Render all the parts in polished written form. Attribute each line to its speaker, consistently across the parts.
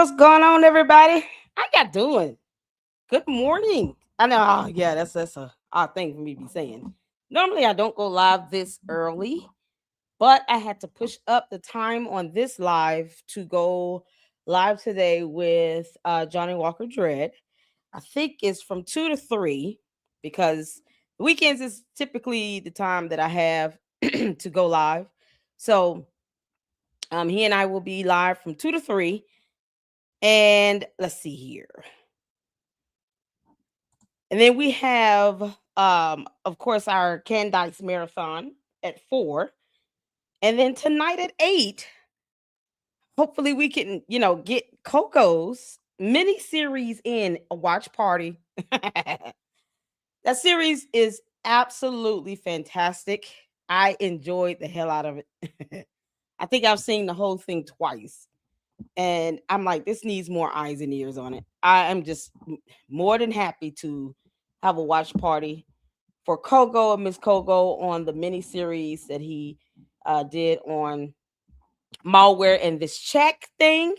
Speaker 1: What's going on, everybody? How y'all doing? Good morning. I know. Oh, yeah, that's a odd thing for me to be saying. Normally, I don't go live this early, but I had to push up the time on this live to go live today with Johnny Walker Dread. I think it's from 2 to 3 because weekends is typically the time that I have to go live. So he and I will be live from 2 to 3. And let's see here. And then we have, of course, our Candice Marathon at 4. And then tonight at 8, hopefully we can, get Coco's mini series in a watch party. That series is absolutely fantastic. I enjoyed the hell out of it. I think I've seen the whole thing twice. And I'm like, this needs more eyes and ears on it. I am just more than happy to have a watch party for Kogo and Miss Kogo on the mini series that he did on malware and this check thing.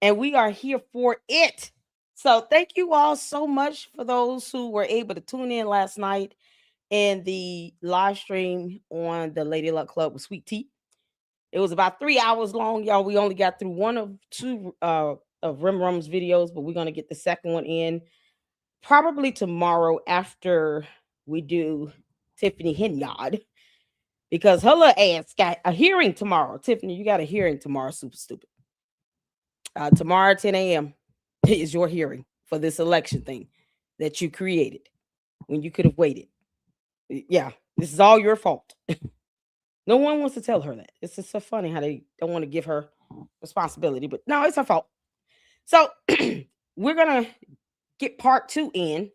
Speaker 1: And we are here for it. So thank you all so much for those who were able to tune in last night in the live stream on the Lady Luck Club with Sweet Tea. It was about 3 hours long, y'all. We only got through one of two of Rim Rum's videos, but we're gonna get the second one in probably tomorrow after we do Tiffany Henyard, because her little ass got a hearing tomorrow. Tiffany, you got a hearing tomorrow. Super stupid. Tomorrow at 10 a.m. is your hearing for this election thing that you created when you could have waited. Yeah, this is all your fault. No one wants to tell her that. It's just so funny how they don't want to give her responsibility, but no, it's her fault. So we're gonna get part 2 in,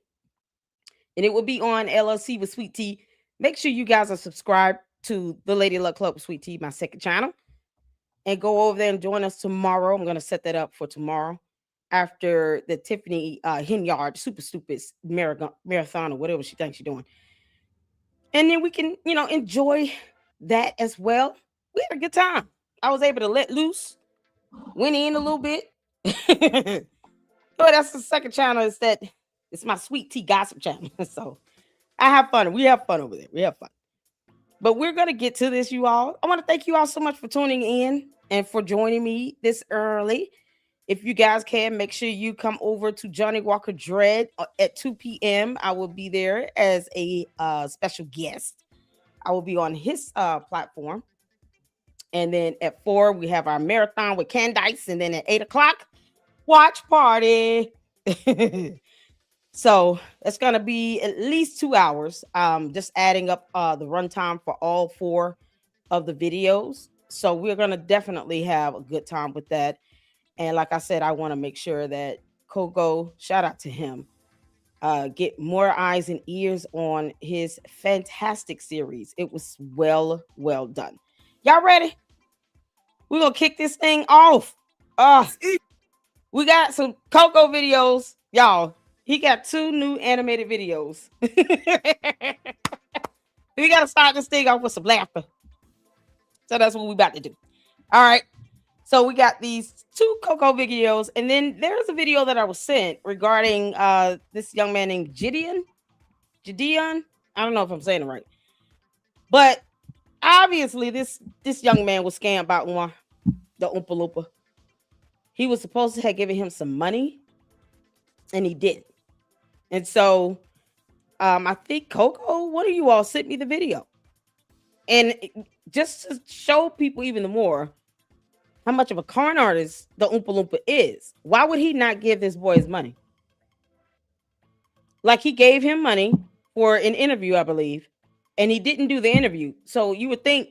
Speaker 1: and it will be on LLC with Sweet Tea. Make sure you guys are subscribed to the Lady Luck Club with Sweet Tea, my second channel, and go over there and join us tomorrow. I'm gonna set that up for tomorrow after the Tiffany Henyard super stupid marathon or whatever she thinks she's doing, and then we can enjoy that as well. We had a good time. I was able to let loose, went in a little bit. But that's the second channel. It's my Sweet Tea gossip channel. So I have fun. We have fun over there. We have fun. But we're gonna get to this, you all. I want to thank you all so much for tuning in and for joining me this early. If you guys can, make sure you come over to Johnny Walker Dread at 2 p.m. I will be there as a special guest. I will be on his platform. And then at 4, we have our marathon with Candice. And then at 8 o'clock, watch party. So it's going to be at least 2 hours. Just adding up the runtime for all 4 of the videos. So we're going to definitely have a good time with that. And like I said, I want to make sure that Kogo, shout out to him, get more eyes and ears on his fantastic series. It was well done. Y'all ready? We're gonna kick this thing off. We got some Coco videos, y'all. He got 2 new animated videos. We gotta start this thing off with some laughter. So that's what we about to do. All right. So we got these 2 Coco videos, and then there's a video that I was sent regarding this young man named Gideon. I don't know if I'm saying it right, but obviously this young man was scammed by Umar, the Oompa Loompa. He was supposed to have given him some money, and he didn't. And so I think Coco, one of you all sent me the video, and just to show people even more how much of a con artist the Oompa Loompa is. Why would he not give this boy his money? Like, he gave him money for an interview, I believe, and he didn't do the interview. So you would think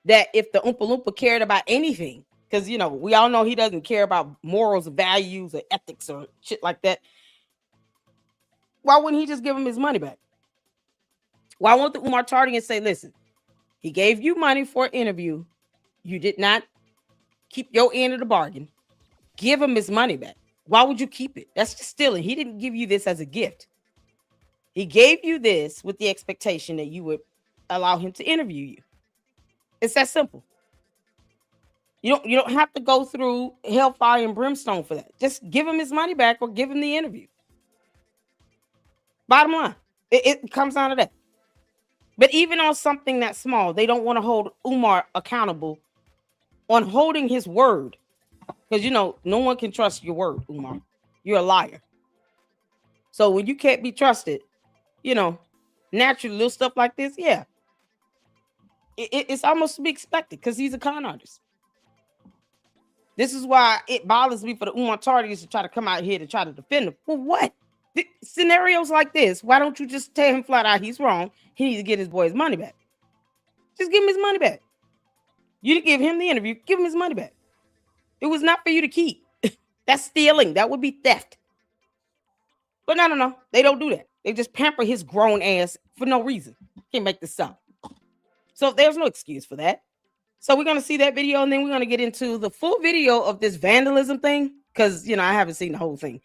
Speaker 1: that if the Oompa Loompa cared about anything, because, we all know he doesn't care about morals or values or ethics or shit like that, why wouldn't he just give him his money back? Why won't the Umar Tardian say, listen, he gave you money for an interview. You did not keep your end of the bargain. Give him his money back. Why would you keep it? That's just stealing. He didn't give you this as a gift. He gave you this with the expectation that you would allow him to interview you. It's that simple. You don't have to go through hellfire and brimstone for that. Just give him his money back or give him the interview. Bottom line, it comes down to that. But even on something that small, they don't want to hold Umar accountable on holding his word. Because no one can trust your word, Umar. You're a liar. So when you can't be trusted, naturally little stuff like this, yeah. It's almost to be expected because he's a con artist. This is why it bothers me for the Umar Tardies to try to come out here to try to defend him. For what? Scenarios like this, why don't you just tell him flat out he's wrong? He needs to get his boy's money back. Just give him his money back. You didn't give him the interview, give him his money back. It was not for you to keep. That's stealing. That would be theft. But no. They don't do that. They just pamper his grown ass for no reason. Can't make this up. So there's no excuse for that. So we're going to see that video, and then we're going to get into the full video of this vandalism thing, because, I haven't seen the whole thing.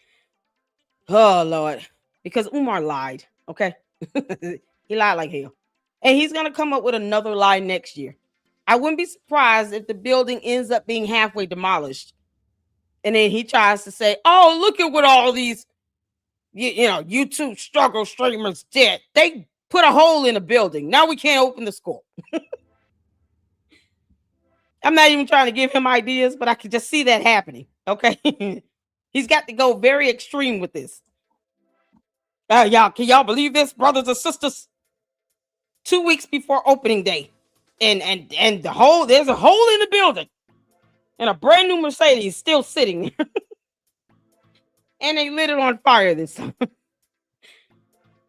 Speaker 1: Oh, Lord. Because Umar lied, okay? He lied like hell. And he's going to come up with another lie next year. I wouldn't be surprised if the building ends up being halfway demolished. And then he tries to say, oh, look at what all these, YouTube struggle streamers did. They put a hole in the building. Now we can't open the school. I'm not even trying to give him ideas, but I can just see that happening. Okay. He's got to go very extreme with this. Can y'all believe this, brothers and sisters? 2 weeks before opening day. And there's a hole in the building. And a brand new Mercedes still sitting there. And they lit it on fire this time.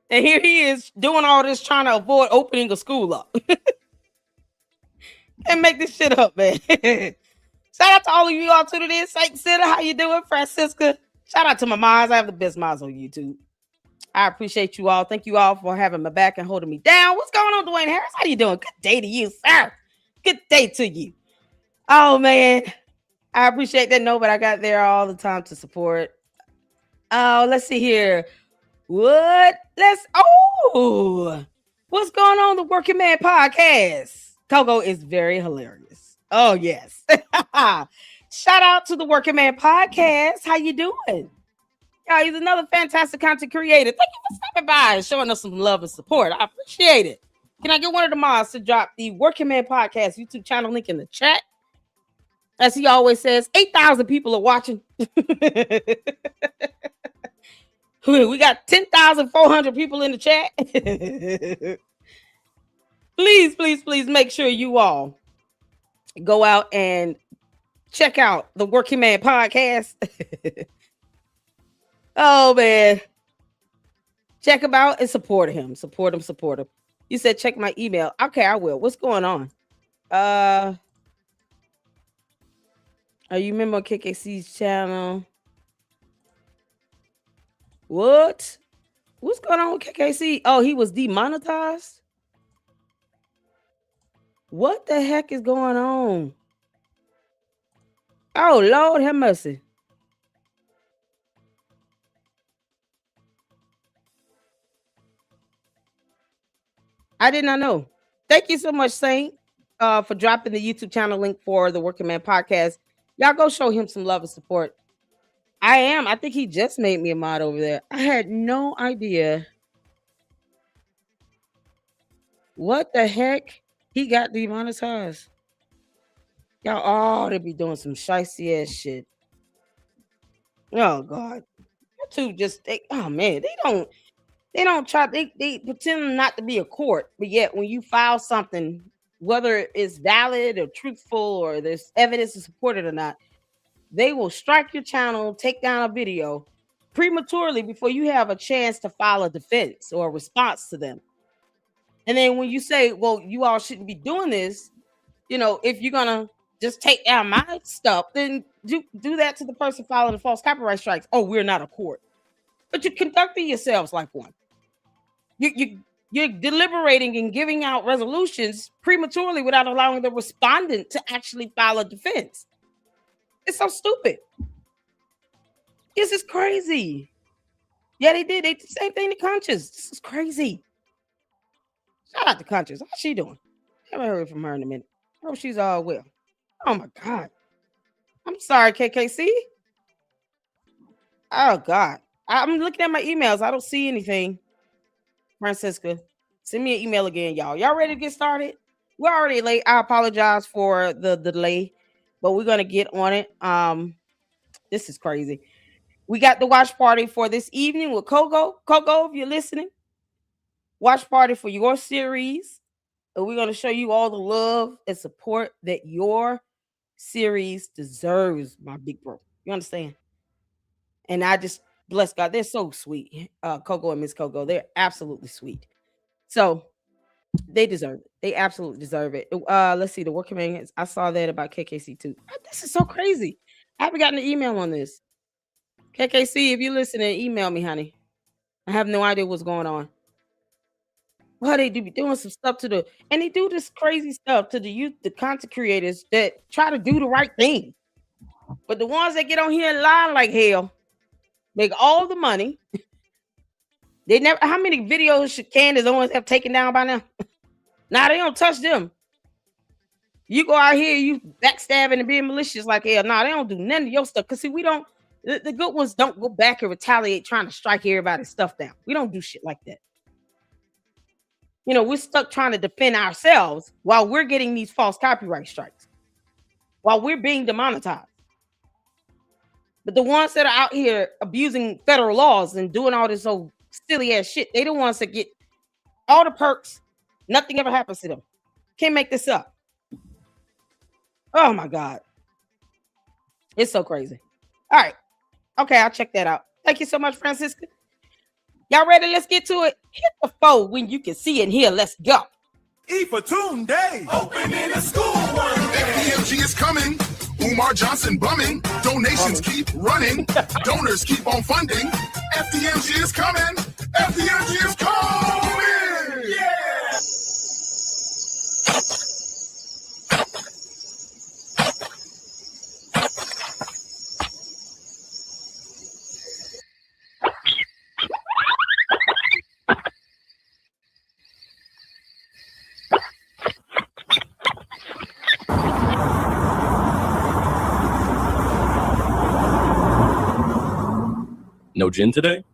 Speaker 1: And here he is doing all this trying to avoid opening a school up. And make this shit up, man. Shout out to all of you all tuning in. Saint Center, how you doing? Francisca. Shout out to my moms. I have the best moms on YouTube. I appreciate you all. Thank you all for having my back and holding me down. What's going on, Dwayne Harris? How you doing? Good day to you, sir. Good day to you. Oh, man. I appreciate that. No, but I got there all the time to support. Oh, let's see here. What's going on? The Working Man Podcast. Togo is very hilarious. Oh, yes. Shout out to the Working Man Podcast. How you doing? Yeah, he's another fantastic content creator. Thank you for stopping by and showing us some love and support. I appreciate it. Can I get one of the mods to drop the Working Man Podcast YouTube channel link in the chat? As he always says, 8,000 people are watching. We got 10,400 people in the chat. Please make sure you all go out and check out the Working Man Podcast. Oh, man. Check him out and support him. Support him. You said check my email. Okay, I will. What's going on? You remember KKC's channel? What? What's going on with KKC? Oh, he was demonetized? What the heck is going on? Oh, Lord have mercy. I did not know. Thank you so much, Saint, for dropping the YouTube channel link for the Working Man Podcast. Y'all go show him some love and support. I am. I think he just made me a mod over there. I had no idea. What the heck? He got demonetized. Y'all, they be doing some shicey ass shit. Oh, God. YouTube just, oh, man, they don't try, they pretend not to be a court, but yet when you file something, whether it's valid or truthful or there's evidence to support it or not, they will strike your channel, take down a video prematurely before you have a chance to file a defense or a response to them. And then when you say, well, you all shouldn't be doing this, if you're gonna just take down my stuff, then do that to the person filing the false copyright strikes. Oh, we're not a court. But you're conducting yourselves like one. You're deliberating and giving out resolutions prematurely without allowing the respondent to actually file a defense. It's so stupid. This is crazy. Yeah, they did. They did the same thing to Conscious. This is crazy. Shout out to Conscious. How's she doing? I haven't heard from her in a minute. I hope she's all well. Oh my God. I'm sorry, KKC. Oh God, I'm looking at my emails. I don't see anything. Francisca, send me an email again, y'all. Y'all ready to get started? We're already late. I apologize for the delay, but we're gonna get on it. This is crazy. We got the watch party for this evening with Kogo. Kogo, if you're listening, watch party for your series. And we're gonna show you all the love and support that your series deserves, my big bro. You understand? And I just bless God. They're so sweet. Coco and Miss Coco. They're absolutely sweet. So they deserve it. They absolutely deserve it. Let's see the work commandments. I saw that about KKC too. This is so crazy. I haven't gotten an email on this. KKC, if you're listening, email me, honey. I have no idea what's going on. Well, they do be doing some stuff to the, and they do this crazy stuff to the youth, the content creators that try to do the right thing. But the ones that get on here and lie like hell, make all the money. They never. How many videos should Candace Owens have taken down by now? Now they don't touch them. You go out here, you backstabbing and being malicious like hell. Nah, they don't do none of your stuff. Cause see, we don't. The good ones don't go back and retaliate trying to strike everybody's stuff down. We don't do shit like that. You know, we're stuck trying to defend ourselves while we're getting these false copyright strikes, while we're being demonetized. But the ones that are out here abusing federal laws and doing all this old silly ass shit, they the ones that get all the perks. Nothing ever happens to them. Can't make this up. Oh my God. It's so crazy. All right. Okay, I'll check that out. Thank you so much, Francisca. Y'all ready? Let's get to it. Hit the phone when you can see and hear. Let's go.
Speaker 2: E for Tune Day.
Speaker 3: Open in a school one day. FDMG is coming. Umar Johnson bumming. Donations keep running. Donors keep on funding. FDMG is coming. FDMG is coming. Yeah.
Speaker 4: No gin today?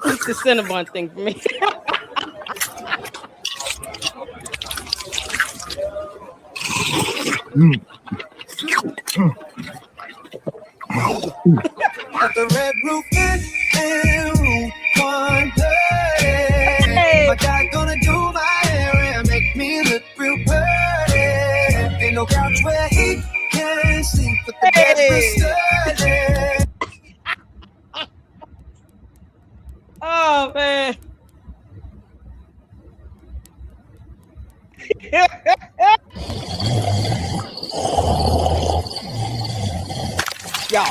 Speaker 1: It's the Cinnabon thing for me.
Speaker 2: At the Red Roof Inn and Room 130.
Speaker 1: Hey.
Speaker 2: My guy gonna do my hair and make me look real pretty. Ain't no couch where he can sleep, but the bed's sturdy.
Speaker 1: Oh man. Y'all.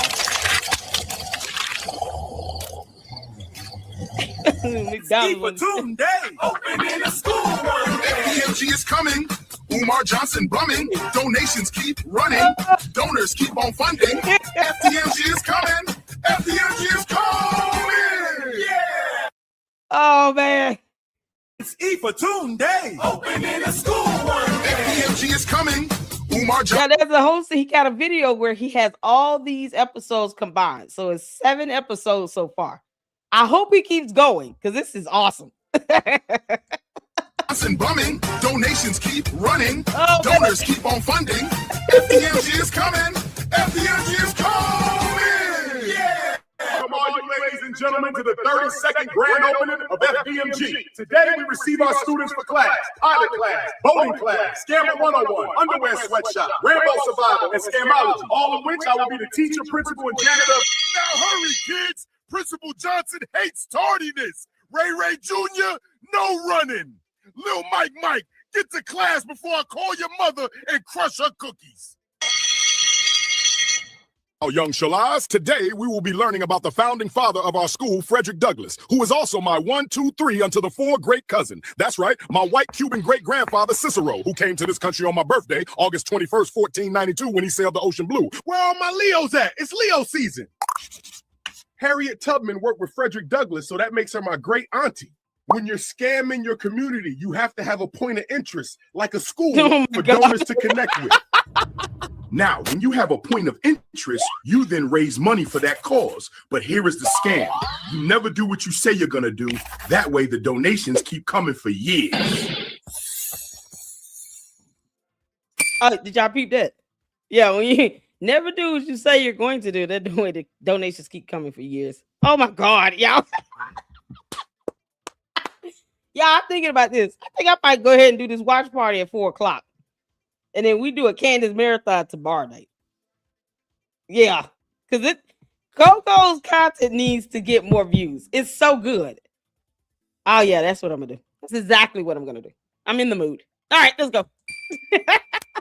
Speaker 3: E for Tune Day. Open in a school one day. FDMG is coming. Umar Johnson bumming. Donations keep running. Donors keep on funding. FDMG is coming. FDMG is coming. Yeah.
Speaker 1: Oh man.
Speaker 2: It's E for Tune Day.
Speaker 3: Open in a school one day. FDMG is coming. Umar
Speaker 1: Yeah,
Speaker 3: Johnson.
Speaker 1: there's a host. He got a video where he has all these episodes combined. So it's 7 episodes so far. I hope he keeps going because this is awesome.
Speaker 3: Johnson bumming. Donations keep running.
Speaker 1: Oh,
Speaker 3: Donors keep on funding. FDMG is coming. FDMG is coming. Yeah. Come on, you ladies and gentlemen, to the 32nd grand opening of FDMG. Today, we receive our students for class, pilot class, boating class, Scammer 101, underwear sweatshop, Rambo survival, and scamology, all of which I will be the teacher, principal, and janitor. Now hurry, kids! Principal Johnson hates tardiness. Ray Ray Jr., no running. Lil Mike, get to class before I call your mother and crush her cookies. Oh, young Shalaz, today we will be learning about the founding father of our school, Frederick Douglass, who is also my 1, 2, 3 unto the 4 great cousin. That's right, my white Cuban great-grandfather, Cicero, who came to this country on my birthday, August 21st, 1492, when he sailed the ocean blue. Where are my Leos at? It's Leo season. Harriet Tubman worked with Frederick Douglass, so that makes her my great auntie. When you're scamming your community, you have to have a point of interest, like a school for donors to connect with. Now, when you have a point of interest, you then raise money for that cause. But here is the scam. You never do what you say you're going to do. That way, the donations keep coming for years.
Speaker 1: Did y'all peep that? Yeah, when you never do what you say you're going to do, that way the donations keep coming for years. Oh, my God, y'all. Y'all, I'm thinking about this. I think I might go ahead and do this watch party at 4 o'clock. And then we do a Candace marathon tomorrow night. Yeah, because Coco's content needs to get more views. It's so good. Oh, yeah, that's what I'm going to do. That's exactly what I'm going to do. I'm in the mood. All right, let's go.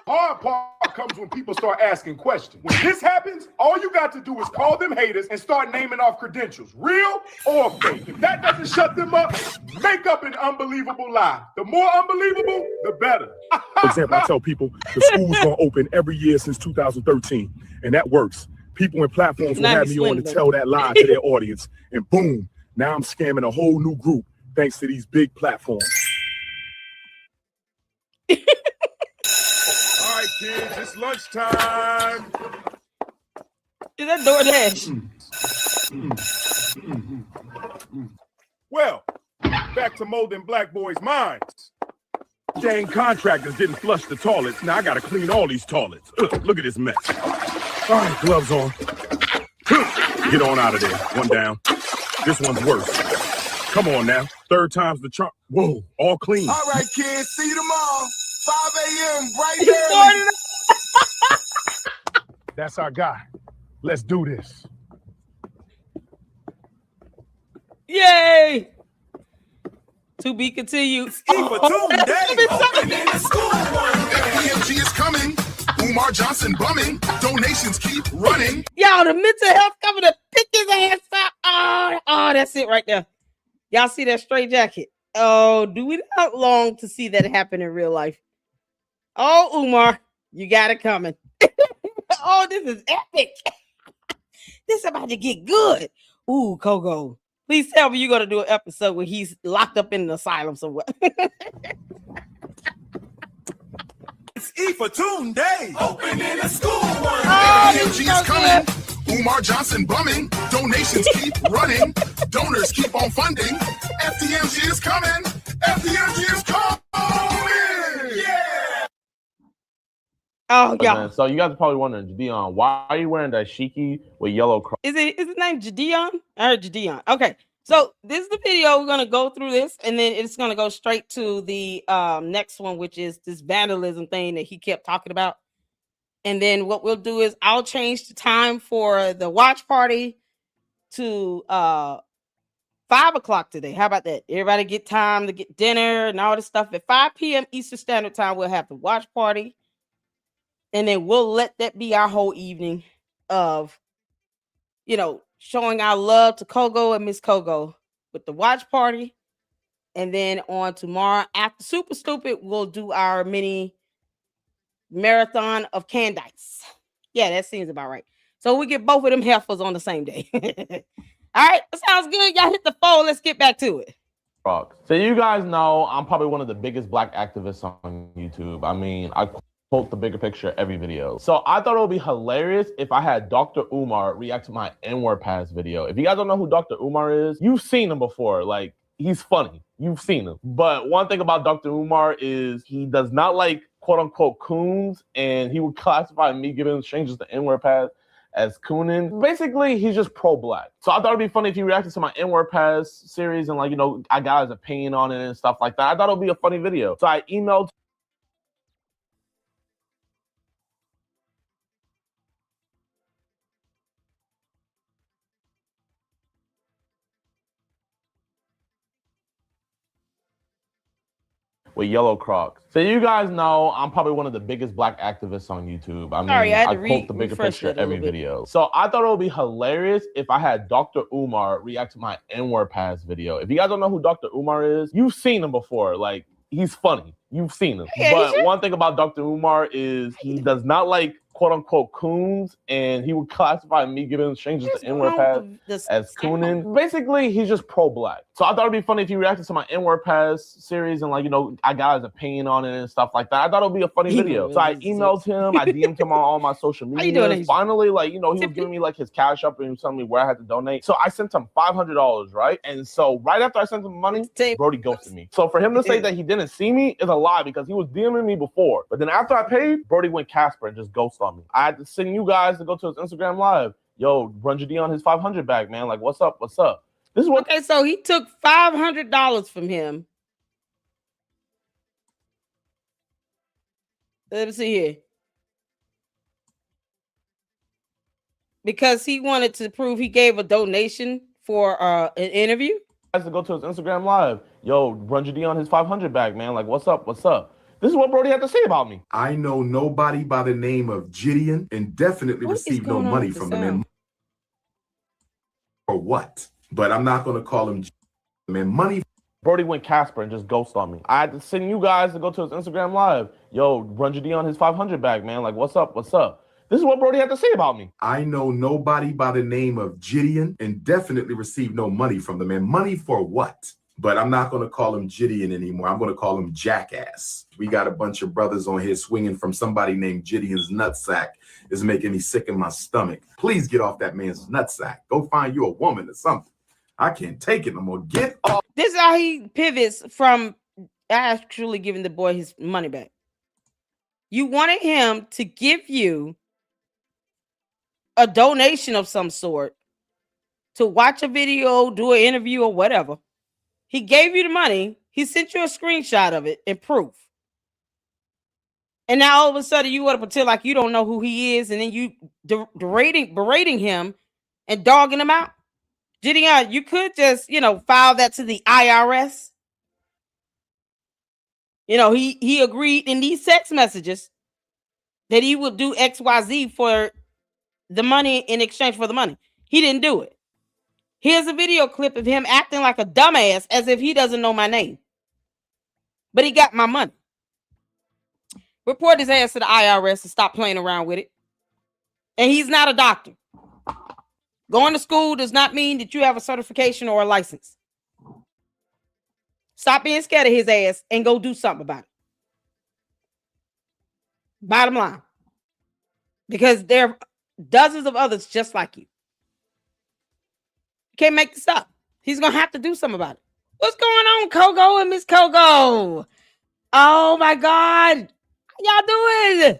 Speaker 3: Hard part comes when people start asking questions. When this happens, all you got to do is call them haters and start naming off credentials, real or fake. If that doesn't shut them up, make up an unbelievable lie. The more unbelievable, the better. For example, I tell people the school's going to open every year since 2013, and that works. People and platforms will have me on to tell that lie to their audience, and boom, now I'm scamming a whole new group thanks to these big platforms. All right, kids, it's lunchtime.
Speaker 1: Is that DoorDash?
Speaker 3: Well, back to molding black boys' minds. Dang contractors didn't flush the toilets. Now I gotta clean all these toilets. Ugh, look at this mess. All right, gloves on. Get on out of there. One down. This one's worse. Come on now. 3rd time's the charm. Whoa, all clean. All right, kids. See you tomorrow. 5 a.m. right early. That's our guy. Let's do this.
Speaker 1: Yay! To be continued.
Speaker 3: FDMG is coming. Umar Johnson bumming. Donations keep running.
Speaker 1: Y'all, the mental health coming to pick his ass up. Oh, that's it right there. Y'all see that straight jacket? Oh, do we not long to see that happen in real life? Oh, Umar, you got it coming. Oh, this is epic. This is about to get good. Ooh, Coco. Please tell me you're going to do an episode where he's locked up in an asylum somewhere.
Speaker 3: It's E for Tune Day.
Speaker 2: Opening a school one.
Speaker 3: FDMG is coming. Umar Johnson bumming. Donations keep running. Donors keep on funding. FDMG is coming. FDMG is coming. Yeah.
Speaker 1: Oh, yeah.
Speaker 5: So you guys are probably wondering, Jadeon, why are you wearing that shiki with yellow cross?
Speaker 1: Is his name Jadeon? I heard Jadeon. Okay. So this is the video. We're gonna go through this, and then it's gonna go straight to the next one, which is this vandalism thing that he kept talking about. And then what we'll do is I'll change the time for the watch party to 5 o'clock today. How about that? Everybody get time to get dinner and all this stuff. At 5 p.m. Eastern Standard Time, we'll have the watch party. And then we'll let that be our whole evening of, showing our love to Kogo and Miss Kogo with the watch party. And then on tomorrow after Super Stupid, we'll do our mini marathon of Candice. Yeah, that seems about right. So we get both of them heifers on the same day. All right, that sounds good. Y'all hit the phone. Let's get back to it.
Speaker 5: So you guys know I'm probably one of the biggest black activists on YouTube. I mean, I quote the bigger picture every video. So I thought it would be hilarious if I had Dr. Umar react to my N-word pass video. If you guys don't know who Dr. Umar is, you've seen him before. Like, he's funny. You've seen him. But one thing about Dr. Umar is he does not like quote unquote coons, and he would classify me giving strangers the N-word pass as Coonan. Basically, he's just pro-black. So I thought it'd be funny if he reacted to my N-word pass series and, like, you know, I got his opinion on it and stuff like that. I thought it would be a funny video. So I emailed with Yellow Crocs. So you guys know I'm probably one of the biggest black activists on YouTube. I mean, I quote the bigger picture every video. So I thought it would be hilarious if I had Dr. Umar react to my N-word pass video. If you guys don't know who Dr. Umar is, you've seen him before. Like, he's funny. You've seen him.
Speaker 1: Yeah,
Speaker 5: but one thing about Dr. Umar is he does not like quote-unquote coons, and he would classify me giving strangers the N-word pass as cooning. Basically, he's just pro-black. So I thought it'd be funny if he reacted to my N-word pass series and, like, you know, I got his opinion on it and stuff like that. I thought it would be a funny video. So I emailed him, I DM'd him on all my social media. Finally, like, you know, he was giving me like his cash up and he was telling me where I had to donate. So I sent him $500, right? And so right after I sent him the money, Brody ghosted me. So for him to say that he didn't see me is a lie, because he was DMing me before. But then after I paid, Brody went Casper and just ghosted on me. I had to send you guys to go to his Instagram live. Yo, run GD on his 500 bag, man. Like, what's up? What's up? This is what.
Speaker 1: Okay, so he took $500 from him. Let me see here. Because he wanted to prove he gave a donation for an interview.
Speaker 5: To go to his Instagram live. Yo, run GD on his 500 bag, man. Like, what's up? What's up? This is what Brody had to say about me.
Speaker 3: I know nobody by the name of Gideon and definitely received no money from the man. Or what? But I'm not going to call him man money.
Speaker 5: Brody went Casper and just ghosted on me. I had to send you guys to go to his Instagram live. Yo, run GD on his 500 bag, man. Like, what's up? What's up? This is what Brody had to say about me.
Speaker 3: I know nobody by the name of Gideon and definitely received no money from the man. Money for what? But I'm not going to call him Gideon anymore. I'm going to call him Jackass. We got a bunch of brothers on here swinging from somebody named Gideon's nutsack. It's making me sick in my stomach. Please get off that man's nutsack. Go find you a woman or something. I can't take it no more. Get off.
Speaker 1: This is how he pivots from actually giving the boy his money back. You wanted him to give you a donation of some sort to watch a video, do an interview, or whatever. He gave you the money. He sent you a screenshot of it and proof. And now all of a sudden you want to pretend like you don't know who he is, and then you berating him and dogging him out. Gideon, you could just, you know, file that to the IRS. You know, he agreed in these text messages that he would do XYZ for the money in exchange for the money. He didn't do it. Here's a video clip of him acting like a dumbass as if he doesn't know my name. But he got my money. Report his ass to the IRS and stop playing around with it. And he's not a doctor. Going to school does not mean that you have a certification or a license. Stop being scared of his ass and go do something about it. Bottom line. Because there are dozens of others just like you. You can't make this up. He's going to have to do something about it. What's going on, Coco and Miss Coco? Oh, my God. How y'all doing?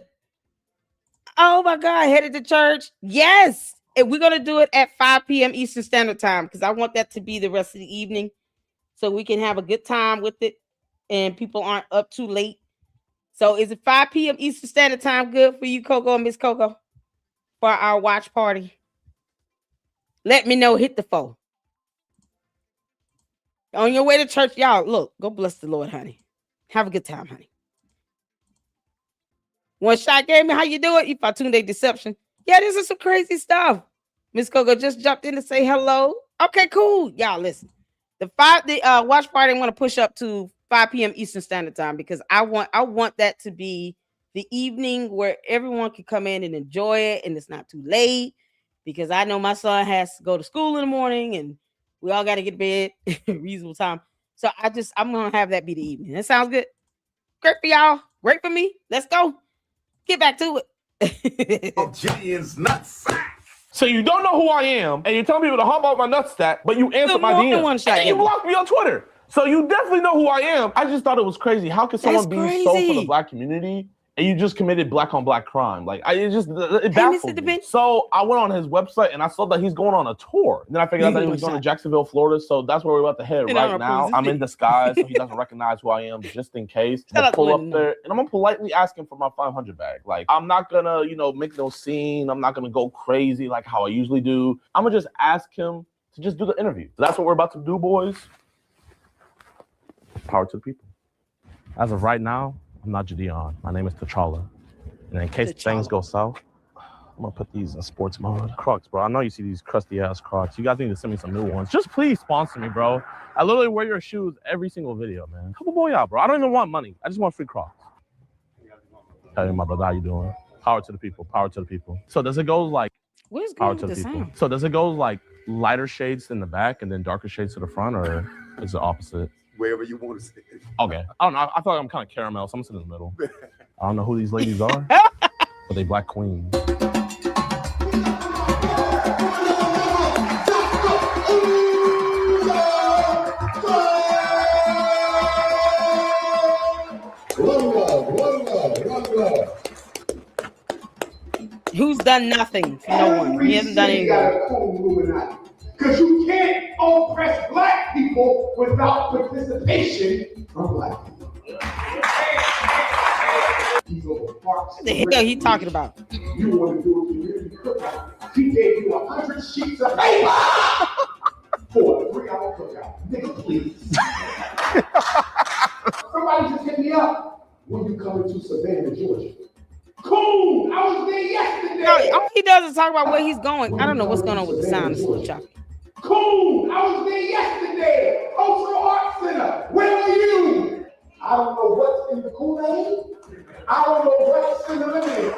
Speaker 1: Oh, my God. Headed to church? Yes. And we're going to do it at 5 p.m. Eastern Standard Time because I want that to be the rest of the evening so we can have a good time with it and people aren't up too late. So is it 5 p.m. Eastern Standard Time good for you, Coco and Miss Coco, for our watch party? Let me know. Hit the phone. On your way to church, y'all, look, go bless the Lord, honey. Have a good time, honey. One shot gave me how you do it. If I tuned a deception. Yeah, this is some crazy stuff. Miss Coco just jumped in to say hello. Okay, cool. Y'all listen. The watch party I want to push up to 5 p.m. Eastern Standard Time because I want that to be the evening where everyone can come in and enjoy it and it's not too late because I know my son has to go to school in the morning and we all got to get to bed at a reasonable time. So I'm going to have that be the evening. That sounds good. Great for y'all. Great for me. Let's go. Get back to it.
Speaker 3: Gideon's nutsack.
Speaker 5: So you don't know who I am, and you're telling people to hump out my nutsack, but you answer my DM. And you blocked me on Twitter. So you definitely know who I am. I just thought it was crazy. How could someone be so for the black community and you just committed black on black crime. Like, it baffled me. So I went on his website and I saw that he's going on a tour. And then I figured out that he was going to Jacksonville, Florida. So that's where we're about to head right now. I'm in disguise, so he doesn't recognize who I am, just in case. I'll pull up there and I'm gonna politely ask him for my 500 bag. Like, I'm not gonna, make no scene. I'm not gonna go crazy like how I usually do. I'm gonna just ask him to just do the interview. So that's what we're about to do, boys. Power to the people. As of right now, I'm not Jadeon. My name is T'Challa. And in case things go south, I'm gonna put these in sports mode. Crocs, bro. I know you see these crusty ass Crocs. You guys need to send me some new ones. Just please sponsor me, bro. I literally wear your shoes every single video, man. Come on, boy out, bro. I don't even want money. I just want free Crocs. Hey, my brother, how you doing? Power to the people. Power to the people. So does it go like
Speaker 1: where's
Speaker 5: power to the people? Sound? So does it go like lighter shades in the back and then darker shades to the front, or is it opposite?
Speaker 3: Wherever you want to sit.
Speaker 5: Okay. I don't know. I feel like I'm kind of caramel, so I'm sitting in the middle. I don't know who these ladies are, but they black queens.
Speaker 3: One love.
Speaker 1: Who's done nothing for no one? He hasn't done anything.
Speaker 3: Because you can't oppress black people without participation from black people.
Speaker 1: What the hell he talking about?
Speaker 3: You want to do a community cookout. He gave you 100 sheets of paper for a 3-hour cookout. Nigga, please. Somebody just hit me up when you come into Savannah, Georgia. Cool! I was there yesterday.
Speaker 1: No, all he does is talk about where he's going. I don't know what's going on with the sound. It's a little choppy.
Speaker 3: Cool! I was there yesterday. Cultural Arts Center. Where were you? I don't know what's in the Kool-Aid. I don't know what's in the lemonade.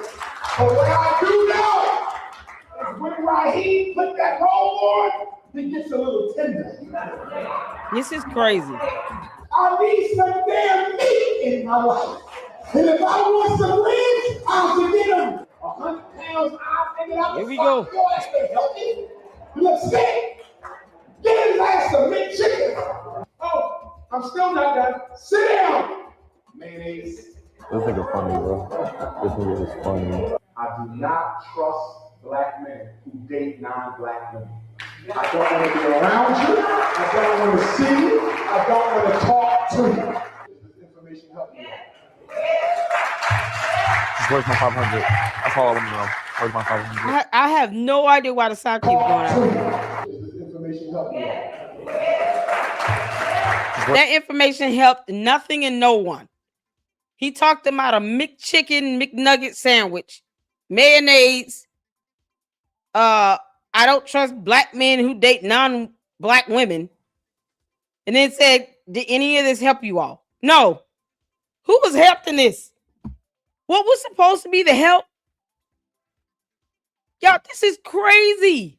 Speaker 3: But what I do know is when Raheem put that roll on, it gets a little tender.
Speaker 1: This is crazy.
Speaker 3: I need some damn meat in my life. And if I want some ribs, I'll get them. 100 pounds, I'll take it out.
Speaker 1: Here we go.
Speaker 3: You look sick. Get his ass some meat chicken. Oh, I'm still not done. Sit down. Mayonnaise.
Speaker 5: This nigga funny, bro. This nigga is funny.
Speaker 3: I do not trust black men who date non-black women. I don't want to be around you. I don't want to see you. I don't want to talk to you. Does this information help you?
Speaker 5: Where's my 500? That's all I want to know. Where's my 500?
Speaker 1: I have no idea why the sound keeps going out.
Speaker 3: Does this information help you?
Speaker 1: That information helped nothing and no one. He talked about a McChicken McNugget sandwich, mayonnaise. I don't trust black men who date non-black women. And then said, did any of this help you all? No. Who was helping this? What was supposed to be the help? Y'all, this is crazy.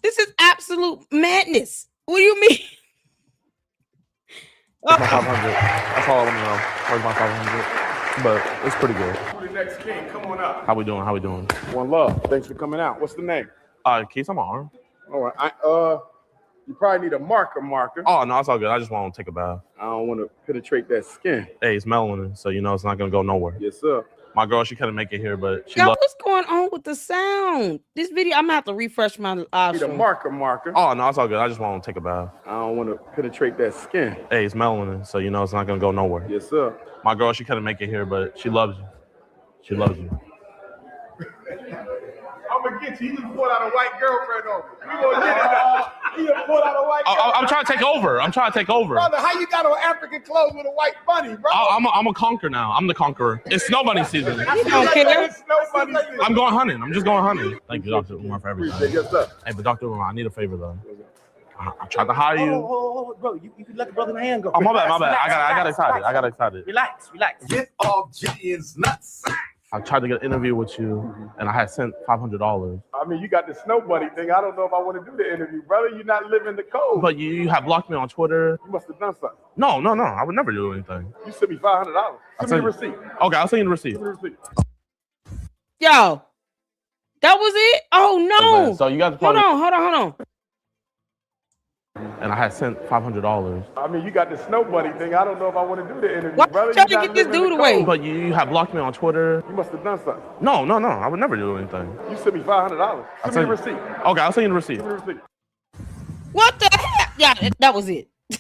Speaker 1: This is absolute madness. What do you mean?
Speaker 5: Where's my 500? That's all I want to know. Where's my 500? But it's pretty good.
Speaker 3: Who the next king? Come on up.
Speaker 5: How we doing? How we doing?
Speaker 3: One love. Thanks for coming out. What's the name?
Speaker 5: Keith, I'm on arm.
Speaker 3: All right. You probably need a marker.
Speaker 5: Oh, no, it's all good. I just want to take a bath.
Speaker 3: I don't want to penetrate that skin.
Speaker 5: Hey, it's melanin, so you know it's not going to go nowhere.
Speaker 3: Yes, sir.
Speaker 5: My girl, she couldn't make it here, but she
Speaker 1: Yo, what's going on with the sound? This video, I'm going to have to refresh my live
Speaker 3: Need a
Speaker 1: stream.
Speaker 3: marker.
Speaker 5: Oh, no, it's all good. I just want to take a bath.
Speaker 3: I don't want to penetrate that skin.
Speaker 5: Hey, it's melanin, so you know it's not going to go nowhere.
Speaker 3: Yes, sir.
Speaker 5: My girl, she couldn't make it here, but she loves you. She loves you.
Speaker 3: I'm going to get you. He just pulled out a white girlfriend on me. We going to get it now. He just pulled out a white girlfriend.
Speaker 5: I'm trying to take over.
Speaker 3: Brother, how you got on African clothes with a white bunny, bro?
Speaker 5: I'm a conqueror now. I'm the conqueror. It's snow bunny season.
Speaker 1: You don't care.
Speaker 3: It's snow bunny season.
Speaker 5: I'm going hunting. I'm just going hunting. Thank you, Dr. Umar, for everything.
Speaker 3: Yes, sir.
Speaker 5: Hey, but Dr. Umar, I need a favor, though. I tried to hire you.
Speaker 6: Oh, bro, you can let the brother in the hand go.
Speaker 5: Oh, my bad. I got excited.
Speaker 6: Relax.
Speaker 3: Get off Gideon's nuts.
Speaker 5: I tried to get an interview with you, and I had sent $500.
Speaker 3: I mean, you got the snow bunny thing. I don't know if I want to do the interview, brother. You're not living the code.
Speaker 5: But you have blocked me on Twitter.
Speaker 3: You must have done something.
Speaker 5: No. I would never do anything.
Speaker 3: You sent me $500. Send me the receipt.
Speaker 5: Okay, I'll send you the receipt.
Speaker 3: Send me the receipt.
Speaker 1: Yo, that was it? Oh, no.
Speaker 5: So you guys
Speaker 1: Hold on.
Speaker 5: and I had sent $500.
Speaker 7: I mean, you got the snow bunny thing. I don't know if I want to do the interview,
Speaker 1: Why
Speaker 7: brother.
Speaker 1: you trying to
Speaker 7: gotta
Speaker 1: get this
Speaker 7: live in the
Speaker 1: dude away?
Speaker 7: cold.
Speaker 5: But you have blocked me on Twitter.
Speaker 7: You must have done something.
Speaker 5: No, I would never do anything.
Speaker 7: You sent me $500. Send me the receipt.
Speaker 5: Okay, I'll send you the receipt.
Speaker 7: Send me the receipt.
Speaker 1: What the hell? Yeah, that was it. Did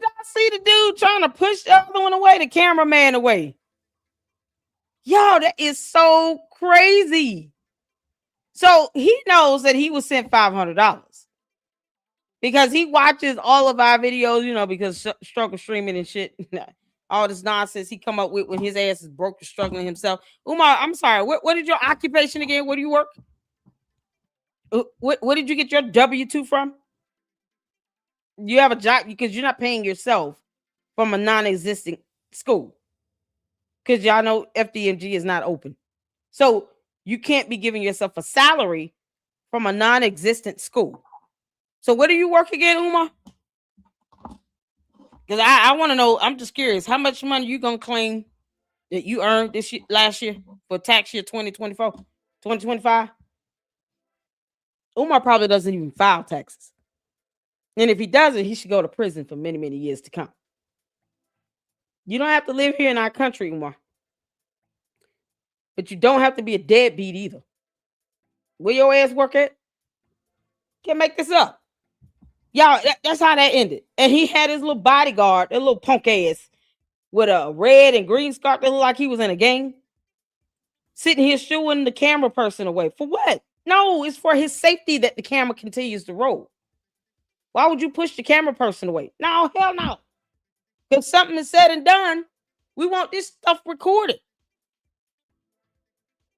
Speaker 1: I see the dude trying to push the other one away, the cameraman away? Yo, that is so crazy. So he knows that he was sent $500 because he watches all of our videos, you know, because struggle streaming and shit, all this nonsense he come up with when his ass is broke and struggling himself. Umar, I'm sorry. What is your occupation again? Where do you work? What did you get your W-2 from? You have a job because you're not paying yourself from a non-existing school. Because y'all know FDMG is not open. So you can't be giving yourself a salary from a non-existent school. So where do you work again, Umar? Because I want to know, I'm just curious, how much money you going to claim that you earned this year, last year for tax year 2024, 2025? Umar probably doesn't even file taxes. And if he doesn't, he should go to prison for many, many years to come. You don't have to live here in our country, Umar. But you don't have to be a deadbeat either. Where your ass work at? Can't make this up. Y'all, that's how that ended. And he had his little bodyguard, a little punk ass, with a red and green scarf that looked like he was in a gang, sitting here shooing the camera person away. For what? No, it's for his safety that the camera continues to roll. Why would you push the camera person away? No, hell no. If something is said and done, we want this stuff recorded.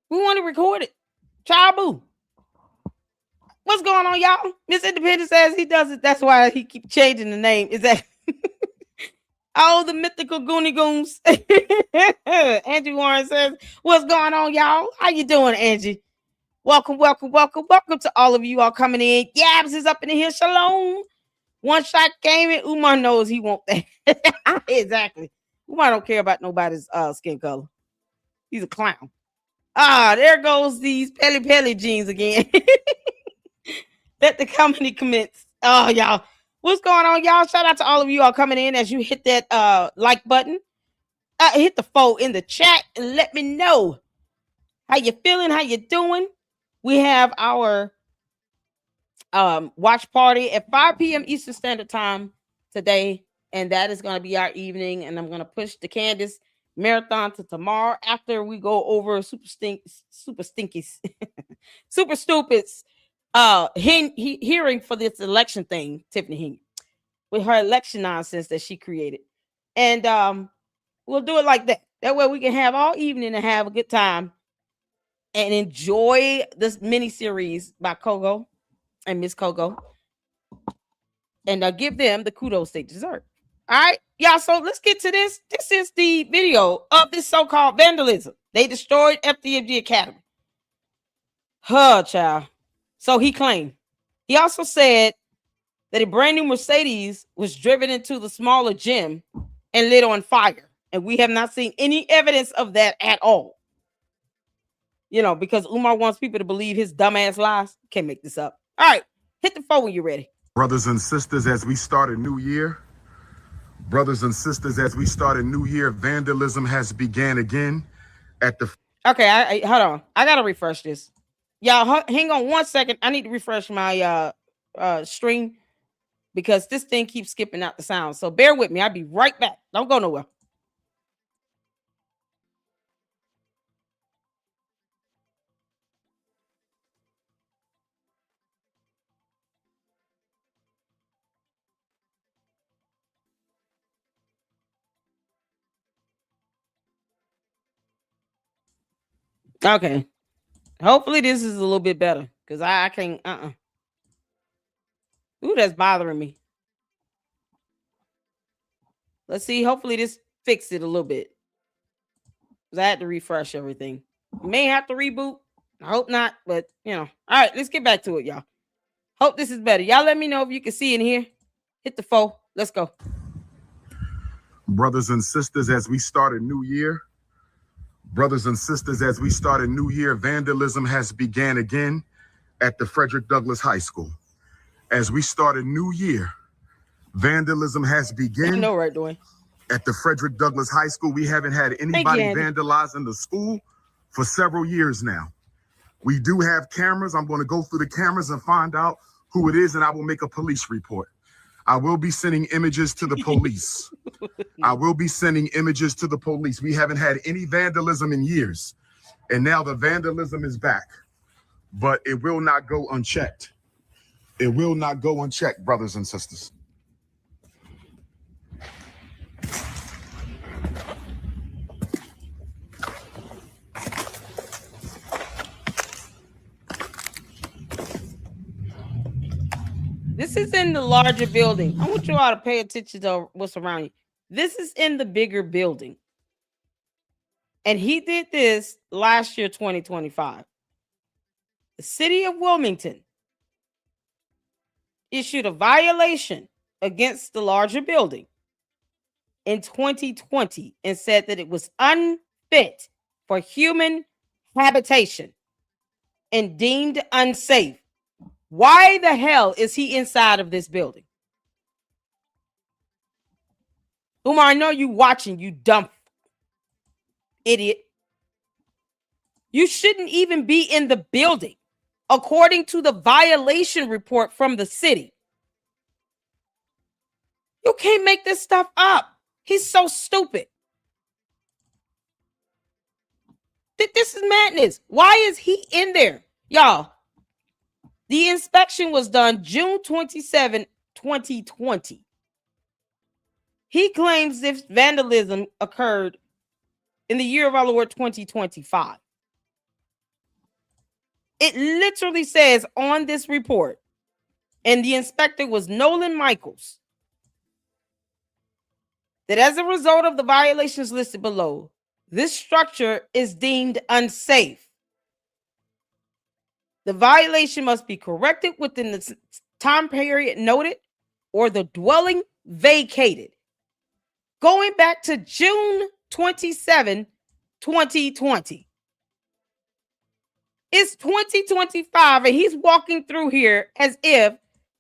Speaker 1: We want to record it. Child. What's going on, y'all? Miss Independent says he does it. That's why he keep changing the name. Is that all the mythical Goonie Goons? Angie Warren says, what's going on, y'all? How you doing, Angie? Welcome to all of you all coming in. Yabs is up in here. Shalom. One shot gaming. Umar knows he won't that. Exactly. Umar don't care about nobody's skin color. He's a clown. There goes these Pelly jeans again. Let the company commence. Oh, y'all. What's going on, y'all? Shout out to all of you all coming in as you hit that like button. Hit the fold in the chat and let me know how you feeling, how you doing. We have our watch party at 5 p.m. Eastern Standard Time today, and that is going to be our evening. And I'm going to push the Candace marathon to tomorrow after we go over super stinkies, super stupids hearing for this election thing, Tiffany Hinton, with her election nonsense that she created. And we'll do it like that. That way we can have all evening and have a good time and enjoy this mini series by Kogo and Miss Kogo, and give them the kudos they deserve. All right, y'all. So let's get to this. This is the video of this so-called vandalism. They destroyed FDMG Academy. Child. So he claimed. He also said that a brand new Mercedes was driven into the smaller gym and lit on fire, and we have not seen any evidence of that at all. You know, because Umar wants people to believe his dumbass lies. Can't make this up. All right, hit the phone when you're ready.
Speaker 3: Brothers and sisters, as we start a new year, vandalism has began again at the...
Speaker 1: Okay, hold on. I got to refresh this. Y'all, hang on 1 second. I need to refresh my stream because this thing keeps skipping out the sound. So bear with me. I'll be right back. Don't go nowhere. Okay. Hopefully this is a little bit better because I can't. Ooh, that's bothering me. Let's see. Hopefully this fixed it a little bit. I had to refresh everything. May have to reboot. I hope not, but you know. All right, let's get back to it, y'all. Hope this is better. Y'all let me know if you can see in here. Hit the 4. Let's go.
Speaker 3: Brothers and sisters, as we start a new year, vandalism has began again at the Frederick Douglass High School. As we start a new year, vandalism has begun.
Speaker 1: I know, right, Dwayne?
Speaker 3: At the Frederick Douglass High School, we haven't had anybody vandalizing the school for several years now. We do have cameras. I'm going to go through the cameras and find out who it is, and I will make a police report. I will be sending images to the police. I will be sending images to the police. We haven't had any vandalism in years, and now the vandalism is back, but it will not go unchecked. It will not go unchecked, brothers and sisters.
Speaker 1: This is in the larger building. I want you all to pay attention to what's around you. This is in the bigger building. And he did this last year, 2025. The City of Wilmington issued a violation against the larger building in 2020 and said that it was unfit for human habitation and deemed unsafe. Why the hell is he inside of this building? Umar, I know you watching, you dumb idiot. You shouldn't even be in the building, according to the violation report from the city. You can't make this stuff up. He's so stupid. This is madness. Why is he in there? Y'all, the inspection was done June 27, 2020. He claims this vandalism occurred in the year of our Lord 2025. It literally says on this report, and the inspector was Nolan Michaels, that as a result of the violations listed below, this structure is deemed unsafe. The violation must be corrected within the time period noted or the dwelling vacated. Going back to June 27, 2020. It's 2025 and he's walking through here as if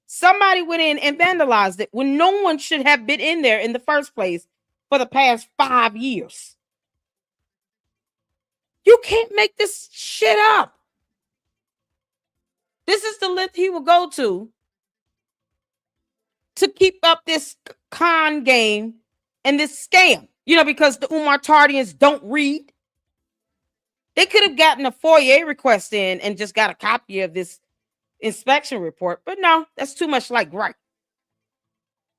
Speaker 1: somebody went in and vandalized it when no one should have been in there in the first place for the past 5 years. You can't make this shit up. This is the length he will go to keep up this con game and this scam. You know, because the Umartardians don't read. They could have gotten a FOIA request in and just got a copy of this inspection report. But no, that's too much like right.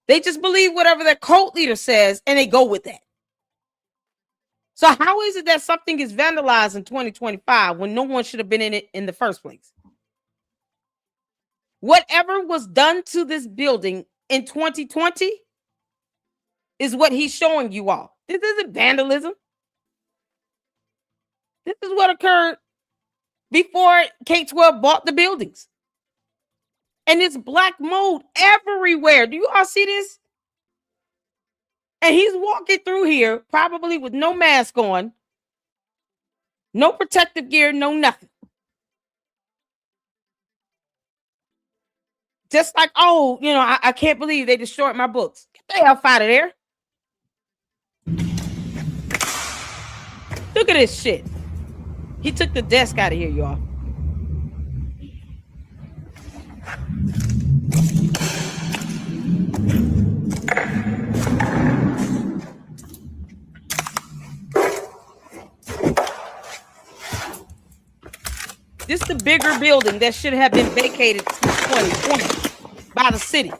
Speaker 1: They just believe whatever their cult leader says and they go with that. So how is it that something is vandalized in 2025 when no one should have been in it in the first place? Whatever was done to this building in 2020 is what he's showing you all. This isn't vandalism. This is what occurred before K-12 bought the buildings. And it's black mold everywhere. Do you all see this? And he's walking through here, probably with no mask on, no protective gear, no nothing. Just like, oh, you know, I can't believe they destroyed my books. Get the hell out of there. Look at this shit. He took the desk out of here, y'all. This is the bigger building that should have been vacated since 2020 by the city.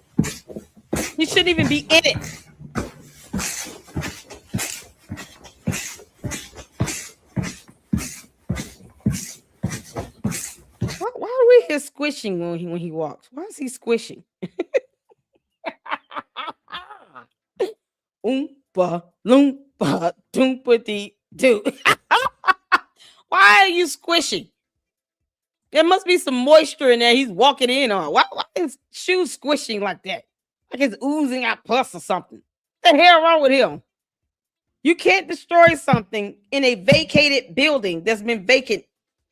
Speaker 1: He shouldn't even be in it. Why do we hear squishing when he walks? Why is he squishing? Oompa loompa doompa dee doo. Why are you squishing? There must be some moisture in there he's walking in on. Why is shoes squishing like that? Like it's oozing out pus or something. What the hell wrong with him? You can't destroy something in a vacated building that's been vacant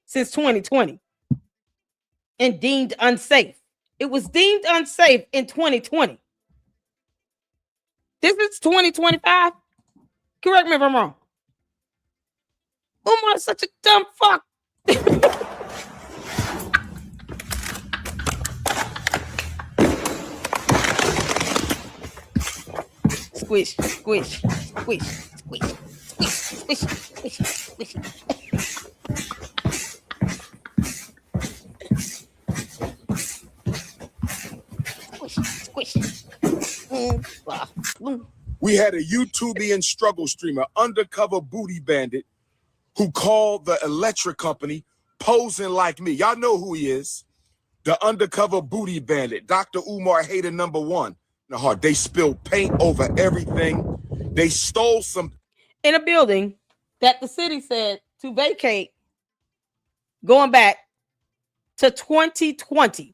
Speaker 1: since 2020. and deemed unsafe. It was deemed unsafe in 2020. This is 2025. Correct me if I'm wrong. Umar's such a dumb fuck. Squish, squish, squish, squish, squish, squish, squish, squish.
Speaker 3: We had a YouTubian struggle streamer, undercover booty bandit, who called the electric company posing like me. Y'all know who he is. The undercover booty bandit, Dr. Umar hater number one. No, they spilled paint over everything. They stole some
Speaker 1: in a building that the city said to vacate going back to 2020.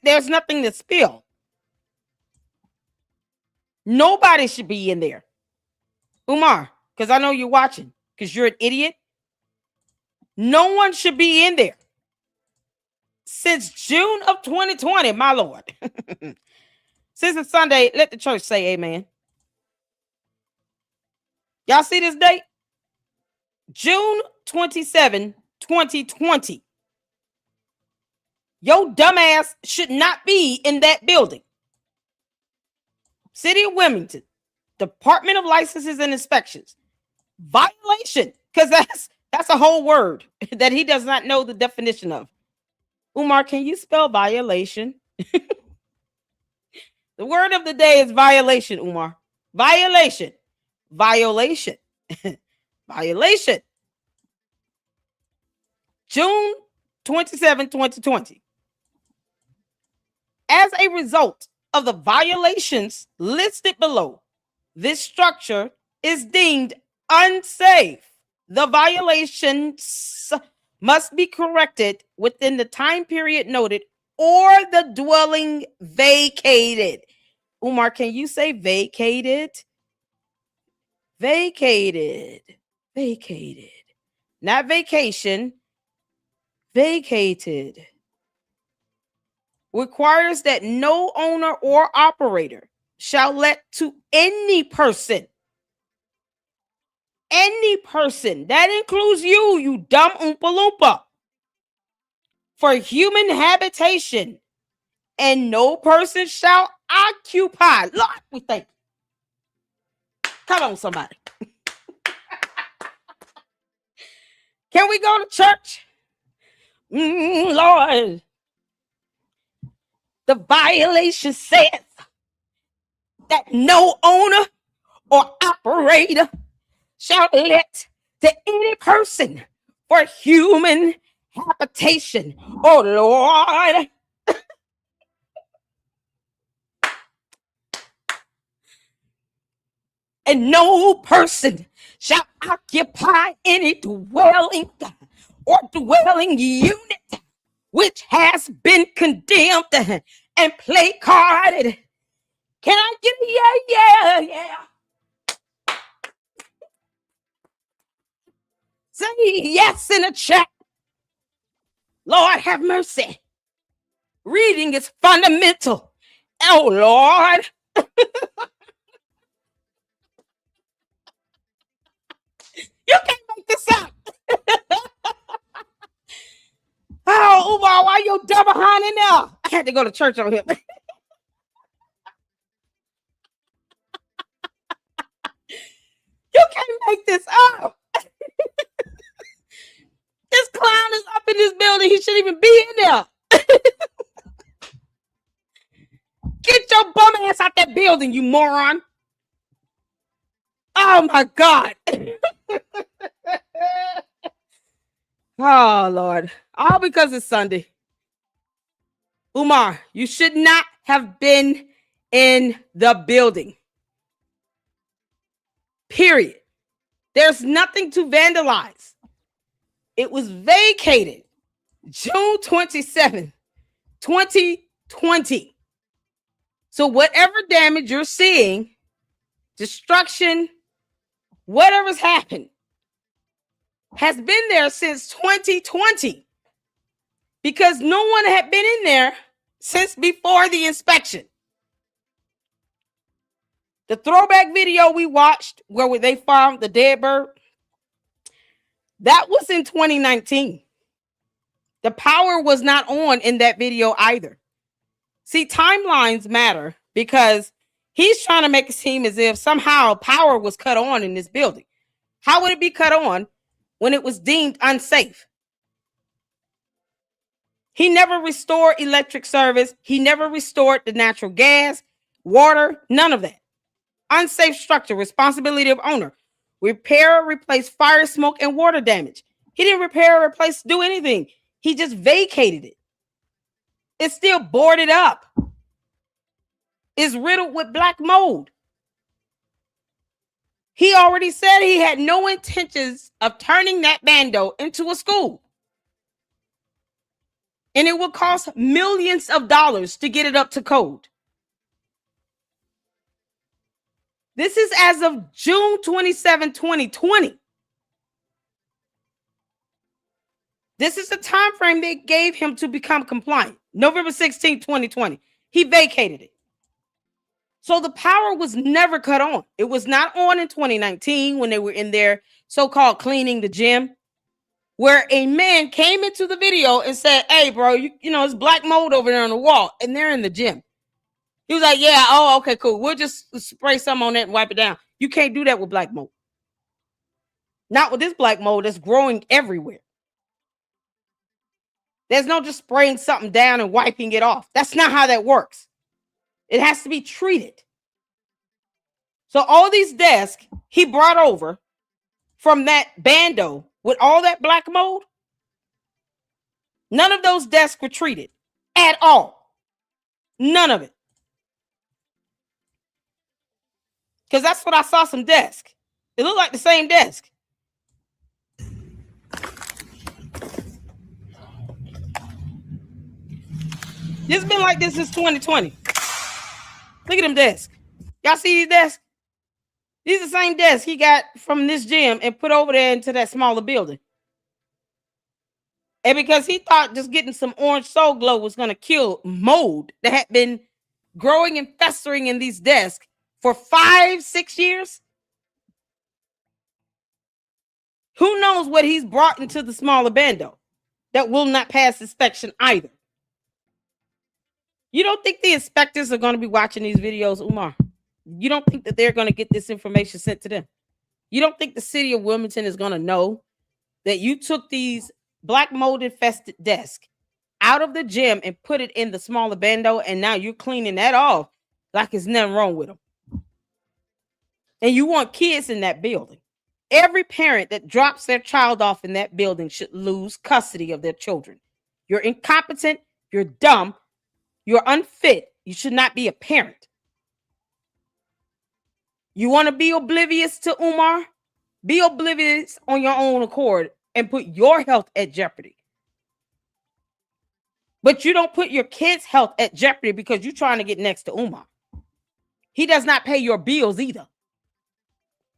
Speaker 1: There's nothing to spill. Nobody should be in there. Umar, because I know you're watching, because you're an idiot. No one should be in there. Since June of 2020, my Lord. Since it's Sunday, let the church say amen. Y'all see this date? June 27, 2020. Your dumbass should not be in that building. City of Wilmington, Department of Licenses and Inspections. Violation, because that's a whole word that he does not know the definition of. Umar, can you spell violation? The word of the day is violation, Umar. Violation. Violation. Violation. June 27, 2020. As a result of the violations listed below, this structure is deemed unsafe. The violations must be corrected within the time period noted or the dwelling vacated. Umar, can you say vacated? Vacated. Vacated. Not vacation. Vacated. Requires that no owner or operator shall let to any person, that includes you, you dumb Oompa Loompa, for human habitation, and no person shall occupy. Lord, we thank you. Come on, somebody. Can we go to church? Lord. The violation says that no owner or operator shall let to any person for human habitation. Oh, Lord. And no person shall occupy any dwelling or dwelling unit which has been condemned and placarded. Can I get a yeah? Say yes in the chat. Lord, have mercy. Reading is fundamental. Oh, Lord. You can't make this up. Oh, Umar, why you dumb behind it now? I had to go to church on him. You can't make this up. This clown is up in this building. He shouldn't even be in there. Get your bum ass out that building, you moron. Oh, my God. Oh, Lord. All because it's Sunday. Umar, you should not have been in the building. Period. There's nothing to vandalize. It was vacated June 27th, 2020. So whatever damage you're seeing, destruction, whatever's happened, has been there since 2020 because no one had been in there since before the inspection. The throwback video we watched where they found the dead bird, that was in 2019. The power was not on in that video either. See, timelines matter because he's trying to make it seem as if somehow power was cut on in this building. How would it be cut on when it was deemed unsafe? He never restored electric service. He never restored the natural gas, water, none of that. Unsafe structure, responsibility of owner. Repair, replace fire, smoke, and water damage. He didn't repair, replace, do anything. He just vacated it. It's still boarded up. It's riddled with black mold. He already said he had no intentions of turning that bando into a school. And it would cost millions of dollars to get it up to code. This is as of June 27, 2020. This is the time frame they gave him to become compliant. November 16, 2020. He vacated it. So the power was never cut on. It was not on in 2019 when they were in there so-called cleaning the gym, where a man came into the video and said, hey, bro, you know, there's black mold over there on the wall, and they're in the gym. He was like, yeah, oh, okay, cool. We'll just spray some on that and wipe it down. You can't do that with black mold. Not with this black mold that's growing everywhere. There's no just spraying something down and wiping it off. That's not how that works. It has to be treated. So all these desks he brought over from that bando with all that black mold, none of those desks were treated at all. None of it. Because that's what I saw, some desk. It looked like the same desk. It's been like this since 2020. Look at them desks. Y'all see these desks? These are the same desks he got from this gym and put over there into that smaller building. And because he thought just getting some orange soul glow was going to kill mold that had been growing and festering in these desks for 5-6 years. Who knows what he's brought into the smaller bando that will not pass inspection either. You don't think the inspectors are going to be watching these videos, Umar? You don't think that they're going to get this information sent to them? You don't think the city of Wilmington is going to know that you took these black mold infested desks out of the gym and put it in the smaller bando, and now you're cleaning that off like there's nothing wrong with them? And you want kids in that building. Every parent that drops their child off in that building should lose custody of their children. You're incompetent. You're dumb. You're unfit. You should not be a parent. You want to be oblivious to Umar? Be oblivious on your own accord and put your health at jeopardy. But you don't put your kids' health at jeopardy because you're trying to get next to Umar. He does not pay your bills either.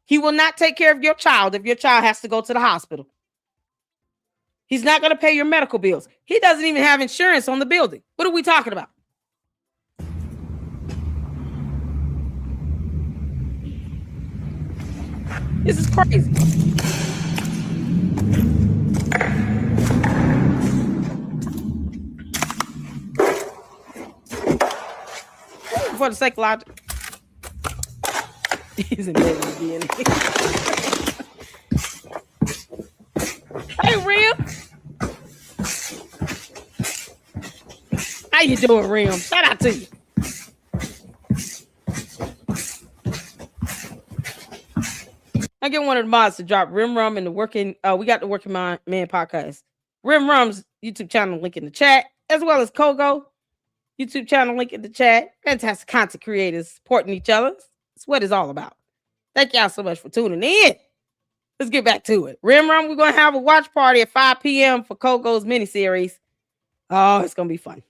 Speaker 1: He will not take care of your child if your child has to go to the hospital. He's not going to pay your medical bills. He doesn't even have insurance on the building. What are we talking about? This is crazy. For the sake of logic. He's embedded in DNA. Hey, Rim. How you doing, Rim? Shout out to you. I get one of the mods to drop Rim Rum in the working. We got the Working Man podcast. Rim Rum's YouTube channel link in the chat, as well as Kogo YouTube channel link in the chat. Fantastic content creators supporting each other. That's what it's all about. Thank y'all so much for tuning in. Let's get back to it. Rim Rum, we're going to have a watch party at 5 p.m. for Kogo's miniseries. Oh, it's going to be fun.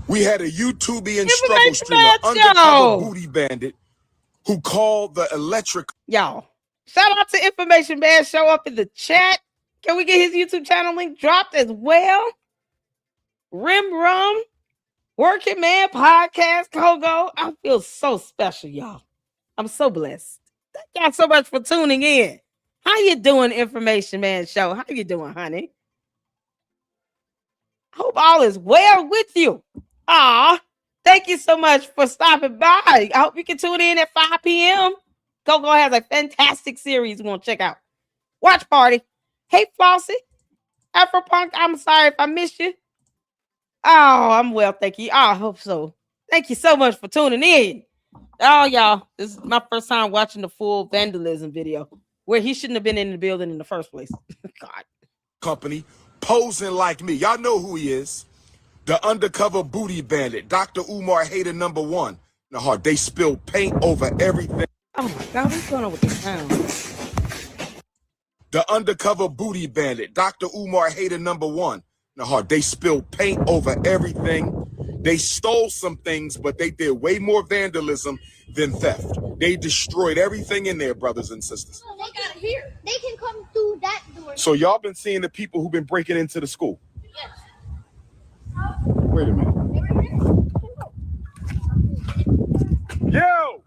Speaker 3: We had a YouTubian struggle streamer, undercover booty bandit, who called the electric.
Speaker 1: Y'all, Shout out to Information Man. Show up in the chat. Can we get his YouTube channel link dropped as well? Rim Rum, Working Man Podcast, Kogo. I feel so special, y'all. I'm so blessed. Thank y'all so much for tuning in. How you doing, Information Man Show? How you doing, honey? Hope all is well with you. Thank you so much for stopping by. I hope you can tune in at 5 p.m. Coco has a fantastic series we're going to check out. Watch Party. Hey, Flossie. Afropunk, I'm sorry if I missed you. Oh, I'm well, thank you. I hope so. Thank you so much for tuning in. Oh, y'all, this is my first time watching the full Vandalism video where he shouldn't have been in the building in the first place. God.
Speaker 3: Company posing like me. Y'all know who he is. The undercover booty bandit, Dr. Umar hater number one. The heart, they spilled paint over everything.
Speaker 1: Oh my God, what's going on with this sound?
Speaker 3: The undercover booty bandit, Dr. Umar hater number one. The heart, they spilled paint over everything. They stole some things, but they did way more vandalism than theft. They destroyed everything in there, brothers and sisters.
Speaker 8: They got it here. They can come through that door.
Speaker 3: So y'all been seeing the people who've been breaking into the school?
Speaker 8: Yes.
Speaker 3: Wait a minute. Yo!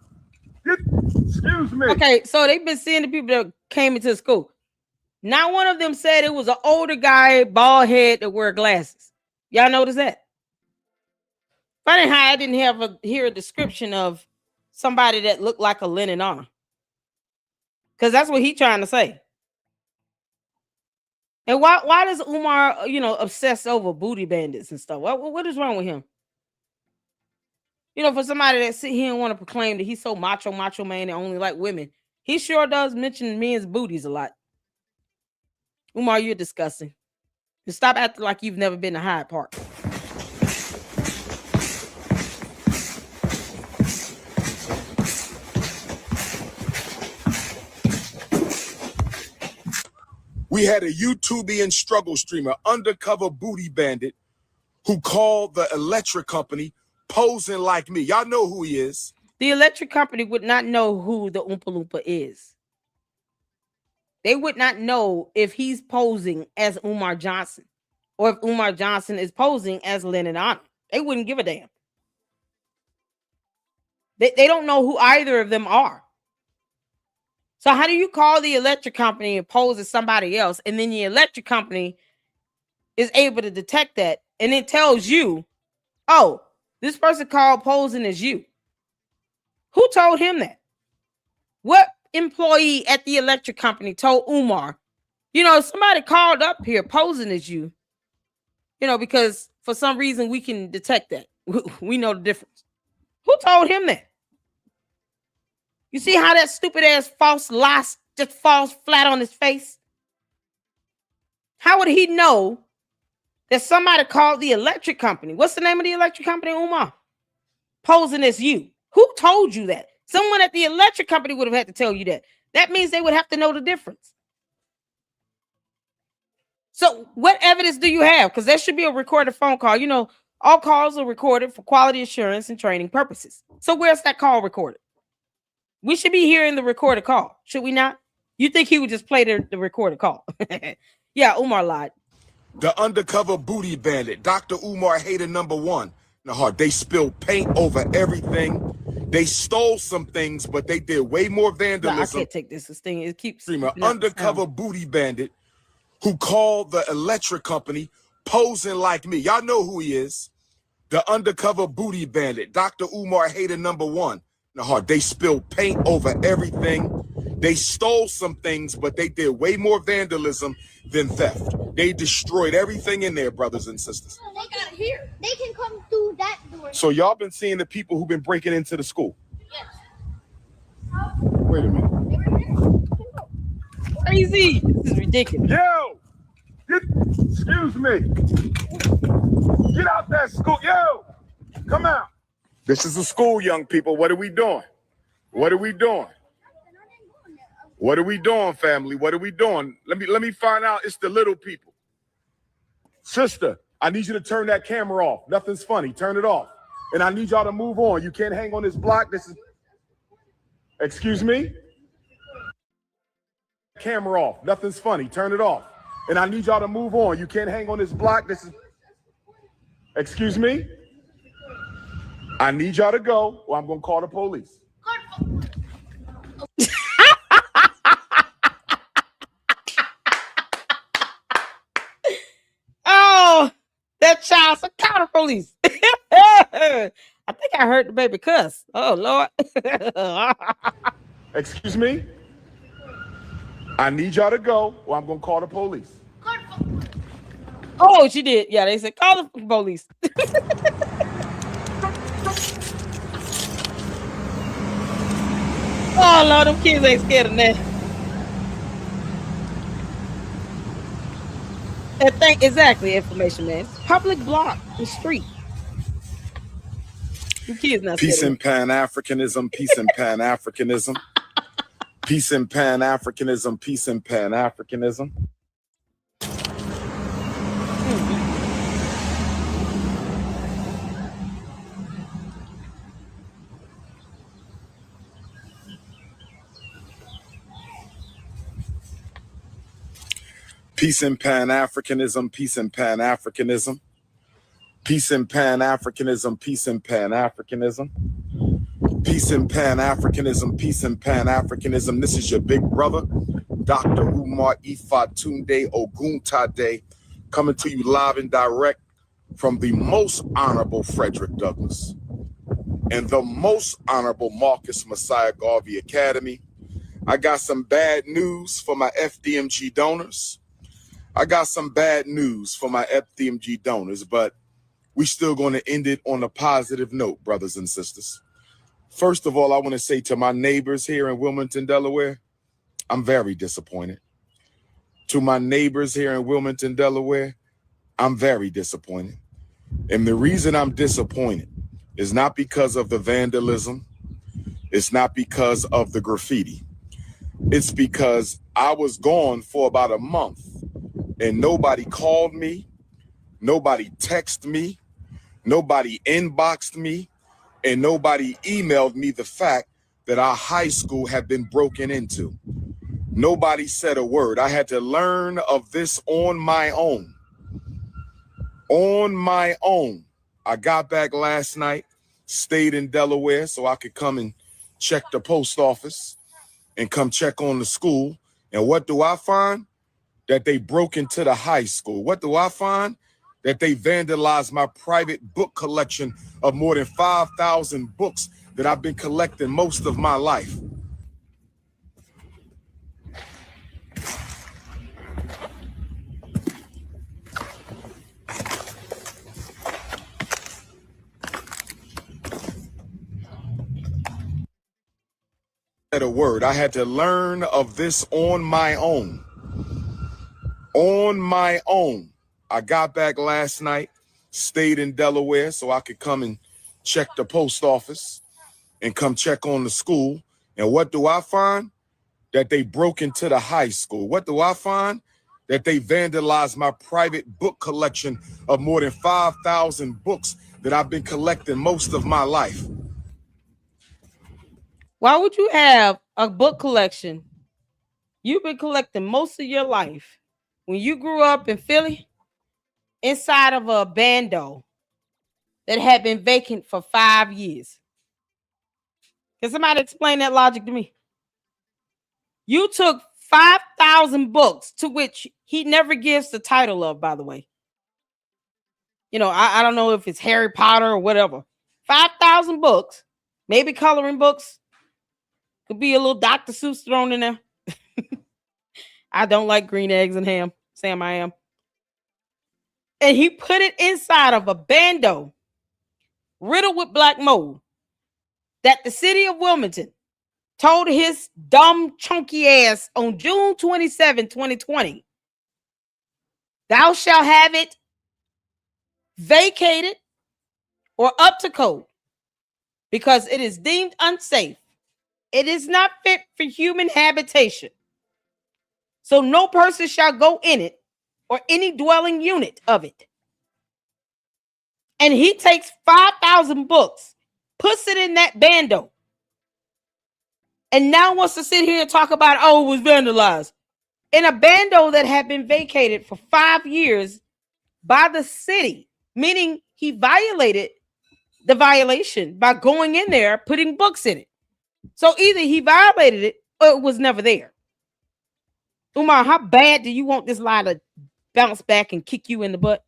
Speaker 3: Excuse me.
Speaker 1: Okay, so they've been seeing the people that came into the school. Not one of them said it was an older guy, bald head, that wear glasses. Y'all notice that? Funny how I didn't hear a description of somebody that looked like a linen honor. Because that's what he's trying to say. And why does Umar, obsess over booty bandits and stuff? What is wrong with him? For somebody that sit here and want to proclaim that he's so macho man and only like women, he sure does mention men's booties a lot. Umar, you're disgusting. And stop acting like you've never been to Hyde Park.
Speaker 3: We had a YouTubian struggle streamer, undercover booty bandit, who called the electric company posing like me. Y'all know who he is.
Speaker 1: The electric company would not know who the Oompa Loompa is. They would not know if he's posing as Umar Johnson or if Umar Johnson is posing as Lennon Honor. They wouldn't give a damn. They don't know who either of them are. So how do you call the electric company and pose as somebody else, and then the electric company is able to detect that, and it tells you, oh, this person called posing as you? Who told him that? What employee at the electric company told Umar, somebody called up here posing as you, because for some reason we can detect that. We know the difference. Who told him that? You see how that stupid ass false lie just falls flat on his face? How would he know that somebody called the electric company? What's the name of the electric company, Umar? Posing as you. Who told you that? Someone at the electric company would have had to tell you that. That means they would have to know the difference. So what evidence do you have? Because there should be a recorded phone call. All calls are recorded for quality assurance and training purposes. So where's that call recorded? We should be hearing the recorded call, should we not? You think he would just play the recorded call? Yeah, Umar lied.
Speaker 3: The undercover booty bandit, Dr. Umar hater number one. The heart, they spilled paint over everything. They stole some things, but they did way more vandalism.
Speaker 1: No, I can't take this thing. It keeps
Speaker 3: undercover booty bandit who called the electric company posing like me. Y'all know who he is. The undercover booty bandit, Dr. Umar hater number one. The heart, they spilled paint over everything. They stole some things, but they did way more vandalism than theft. They destroyed everything in there, brothers and sisters.
Speaker 8: They got it here. They can come through that door.
Speaker 3: So y'all been seeing the people who've been breaking into the school?
Speaker 8: Yes.
Speaker 3: Wait a minute.
Speaker 1: Crazy. This is ridiculous.
Speaker 7: Yo! Excuse me. Get out that school. Yo! Come out. This is a school, young people. What are we doing? What are we doing? What are we doing, family? What are we doing? Let me find out. It's the little people. Sister, I need you to turn that camera off. Nothing's funny. Turn it off. And I need y'all to move on. You can't hang on this block. This is... Excuse me? camera off. Nothing's funny. Turn it off. And I need y'all to move on. You can't hang on this block. This is, excuse me? I need y'all to go or I'm going to call the police.
Speaker 1: Oh, that child's a counter police. I think I heard the baby cuss. Oh, Lord.
Speaker 7: Excuse me? I need y'all to go or I'm going to call the police.
Speaker 1: Oh, she did. Yeah, they said, call the police. Oh, Lord, them kids ain't scared of that. And exactly, information, man. Public block, the street. Them kids not
Speaker 7: Peace
Speaker 1: scared
Speaker 7: and Pan-Africanism, peace and Pan-Africanism. Peace and Pan-Africanism, peace and Pan-Africanism. Peace and Pan-Africanism, peace and Pan-Africanism. Peace and Pan-Africanism, peace and Pan-Africanism. Peace and Pan-Africanism, peace and Pan-Africanism. This is your big brother, Dr. Umar Ifatunde Oguntade, coming to you live and direct from the most honorable Frederick Douglass and the most honorable Marcus Messiah Garvey Academy. I got some bad news for my FDMG donors. I got some bad news for my FDMG donors, but we still going to end it on a positive note, brothers and sisters. First of all, I want to say to my neighbors here in Wilmington, Delaware, I'm very disappointed. To my neighbors here in Wilmington, Delaware, I'm very disappointed. And the reason I'm disappointed is not because of the vandalism. It's not because of the graffiti. It's because I was gone for about a month and nobody called me, nobody texted me, nobody inboxed me, and nobody emailed me the fact that our high school had been broken into. Nobody said a word. I had to learn of this on my own. On my own. I got back last night, stayed in Delaware so I could come and check the post office and come check on the school. And what do I find? That they broke into the high school. What do I find? That they vandalized my private book collection of more than 5,000 books that I've been collecting most of my life. A word. I had to learn of this on my own. On my own. I got back last night, stayed in Delaware so I could come and check the post office and come check on the school. And what do I find? That they broke into the high school. What do I find? That they vandalized my private book collection of more than 5,000 books that I've been collecting most of my life.
Speaker 1: Why would you have a book collection you've been collecting most of your life when you grew up in Philly inside of a bando that had been vacant for 5 years? Can somebody explain that logic to me? You took 5,000 books, to which he never gives the title of, by the way. You know, I don't know if it's Harry Potter or whatever. 5,000 books, maybe coloring books. Could be a little Dr. Seuss thrown in there. I don't like green eggs and ham. Sam, I am. And he put it inside of a bando riddled with black mold that the city of Wilmington told his dumb, chunky ass on June 27, 2020, thou shalt have it vacated or up to code because it is deemed unsafe. It is not fit for human habitation. So no person shall go in it or any dwelling unit of it. And he takes 5,000 books, puts it in that bando, and now wants to sit here and talk about, oh, it was vandalized. in a bando that had been vacated for 5 years by the city, meaning he violated the violation by going in there, putting books in it. So either he violated it or it was never there. Umar, how bad do you want this lie to bounce back and kick you in the butt?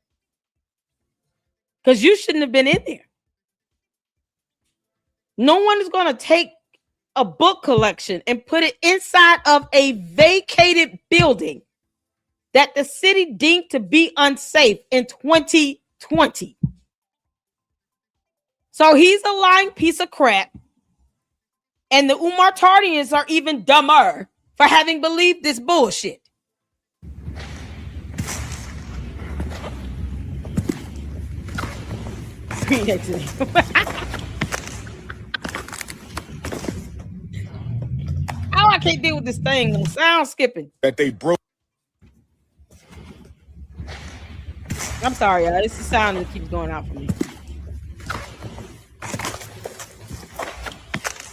Speaker 1: Because you shouldn't have been in there. No one is going to take a book collection and put it inside of a vacated building that the city deemed to be unsafe in 2020. So he's a lying piece of crap. And the Umar Tardians are even dumber for having believed this bullshit. Oh, I can't deal with this thing. Sound skipping.
Speaker 7: That they broke.
Speaker 1: I'm sorry, y'all. It's the sound that keeps going out for me.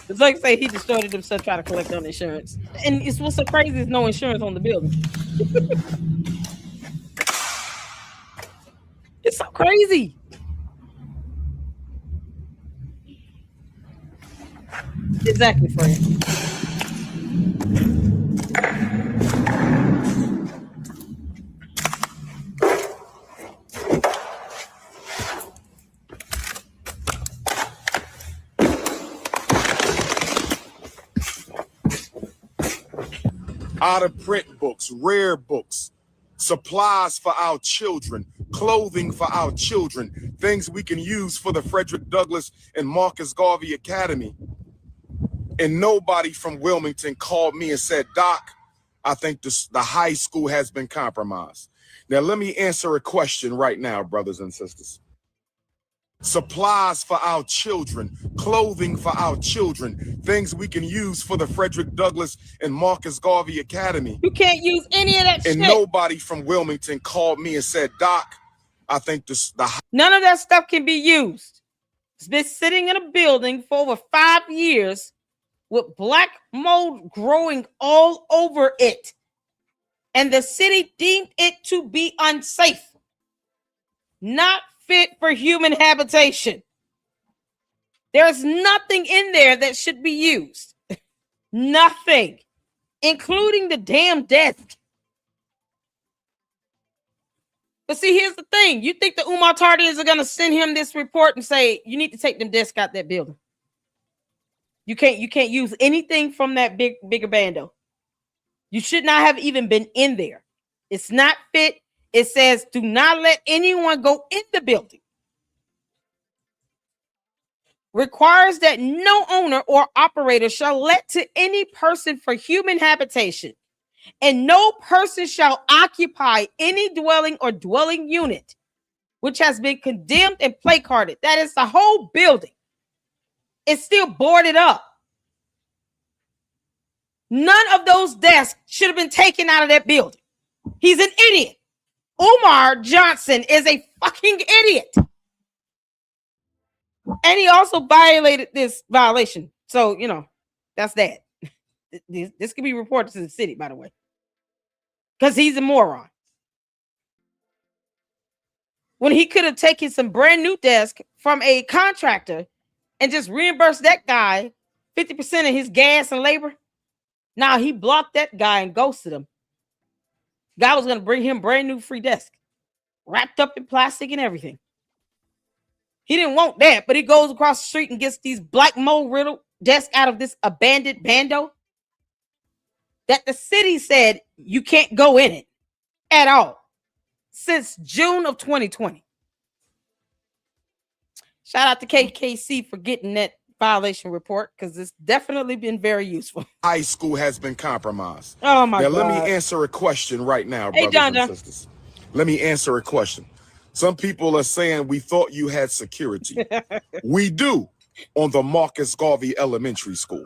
Speaker 1: It's like say he destroyed himself trying to collect on insurance. And it's what's so crazy is no insurance on the building. It's so crazy. Exactly, friend.
Speaker 7: Out of print books, rare books, supplies for our children, clothing for our children, things we can use for the Frederick Douglass and Marcus Garvey Academy. And nobody from Wilmington called me and said, Doc, I think the high school has been compromised. Now, let me answer a question right now, brothers and sisters. Supplies for our children, clothing for our children, things we can use for the Frederick Douglass and Marcus Garvey Academy.
Speaker 1: You can't use any of that
Speaker 7: and
Speaker 1: shit.
Speaker 7: Nobody from Wilmington called me and said, Doc, I think
Speaker 1: none of that stuff can be used. It's been sitting in a building for over 5 years with black mold growing all over it. And the city deemed it to be unsafe, not fit for human habitation. There's nothing in there that should be used. Nothing, including the damn desk. But see, here's the thing. You think the Umar Tardians are going to send him this report and say, you need to take them desks out that building. You can't use anything from that bigger bando. You should not have even been in there. It's not fit. It says, do not let anyone go in the building. Requires that no owner or operator shall let to any person for human habitation, and no person shall occupy any dwelling or dwelling unit which has been condemned and placarded. That is the whole building. It's still boarded up. None of those desks should have been taken out of that building. He's an idiot. Umar Johnson is a fucking idiot. And he also violated this violation. So, you know, that's that. This can be reported to the city, by the way. Because he's a moron. When he could have taken some brand new desk from a contractor and just reimbursed that guy 50% of his gas and labor. Now he blocked that guy and ghosted him. Guy was going to bring him brand new free desk, wrapped up in plastic and everything. He didn't want that, but he goes across the street and gets these black mold riddled desks out of this abandoned bando that the city said you can't go in it at all since June of 2020. Shout out to KKC for getting that violation report, because it's definitely been very useful.
Speaker 7: High school has been compromised.
Speaker 1: Oh my God.
Speaker 7: Now let me answer a question right now,
Speaker 1: hey,
Speaker 7: brothers and sisters. Let me answer a question. Some people are saying we thought you had security. We do on the Marcus Garvey Elementary School.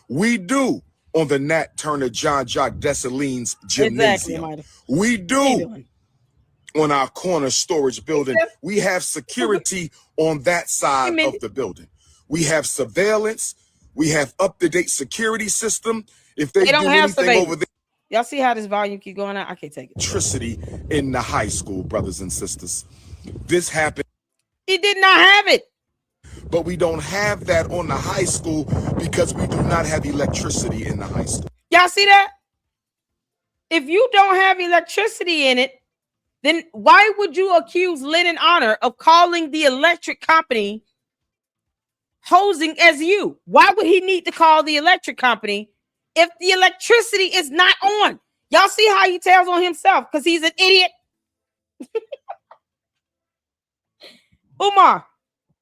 Speaker 7: We do on the Nat Turner John Jacques Dessalines Gymnasium. Exactly, we do on our corner storage building. We have security on that side of the building. We have surveillance. We have up-to-date security system. If they do anything over there.
Speaker 1: Y'all see how this volume keep going out? I can't take it.
Speaker 7: Electricity in the high school, brothers and sisters. This happened.
Speaker 1: He did not have it.
Speaker 7: But we don't have that on the high school because we do not have electricity in the high school.
Speaker 1: Y'all see that? If you don't have electricity in it, then why would you accuse Lynn Honor of calling the electric company posing as you? Why would he need to call the electric company if the electricity is not on? Y'all see how he tells on himself because he's an idiot? Umar,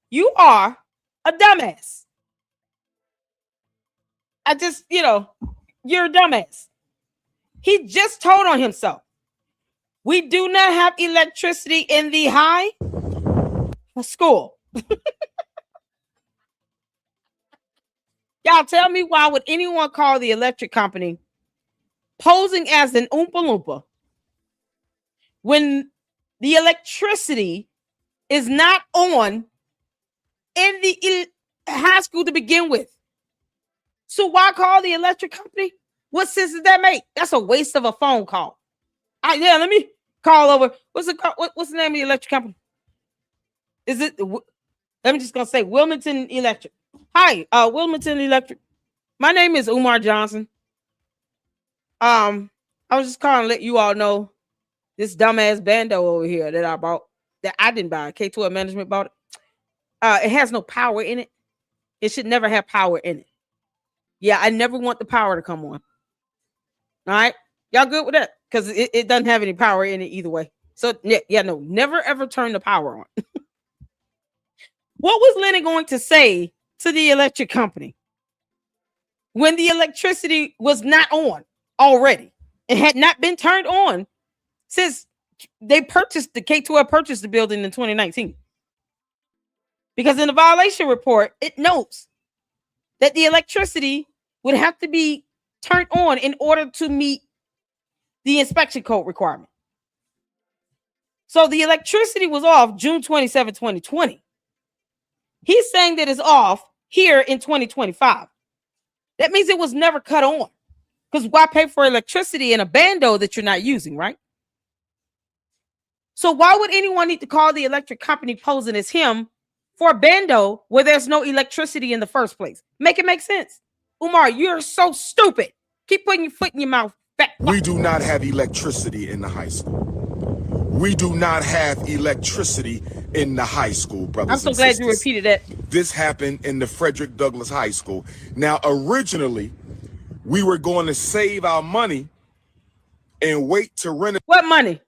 Speaker 1: you are a dumbass. You're a dumbass. He just told on himself. We do not have electricity in the high school. Y'all tell me, why would anyone call the electric company posing as an Oompa Loompa when the electricity is not on in the high school to begin with? So why call the electric company? What sense does that make? That's a waste of a phone call. Let me call over. What's the name of the electric company? Is it? Let me just gonna say Wilmington Electric. Hi, Wilmington Electric. My name is Umar Johnson. I was just calling to let you all know this dumbass bando over here that I bought, that I didn't buy. K12 Management bought it. It has no power in it. It should never have power in it. Yeah, I never want the power to come on. All right, y'all good with that? Because it doesn't have any power in it either way. So yeah, no, never ever turn the power on. What was Lenny going to say to the electric company when the electricity was not on already? It had not been turned on since they purchased the K12 purchased the building in 2019. Because in the violation report, it notes that the electricity would have to be turned on in order to meet the inspection code requirement. So the electricity was off June 27, 2020. He's saying that it's off here in 2025. That means it was never cut on. Because why pay for electricity in a bando that you're not using, right? So why would anyone need to call the electric company posing as him for a bando where there's no electricity in the first place? Make it make sense. Umar, you're so stupid. Keep putting your foot in your mouth.
Speaker 7: We do not have electricity in the high school. We do not have electricity in the high school, brothers and sisters.
Speaker 1: I'm so glad you repeated that.
Speaker 7: This happened in the Frederick Douglass High School. Now, originally, we were going to save our money and wait to renovate.
Speaker 1: What money?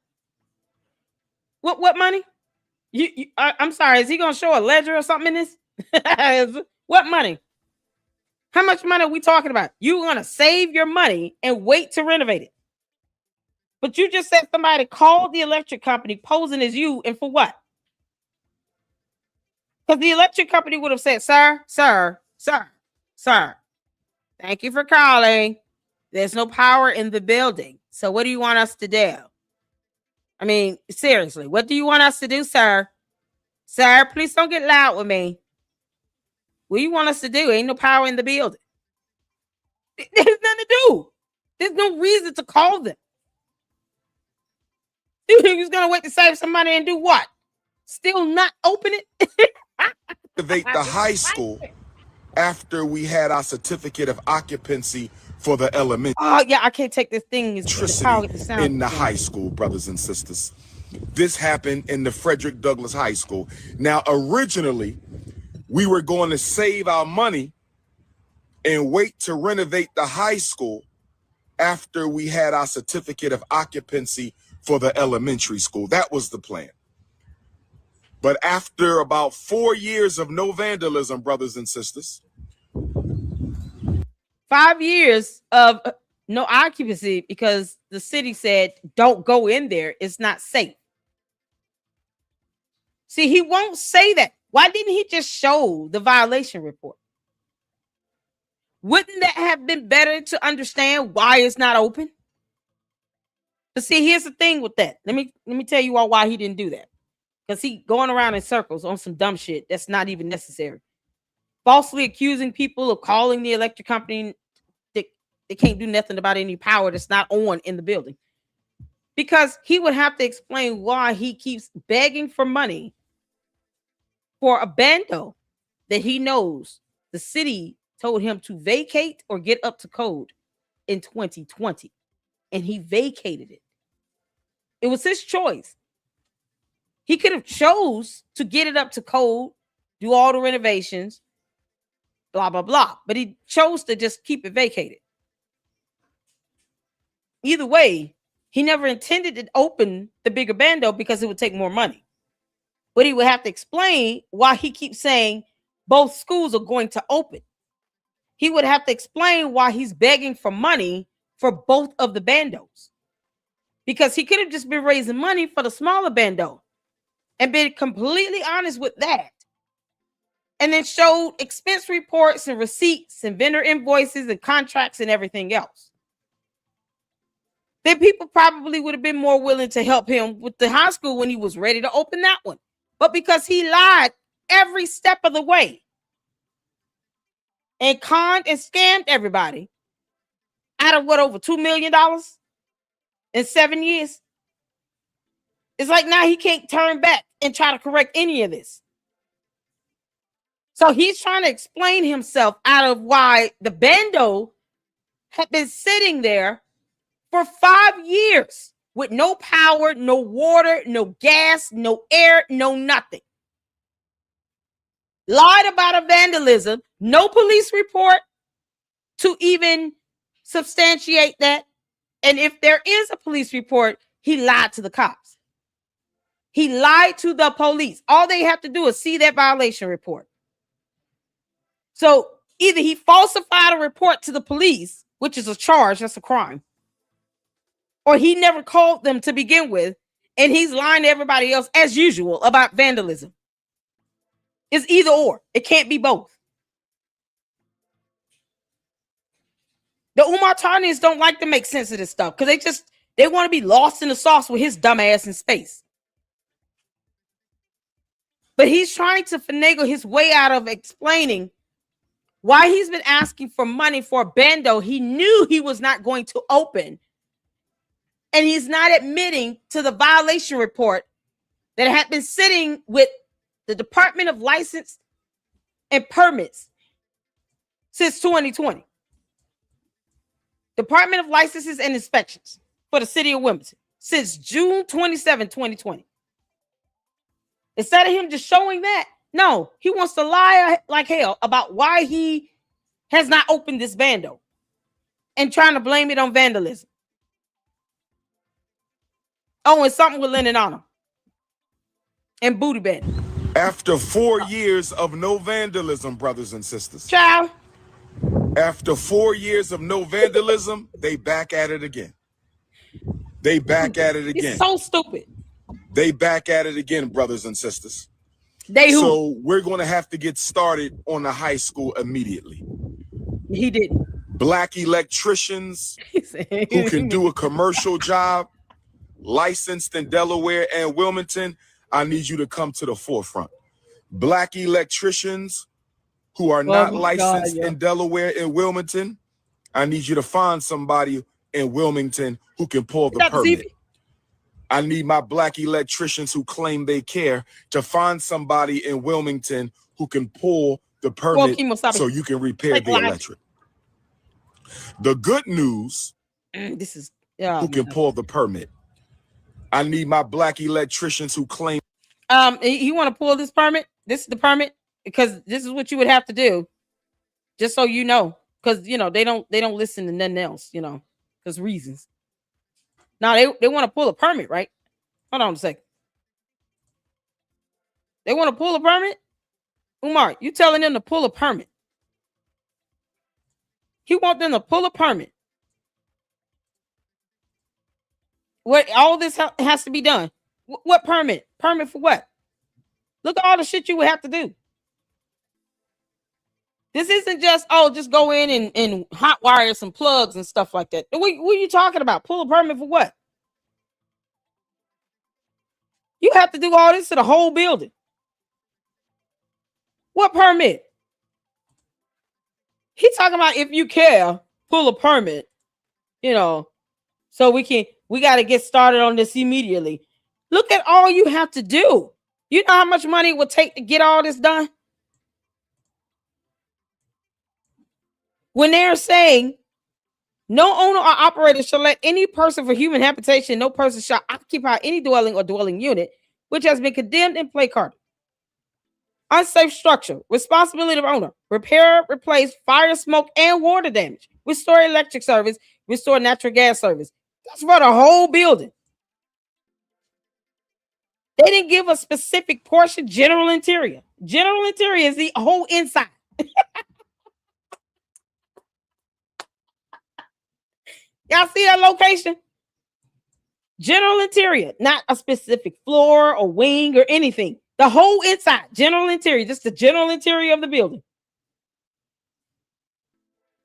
Speaker 1: What money? I'm sorry. Is he going to show a ledger or something in this? What money? How much money are we talking about? You're going to save your money and wait to renovate it. But you just said somebody called the electric company posing as you, and for what? Because the electric company would have said, sir, thank you for calling. There's no power in the building. So what do you want us to do? I mean, seriously, what do you want us to do, sir? Sir, please don't get loud with me. What do you want us to do? Ain't no power in the building. There's nothing to do. There's no reason to call them. He's going to wait to save some money and do what? Still not open it?
Speaker 7: Renovate the high school after we had our certificate of occupancy for the elementary.
Speaker 1: Oh, yeah, I can't take this thing.
Speaker 7: Electricity in the high school, brothers and sisters. This happened in the Frederick Douglass High School. Now, originally, we were going to save our money and wait to renovate the high school after we had our certificate of occupancy for the elementary school. That was the plan. But after about 4 years of no vandalism, brothers and sisters.
Speaker 1: 5 years of no occupancy because the city said, don't go in there. It's not safe. See, he won't say that. Why didn't he just show the violation report? Wouldn't that have been better to understand why it's not open? But see, here's the thing with that. Let me tell you all why he didn't do that. Because he going around in circles on some dumb shit that's not even necessary. Falsely accusing people of calling the electric company. They can't do nothing about any power that's not on in the building. Because he would have to explain why he keeps begging for money for a bando that he knows the city told him to vacate or get up to code in 2020. And he vacated it. It was his choice. He could have chose to get it up to code, do all the renovations, blah, blah, blah. But he chose to just keep it vacated. Either way, he never intended to open the bigger bando because it would take more money. But he would have to explain why he keeps saying both schools are going to open. He would have to explain why he's begging for money for both of the bandos. Because he could have just been raising money for the smaller bando and been completely honest with that. And then showed expense reports and receipts and vendor invoices and contracts and everything else. Then people probably would have been more willing to help him with the high school when he was ready to open that one. But because he lied every step of the way and conned and scammed everybody out of what, over $2 million in 7 years? It's like now he can't turn back and try to correct any of this. So he's trying to explain himself out of why the bando had been sitting there for 5 years with no power, no water, no gas, no air, no nothing. Lied about a vandalism, no police report to even substantiate that. And if there is a police report, he lied to the cops. He lied to the police. All they have to do is see that violation report. So either he falsified a report to the police, which is a charge, that's a crime, or he never called them to begin with, and he's lying to everybody else as usual about vandalism. It's either or. It can't be both. The Umar Tarnians don't like to make sense of this stuff because they want to be lost in the sauce with his dumb ass in space. But he's trying to finagle his way out of explaining why he's been asking for money for a bando he knew he was not going to open. And he's not admitting to the violation report that had been sitting with the Department of License and Permits since 2020. Department of Licenses and Inspections for the City of Wilmington since June 27, 2020. Instead of him just showing that, no, he wants to lie like hell about why he has not opened this bando and trying to blame it on vandalism. Oh, and something with Lennon on him and booty bed.
Speaker 7: After 4 years of no vandalism, brothers and sisters.
Speaker 1: Child.
Speaker 7: After 4 years of no vandalism, they back at it again. They back at it again.
Speaker 1: It's so stupid.
Speaker 7: They back at it again, brothers and sisters.
Speaker 1: They who?
Speaker 7: So we're going to have to get started on the high school immediately.
Speaker 1: He didn't.
Speaker 7: Black electricians who can do a commercial job, licensed in Delaware and Wilmington, I need you to come to the forefront. Black electricians who are not licensed in Delaware and Wilmington, I need you to find somebody in Wilmington who can pull the permit. I need my black electricians who claim they care to find somebody in Wilmington who can pull the permit so you can repair the electric. The good news,
Speaker 1: this is
Speaker 7: who can pull the permit. I need my black electricians who claim.
Speaker 1: You want to pull this permit? This is the permit, because this is what you would have to do, just so you know, because you know they don't listen to nothing else, you know, because reasons. Now they want to pull a permit, right? Hold on a second. They want to pull a permit? Umar, you telling them to pull a permit? He want them to pull a permit. What all this has to be done? What permit? Permit for what? Look at all the shit you would have to do. This isn't just, just go in and hot wire some plugs and stuff like that. What are you talking about? Pull a permit for what? You have to do all this to the whole building. What permit? He talking about if you care, pull a permit, so we got to get started on this immediately. Look at all you have to do. You know how much money it would take to get all this done? When they're saying no owner or operator shall let any person for human habitation, no person shall occupy any dwelling or dwelling unit which has been condemned in play card. Unsafe structure, responsibility of owner, repair, replace, fire, smoke, and water damage, restore electric service, restore natural gas service. That's for the whole building. They didn't give a specific portion. General interior. General interior is the whole inside. Y'all see that location? General interior, not a specific floor or wing or anything. The whole inside, general interior, just the general interior of the building.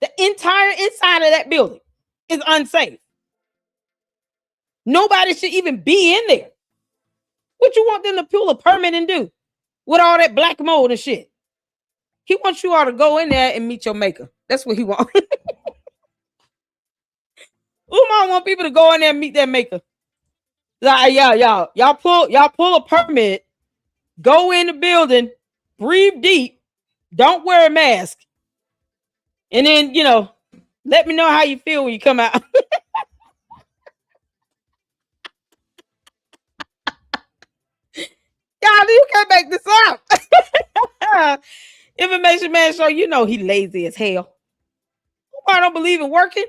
Speaker 1: The entire inside of that building is unsafe. Nobody should even be in there. What you want them to pull a permit and do with all that black mold and shit? He wants you all to go in there and meet your maker. That's what he wants. Umar want people to go in there and meet their maker. Like, y'all pull a permit, go in the building, breathe deep, don't wear a mask, and then let me know how you feel when you come out. Y'all, you can't make this up. Information man show he lazy as hell. Umar don't believe in working.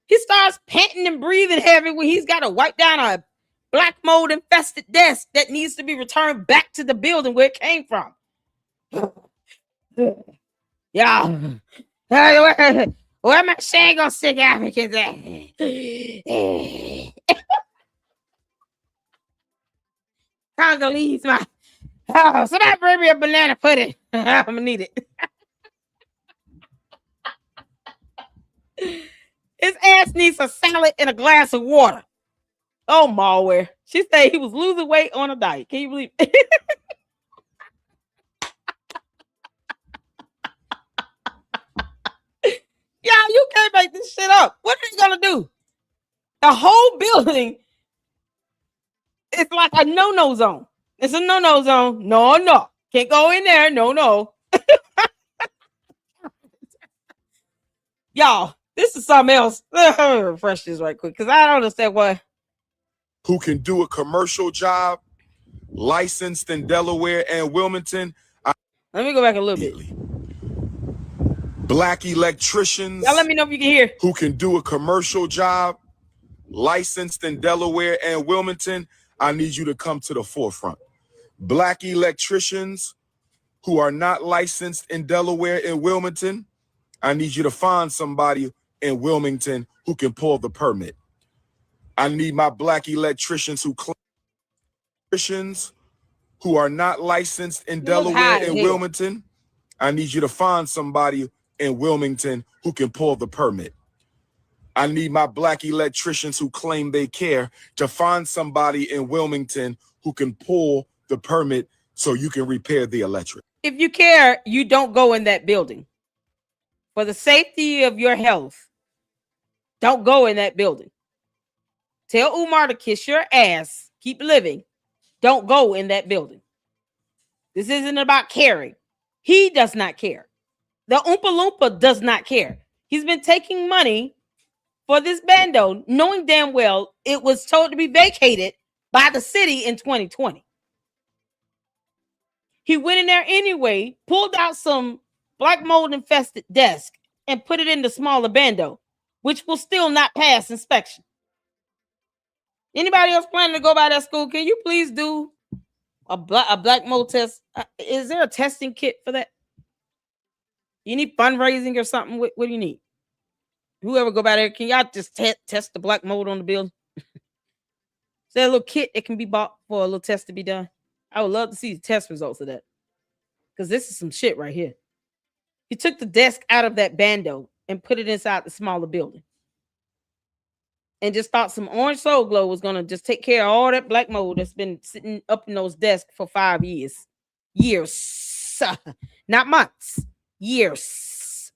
Speaker 1: He starts panting and breathing heavy when he's got to wipe down a black mold infested desk that needs to be returned back to the building where it came from. Yeah. Where my Shango sick Africans at? Congolese, somebody bring me a banana pudding. I'm gonna need it. His ass needs a salad and a glass of water. Oh, malware. She said he was losing weight on a diet. Can you believe it? Y'all, you can't make this shit up. What are you gonna do? The whole building is like a no-no zone. It's a no-no zone. No. Can't go in there. No. Y'all, this is something else. Let me refresh this right quick because I don't understand why.
Speaker 7: Who can do a commercial job, licensed in Delaware and Wilmington.
Speaker 1: Let me go back a little bit.
Speaker 7: Black electricians.
Speaker 1: Y'all let me know if you can hear.
Speaker 7: Who can do a commercial job, licensed in Delaware and Wilmington. I need you to come to the forefront. Black electricians who are not licensed in Delaware and Wilmington. I need you to find somebody in Wilmington who can pull the permit. I need my black electricians who are not licensed in Delaware and Wilmington. I need you to find somebody in Wilmington who can pull the permit. I need my black electricians who claim they care to find somebody in Wilmington who can pull the permit so you can repair the electric.
Speaker 1: If you care, you don't go in that building. For the safety of your health, don't go in that building. Tell Umar to kiss your ass. Keep living. Don't go in that building. This isn't about caring. He does not care. The Oompa Loompa does not care. He's been taking money for this bando, knowing damn well it was told to be vacated by the city in 2020. He went in there anyway, pulled out some black mold infested desk and put it in the smaller bando, which will still not pass inspection. Anybody else planning to go by that school? Can you please do a black mold test? Is there a testing kit for that? You need fundraising or something? What do you need? Whoever go by there, can y'all just test the black mold on the building? Is there a little kit that can be bought for a little test to be done? I would love to see the test results of that. Because this is some shit right here. He took the desk out of that bando and put it inside the smaller building. And just thought some orange soul glow was going to just take care of all that black mold that's been sitting up in those desks for 5 years. Years. Not months. Years.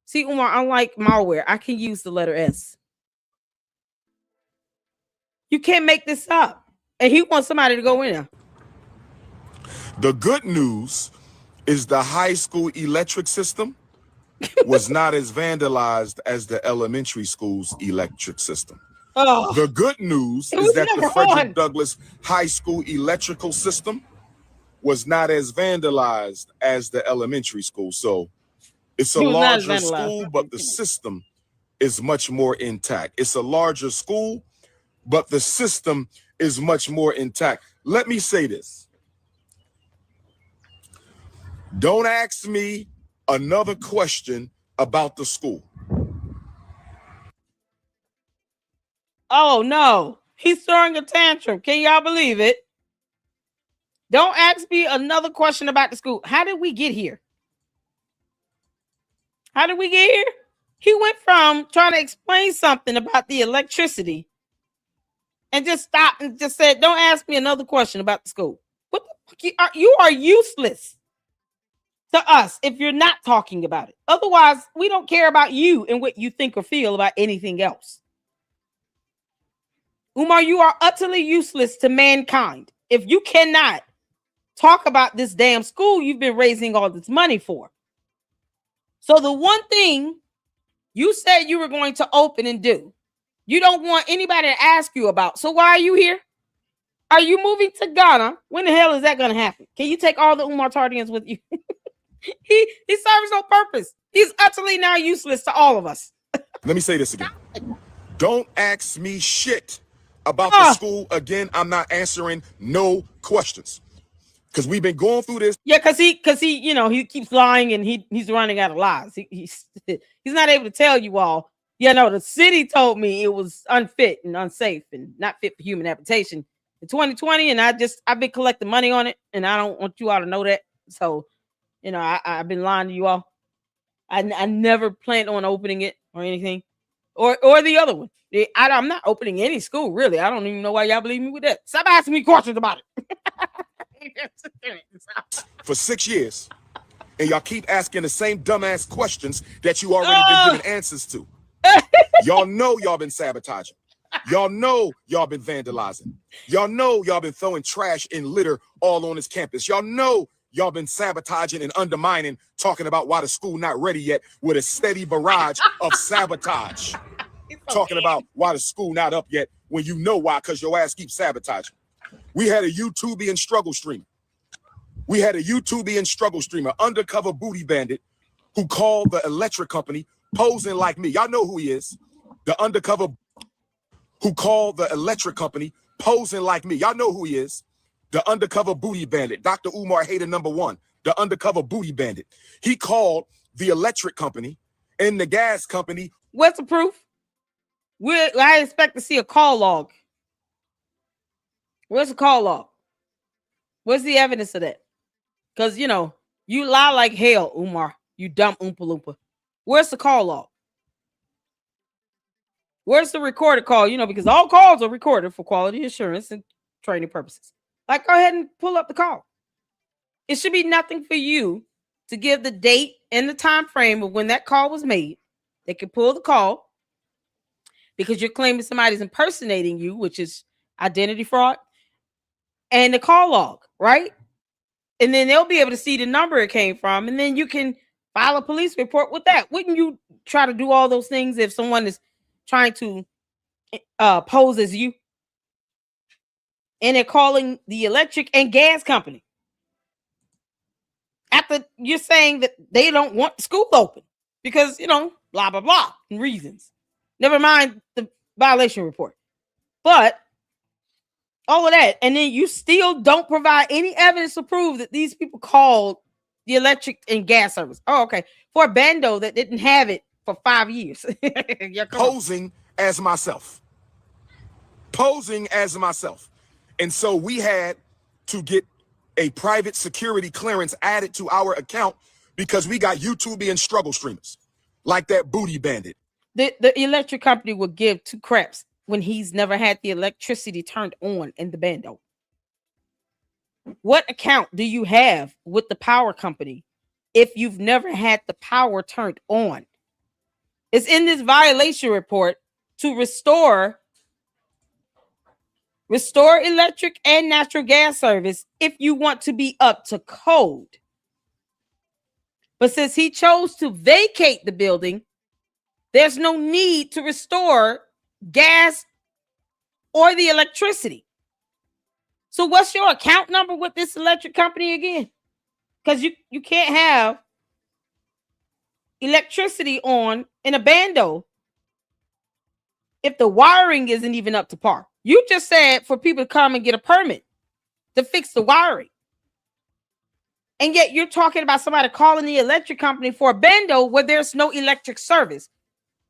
Speaker 1: See, Umar, unlike malware, I can use the letter S. You can't make this up. And he wants somebody to go in there.
Speaker 7: The good news is the high school electric system was not as vandalized as the elementary school's electric system.
Speaker 1: Oh,
Speaker 7: The good news
Speaker 1: it
Speaker 7: is
Speaker 1: was
Speaker 7: that the
Speaker 1: never
Speaker 7: Frederick
Speaker 1: on.
Speaker 7: Douglass High School electrical system was not as vandalized as the elementary school. So it's a
Speaker 1: It was not as
Speaker 7: larger
Speaker 1: vandalized.
Speaker 7: school, but the system is much more intact. It's a larger school, but the system is much more intact. Let me say this. Don't ask me another question about the school.
Speaker 1: Oh no, he's throwing a tantrum. Can y'all believe it? Don't ask me another question about the school. How did we get here? How did we get here? He went from trying to explain something about the electricity and just stopped and just said, don't ask me another question about the school. What the fuck? You are useless to us if you're not talking about it. Otherwise, we don't care about you and what you think or feel about anything else. Umar, you are utterly useless to mankind if you cannot talk about this damn school you've been raising all this money for. So the one thing you said you were going to open and do, you don't want anybody to ask you about. So why are you here? Are you moving to Ghana? When the hell is that going to happen? Can you take all the Umar Tardians with you? he serves no purpose. He's utterly now useless to all of us.
Speaker 7: Let me say this again. Don't ask me shit about the school again. I'm not answering no questions. Because we've been going through this.
Speaker 1: Yeah, because he, you know, he keeps lying and he's running out of lies. He's not able to tell you all. You know, the city told me it was unfit and unsafe and not fit for human habitation in 2020, and I've been collecting money on it, and I don't want you all to know that. So, you know, I've been lying to you all. I never planned on opening it or anything, or the other one. I'm not opening any school, really. I don't even know why y'all believe me with that. Stop asking me questions about it.
Speaker 7: For 6 years, and y'all keep asking the same dumbass questions that you already been giving answers to. Y'all know y'all been sabotaging. Y'all know y'all been vandalizing. Y'all know y'all been throwing trash and litter all on this campus. Y'all know y'all been sabotaging and undermining, talking about why the school not ready yet with a steady barrage of sabotage. Talking about why the school not up yet when you know why, because your ass keeps sabotaging. We had a YouTubian struggle streamer. We had a YouTubian struggle streamer, undercover booty bandit, who called the electric company posing like me. Y'all know who he is. The undercover who called the electric company posing like me. Y'all know who he is. The undercover booty bandit, Dr. Umar hater #1, the undercover booty bandit. He called the electric company and the gas company.
Speaker 1: What's the proof? I expect to see a call log. Where's the call log? Where's the evidence of that? Because, you know, you lie like hell, Umar. You dumb Oompa Loompa. Where's the call log? Where's the recorded call? You know, because all calls are recorded for quality assurance and training purposes. Like, go ahead and pull up the call. It should be nothing for you to give the date and the time frame of when that call was made. They can pull the call because you're claiming somebody's impersonating you, which is identity fraud, and the call log, right? And then they'll be able to see the number it came from, and then you can file a police report with that. Wouldn't you try to do all those things if someone is trying to pose as you? And they're calling the electric and gas company after you're saying that they don't want the school open because, you know, blah, blah, blah, and reasons. Never mind the violation report. But all of that, and then you still don't provide any evidence to prove that these people called the electric and gas service. Oh, okay. For a bando that didn't have it for 5 years.
Speaker 7: Posing as myself. Posing as myself. And so we had to get a private security clearance added to our account because we got YouTubian struggle streamers like that booty bandit.
Speaker 1: The electric company would give 2 craps when he's never had the electricity turned on in the bando. What account do you have with the power company if you've never had the power turned on? It's in this violation report to restore electric and natural gas service if you want to be up to code. But since he chose to vacate the building, there's no need to restore gas or the electricity. So what's your account number with this electric company again? Because you can't have electricity on in a bando if the wiring isn't even up to par. You just said for people to come and get a permit to fix the wiring. And yet you're talking about somebody calling the electric company for a bando where there's no electric service.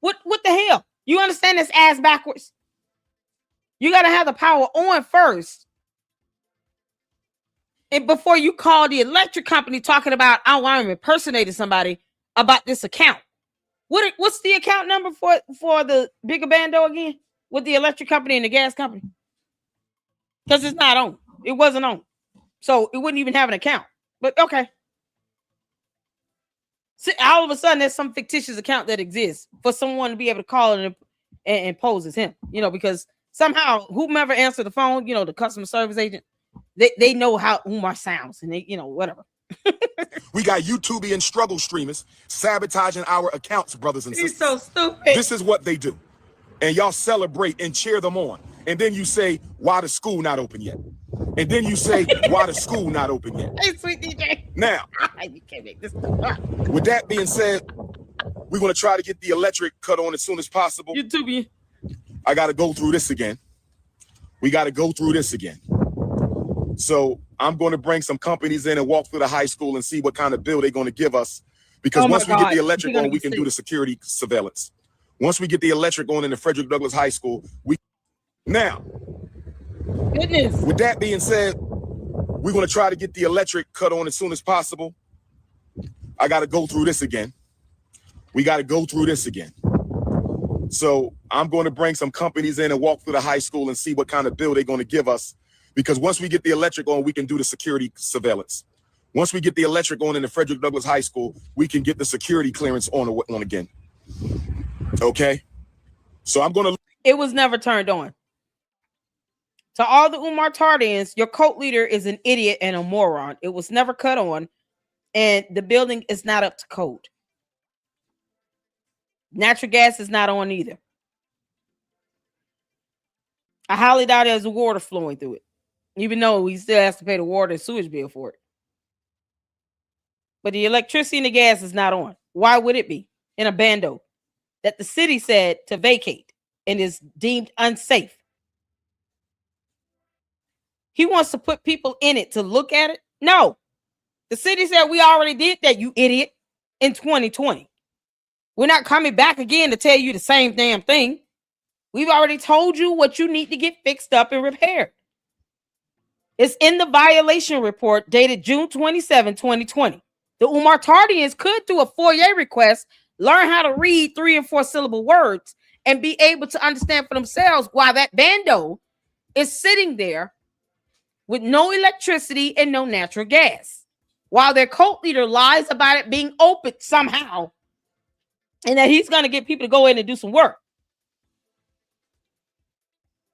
Speaker 1: What the hell? You understand this ass backwards? You got to have the power on first. And before you call the electric company talking about, oh, I'm impersonating somebody about this account. What's the account number for the bigger bando again? With the electric company and the gas company? Because it's not on. It wasn't on. So it wouldn't even have an account. But okay. See, all of a sudden, there's some fictitious account that exists for someone to be able to call it and pose as him. You know, because somehow whomever answered the phone, you know, the customer service agent, they know how Umar sounds and they, you know, whatever.
Speaker 7: We got YouTubian struggle streamers sabotaging our accounts, brothers and sisters.
Speaker 1: He's so stupid.
Speaker 7: This is what they do. And y'all celebrate and cheer them on. And then you say, why the school not open yet? And then you say, why the school not open yet?
Speaker 1: Hey, sweet DJ.
Speaker 7: Now,
Speaker 1: you can't make this stuff up.
Speaker 7: With that being said, we're going to try to get the electric cut on as soon as possible.
Speaker 1: YouTubian.
Speaker 7: I got to go through this again. We got to go through this again. So I'm going to bring some companies in and walk through the high school and see what kind of bill they're going to give us. Because once we get the electric on, we can do the security surveillance. Once we get the electric on in the Frederick Douglass High School, now,
Speaker 1: goodness.
Speaker 7: With that being said, we're going to try to get the electric cut on as soon as possible. I got to go through this again. We got to go through this again. So I'm going to bring some companies in and walk through the high school and see what kind of bill they're going to give us. Because once we get the electric on, we can do the security surveillance. Once we get the electric on in the Frederick Douglass High School, we can get the security clearance on again. Okay? So I'm going to...
Speaker 1: It was never turned on. To all the Umar Tardians, your cult leader is an idiot and a moron. It was never cut on, and the building is not up to code. Natural gas is not on either. I highly doubt there's water flowing through it, even though he still has to pay the water and sewage bill for it. But the electricity and the gas is not on. Why would it be in a bando that the city said to vacate and is deemed unsafe? He wants to put people in it to look at it. No, the city said we already did that, you idiot, in 2020. We're not coming back again to tell you the same damn thing. We've already told you what you need to get fixed up and repaired. It's in the violation report dated June 27, 2020. The Umar Tardians could do a FOIA request, learn how to read 3 and 4 syllable words, and be able to understand for themselves why that bando is sitting there with no electricity and no natural gas, while their cult leader lies about it being open somehow, and that he's going to get people to go in and do some work.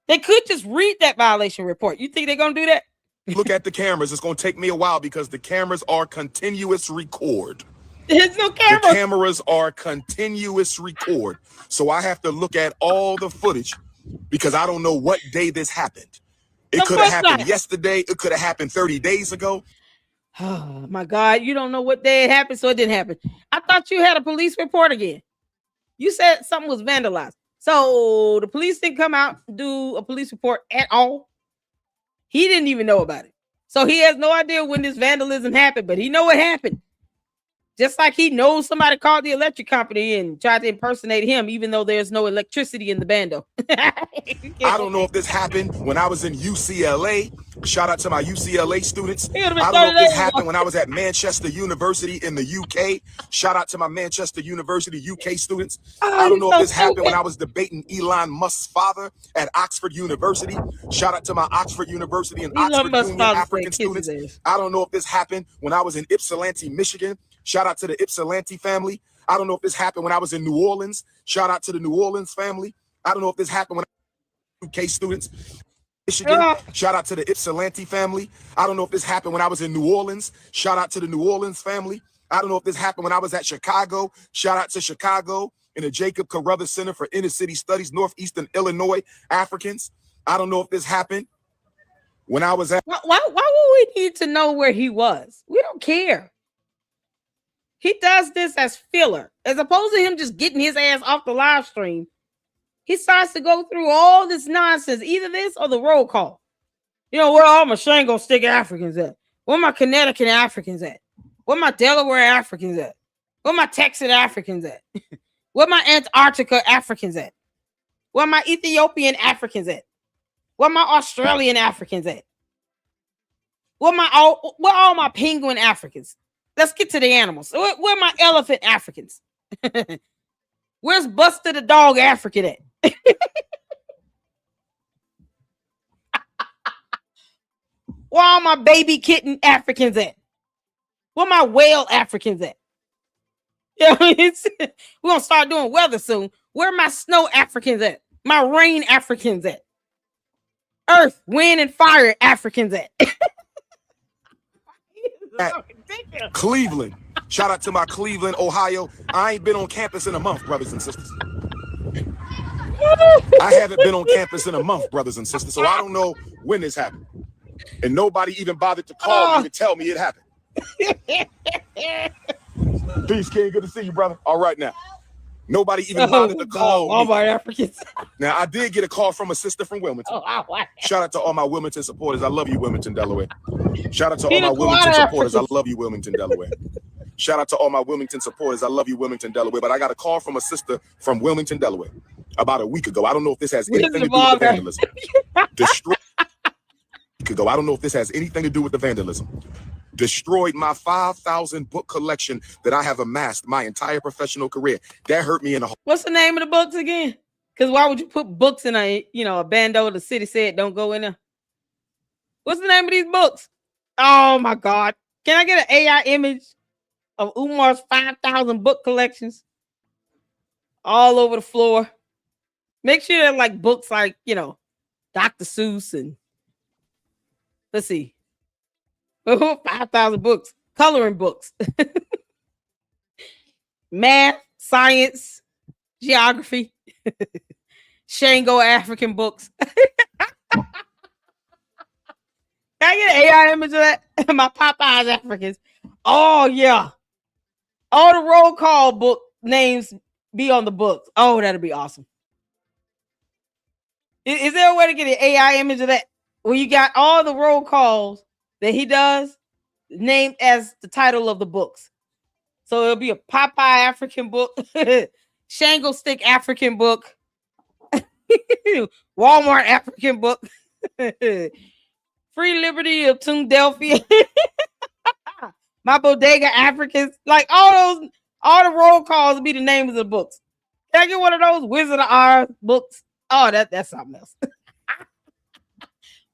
Speaker 1: They could just read that violation report. You think they're going to do that?
Speaker 7: Look at the cameras. It's going to take me a while because the cameras are continuous record.
Speaker 1: There's no cameras.
Speaker 7: The cameras are continuous record. So I have to look at all the footage because I don't know what day this happened. It could have happened yesterday. It could have happened 30 days ago.
Speaker 1: Oh, my God. You don't know what day it happened, so it didn't happen. I thought you had a police report again. You said something was vandalized. So the police didn't come out and do a police report at all. He didn't even know about it. So he has no idea when this vandalism happened, but he know what happened. Just like he knows somebody called the electric company and tried to impersonate him, even though there's no electricity in the bando.
Speaker 7: I don't know if this happened when I was in UCLA. Shout out to my UCLA students. I don't know if this happened when I was at Manchester University in the UK. Shout out to my Manchester University UK students. I don't know if this happened when I was debating Elon Musk's father at Oxford University. Shout out to my Oxford University and Oxford Union African students. I don't know if this happened when I was in Ypsilanti, Michigan. Shout out to the Ypsilanti family. I don't know if this happened when I was in New Orleans. Shout out to the New Orleans family. I don't know if this happened when I was UK students. Michigan. Shout out to the Ypsilanti family. I don't know if this happened when I was in New Orleans. Shout out to the New Orleans family. I don't know if this happened when I was at Chicago. Shout out to Chicago and the Jacob Carruthers Center for Inner City Studies, Northeastern Illinois Africans. I don't know if this happened when I was at.
Speaker 1: Why would we need to know where he was? We don't care. He does this as filler, as opposed to him just getting his ass off the live stream. He starts to go through all this nonsense, either this or the roll call. You know, where all my Shango Stick Africans at? Where my Connecticut Africans at? Where my Delaware Africans at? Where my Texas Africans at? Where my Antarctica Africans at? Where my Ethiopian Africans at? Where my Australian Africans at? Where all my penguin Africans? Let's get to the animals. Where my elephant Africans? Where's Buster the dog African at? Where all my baby kitten Africans at? Where my whale Africans at? Yeah, we're gonna start doing weather soon. Where my snow Africans at? My rain Africans at? Earth, wind, and fire Africans at?
Speaker 7: Cleveland. Shout out to my Cleveland, Ohio. I ain't been on campus in a month, brothers and sisters. I haven't been on campus in a month, brothers and sisters, so I don't know when this happened. And nobody even bothered to call me to tell me it happened. Peace, King. Good to see you, brother. All right, now. Nobody even bothered to call
Speaker 1: all
Speaker 7: me.
Speaker 1: my Africans.
Speaker 7: Now, I did get a call from a sister from Wilmington. Shout out to all my Wilmington supporters. I love you, Wilmington, Delaware. Shout out to all my Wilmington supporters. I love you, Wilmington, Delaware. Shout out to all my Wilmington supporters. I love you, Wilmington, Delaware. But I got a call from a sister from Wilmington, Delaware about a week ago. I don't know if this has anything to do with the vandalism. Destroyed a week ago. I don't know if this has anything to do with the vandalism. Destroyed my 5,000 book collection that I have amassed my entire professional career. That hurt me in the heart.
Speaker 1: What's the name of the books again? Because why would you put books in a bando? The city said don't go in there. What's the name of these books? Oh my God! Can I get an AI image of Umar's 5,000 book collections all over the floor? Make sure they're like books like Dr. Seuss and let's see. 5,000 books, coloring books, math, science, geography, Shango African books. Can I get an AI image of that? My Popeyes Africans. Oh, yeah. All the roll call book names be on the books. Oh, that'd be awesome. Is there a way to get an AI image of that? Where you got all the roll calls that he does named as the title of the books. So it'll be a Popeye African book, Shango Stick African book, Walmart African book, Free Liberty of Philadelphia, my Bodega Africans. Like all the roll calls will be the names of the books. Can I get one of those Wizard of Oz books? Oh, that's something else.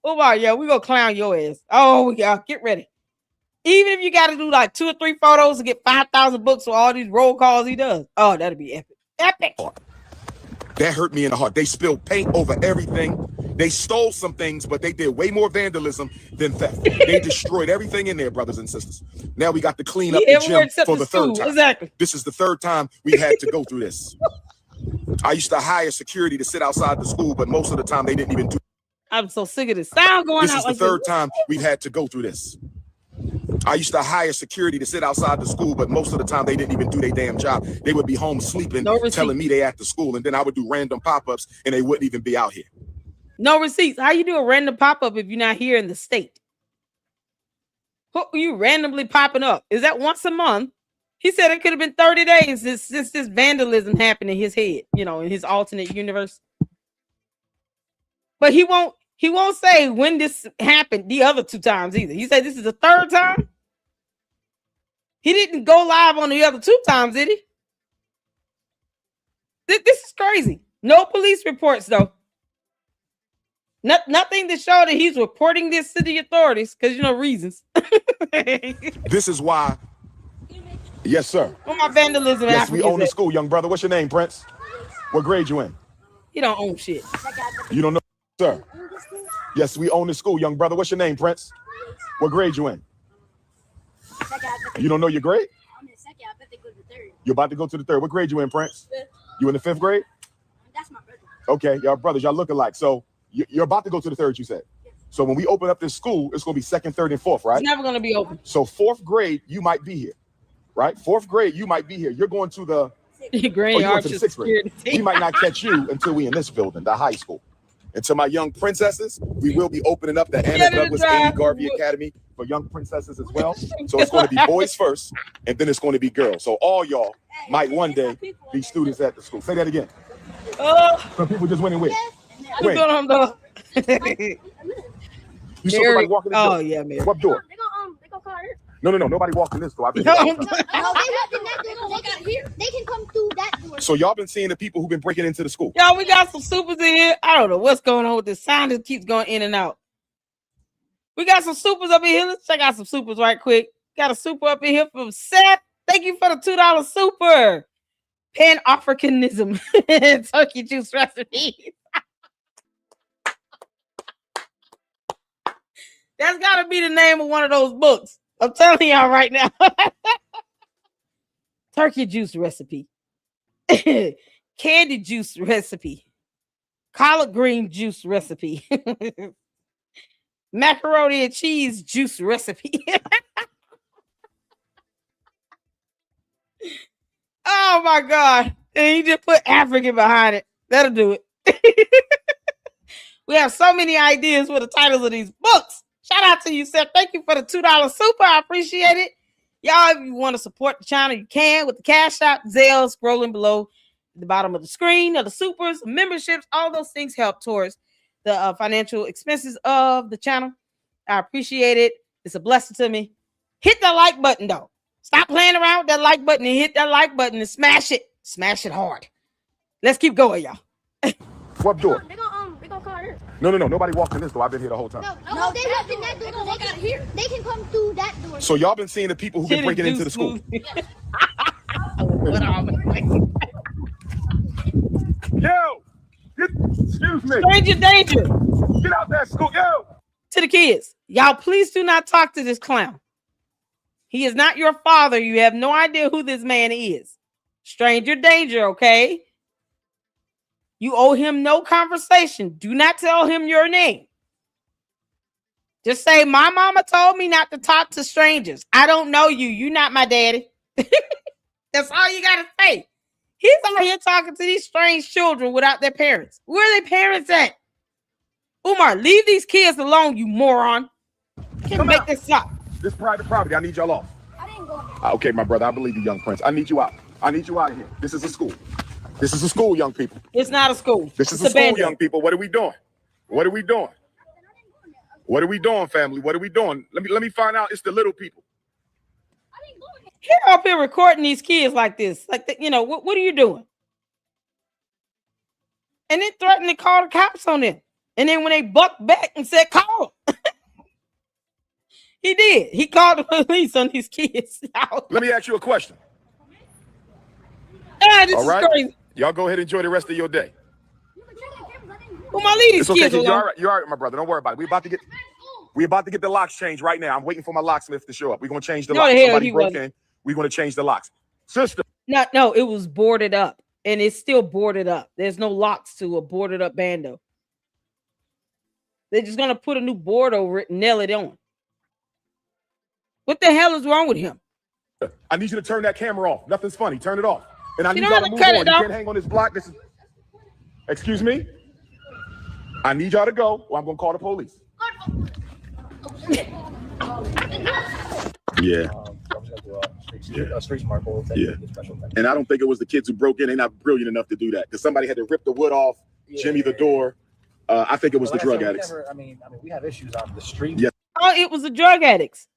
Speaker 1: Umar, yeah, we gonna clown your ass. Oh, yeah, get ready. Even if you got to do like 2 or 3 photos to get 5,000 books for all these roll calls he does. Oh, that'd be epic. Epic.
Speaker 7: That hurt me in the heart. They spilled paint over everything. They stole some things, but they did way more vandalism than theft. They destroyed everything in there, brothers and sisters. Now we got to clean up the gym for the third time.
Speaker 1: Exactly.
Speaker 7: This is the third time we had to go through this. I used to hire security to sit outside the school, but most of the time they didn't even do.
Speaker 1: I'm so sick of this sound going
Speaker 7: out. This is the third time we've had to go through this. I used to hire security to sit outside the school, but most of the time they didn't even do their damn job. They would be home sleeping, telling me they at the school, and then I would do random pop-ups, and they wouldn't even be out here.
Speaker 1: No receipts. How you do a random pop-up if you're not here in the state? Who are you randomly popping up? Is that once a month? He said it could have been 30 days since this vandalism happened in his head, in his alternate universe. But he won't say when this happened the other 2 times either. He said this is the 3rd time. He didn't go live on the other 2 times, did he? This is crazy. No police reports, though. Nothing to show that he's reporting this to the authorities because, reasons.
Speaker 7: This is why Yes, sir.
Speaker 1: Where my vandalism
Speaker 7: Yes, we own the
Speaker 1: Africans at?
Speaker 7: school, young brother. What's your name, Prince? What grade you in?
Speaker 1: You don't own shit.
Speaker 7: You don't know, sir. Yes, we own the school, young brother. What's your name, Prince? What grade you in? You don't know your grade?
Speaker 8: I'm in second. I bet they go to third.
Speaker 7: You're about to go to the third. What grade you in, Prince?
Speaker 8: Fifth.
Speaker 7: You in the 5th grade?
Speaker 8: That's my brother.
Speaker 7: Okay, y'all brothers, y'all look alike. So you're about to go to the 3rd, you said. So when we open up this school, it's going to be 2nd, 3rd, and 4th, right?
Speaker 1: It's never gonna be open.
Speaker 7: So 4th grade, you might be here, right? 4th grade, you might be here. You're going to the
Speaker 1: Grand
Speaker 7: you're going to the
Speaker 1: Arches
Speaker 7: 6th grade.
Speaker 1: security.
Speaker 7: We might not catch you until we in this building, the high school. And to my young princesses, we will be opening up the Anna
Speaker 1: Get it
Speaker 7: Douglas
Speaker 1: dry.
Speaker 7: Amy Garvey Academy for young princesses as well. So it's going to be boys first, and then it's going to be girls. So all y'all might one day be students at the school. Say that again.
Speaker 1: Oh,
Speaker 7: Some people just went and win.
Speaker 1: what's
Speaker 7: Win.
Speaker 1: going on though?
Speaker 7: You saw somebody walking in the
Speaker 1: Oh
Speaker 7: door.
Speaker 1: yeah, man.
Speaker 7: What door?
Speaker 8: They gonna call her.
Speaker 7: No, nobody walked in this door. I've been
Speaker 1: Yo,
Speaker 7: here.
Speaker 8: No, they walk in that door. They got here. They can come through that door.
Speaker 7: So y'all been seeing the people who've been breaking into the school.
Speaker 1: Y'all, we got some supers in here. I don't know what's going on with this sound that keeps going in and out. We got some supers up in here. Let's check out some supers right quick. Got a super up in here from Seth. Thank you for the $2 super. Pan-Africanism turkey juice recipe. That's got to be the name of one of those books. I'm telling y'all right now. Turkey juice recipe. Candy juice recipe. Collard green juice recipe. Macaroni and cheese juice recipe. Oh my God. And he just put African behind it. That'll do it. We have so many ideas for the titles of these books. Shout out to you, Seth. Thank you for the $2 super. I appreciate it. Y'all, if you want to support the channel, you can with the Cash App, Zelle, scrolling below the bottom of the screen, of the supers, memberships, all those things help towards the financial expenses of the channel. I appreciate it. It's a blessing to me. Hit the like button, though. Stop playing around with that like button and hit that like button and smash it. Smash it hard. Let's keep going, y'all.
Speaker 7: What door?
Speaker 8: They gonna call her.
Speaker 7: No, nobody walked in this door. I've been here the whole time.
Speaker 8: No, they walk in that door. They gonna walk out here. They can come through that door.
Speaker 7: So y'all been seeing the people who've been breaking into the school. Yo, excuse me.
Speaker 1: Stranger danger.
Speaker 7: Get out that school. Yo.
Speaker 1: To the kids, y'all, please do not talk to this clown. He is not your father. You have no idea who this man is. Stranger danger, okay? You owe him no conversation. Do not tell him your name. Just say, my mama told me not to talk to strangers. I don't know you. You're not my daddy. That's all you got to say. He's out here talking to these strange children without their parents. Where are their parents at? Umar, leave these kids alone, you moron. Can't make this up.
Speaker 7: This private property. I need y'all off.
Speaker 8: I didn't go.
Speaker 7: Okay, my brother. I believe you, young prince. I need you out. I need you out of here. This is a school. This is a school, young people.
Speaker 1: It's not a school.
Speaker 7: This is
Speaker 1: It's
Speaker 7: a school,
Speaker 1: bando.
Speaker 7: young people. What are we doing? What are we doing? What are we doing, family? What are we doing? Let me find out. It's the little people.
Speaker 1: Get up here recording these kids like this. Like, you know, what are you doing? And then threatened to call the cops on them. And then when they bucked back and said, call them. He did. He called the police on these kids.
Speaker 7: Let me ask you a question.
Speaker 1: This
Speaker 7: All right?
Speaker 1: is crazy.
Speaker 7: Y'all go ahead and enjoy the rest of your day.
Speaker 1: Well, my leave these
Speaker 7: It's okay,
Speaker 1: kids
Speaker 7: kid. You're all
Speaker 1: alone.
Speaker 7: right. You're all right, my brother. Don't worry about it. We're about to get the locks changed right now. I'm waiting for my locksmith to show up. We're gonna change the
Speaker 1: No,
Speaker 7: locks.
Speaker 1: the hell
Speaker 7: Somebody
Speaker 1: he
Speaker 7: broke
Speaker 1: wasn't.
Speaker 7: in. We're gonna change the locks. Sister.
Speaker 1: No, it was boarded up. And it's still boarded up. There's no locks to a boarded up bando. They're just gonna put a new board over it and nail it on. What the hell is wrong with him?
Speaker 7: I need you to turn that camera off. Nothing's funny. Turn it off. And I
Speaker 1: You
Speaker 7: need
Speaker 1: know
Speaker 7: y'all
Speaker 1: how
Speaker 7: to
Speaker 1: to
Speaker 7: move
Speaker 1: cut
Speaker 7: on.
Speaker 1: it
Speaker 7: You
Speaker 1: off?
Speaker 7: can't hang on this block. This is. Excuse me. I need y'all to go, or I'm gonna call the police. Yeah.
Speaker 6: Street smart bowl.
Speaker 7: Yeah. And I don't think it was the kids who broke in. They're not brilliant enough to do that because somebody had to rip the wood off, Jimmy the door. I think it was the drug addicts.
Speaker 6: I mean, we have issues on the street.
Speaker 7: Yeah.
Speaker 1: Oh, it was the drug addicts.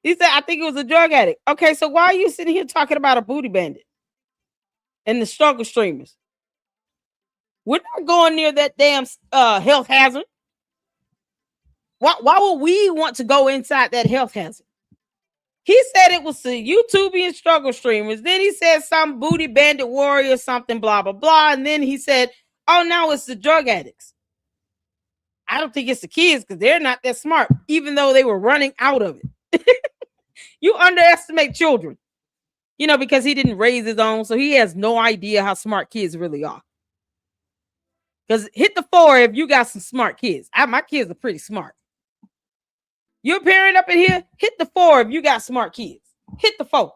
Speaker 1: He said, I think it was a drug addict. Okay, so why are you sitting here talking about a booty bandit and the struggle streamers? We're not going near that damn health hazard. Why would we want to go inside that health hazard? He said it was the YouTubian struggle streamers. Then he said some booty bandit warrior, something, blah, blah, blah. And then he said, oh, now it's the drug addicts. I don't think it's the kids because they're not that smart, even though they were running out of it. You underestimate children, you know, because he didn't raise his own. So he has no idea how smart kids really are. Because hit the 4 if you got some smart kids. My kids are pretty smart. You're a parent up in here, hit the 4 if you got smart kids. Hit the 4.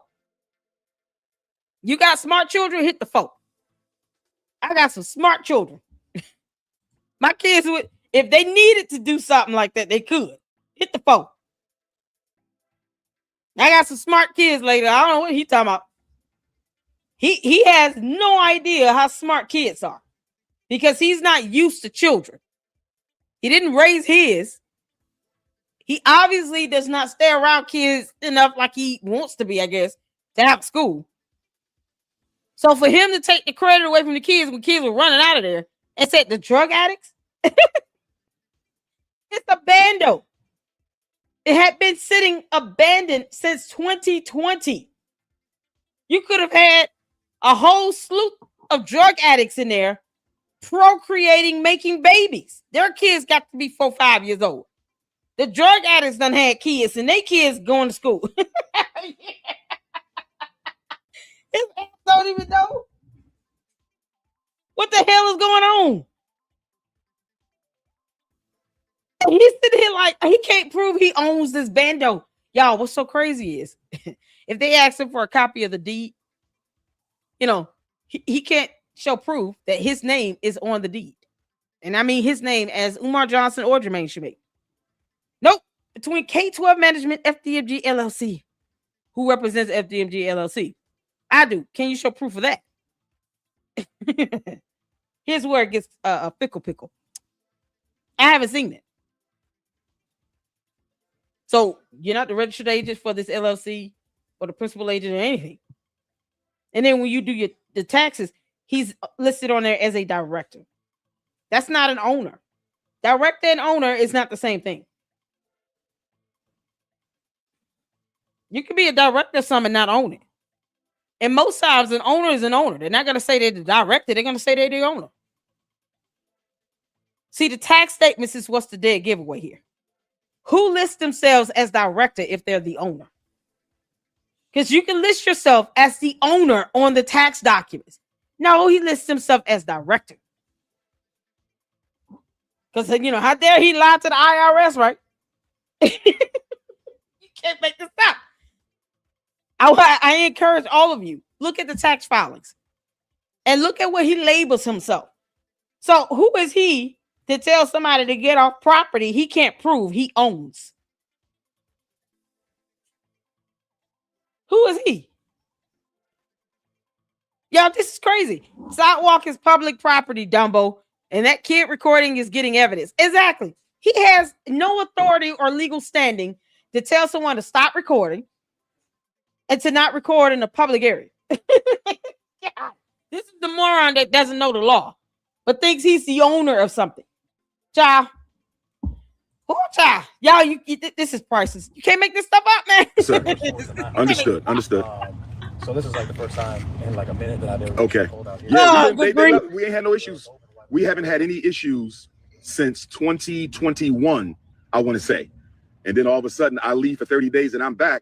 Speaker 1: You got smart children, hit the 4. I got some smart children. My kids would, if they needed to do something like that, they could. Hit the 4. I got some smart kids later. I don't know what he talking about. He has no idea how smart kids are because he's not used to children. He didn't raise his. He obviously does not stay around kids enough like he wants to be, I guess, to have school. So for him to take the credit away from the kids when kids were running out of there and said the drug addicts, it's a bando. It had been sitting abandoned since 2020. You could have had a whole slew of drug addicts in there procreating, making babies. Their kids got to be 4, 5 years old. The drug addicts done had kids and they kids going to school. His ass don't even know what the hell is going on. And he's sitting here like he can't prove he owns this bando. Y'all, what's so crazy is if they ask him for a copy of the deed, you know, he can't show proof that his name is on the deed. And I mean his name as Umar Johnson or Jermaine Shemay. Nope. Between K-12 Management, FDMG LLC. Who represents FDMG LLC? I do. Can you show proof of that? Here's where it gets a pickle. I haven't seen it. So you're not the registered agent for this LLC or the principal agent or anything. And then when you do the taxes, he's listed on there as a director. That's not an owner. Director and owner is not the same thing. You can be a director of something and not own it. And most times an owner is an owner. They're not going to say they're the director. They're going to say they're the owner. See, the tax statements is what's the dead giveaway here. Who lists themselves as director if they're the owner? Because you can list yourself as the owner on the tax documents. No, he lists himself as director. Because, you know, how dare he lie to the IRS, right? You can't make this up. I encourage all of you, look at the tax filings and look at what he labels himself. So who is he to tell somebody to get off property he can't prove he owns? Who is he? Y'all, this is crazy. Sidewalk is public property, Dumbo, and that kid recording is getting evidence. Exactly. He has no authority or legal standing to tell someone to stop recording and to not record in a public area. God, this is the moron that doesn't know the law, but thinks he's the owner of something. Child. Oh, child. Y'all, this is priceless. You can't make this stuff up, man.
Speaker 7: Sir, understood.
Speaker 6: So this is like the first time in like a minute that I've ever
Speaker 7: Okay.
Speaker 6: pulled out here.
Speaker 7: Yeah,
Speaker 1: Oh,
Speaker 7: we ain't had no issues. We haven't had any issues since 2021, I want to say. And then all of a sudden I leave for 30 days and I'm back.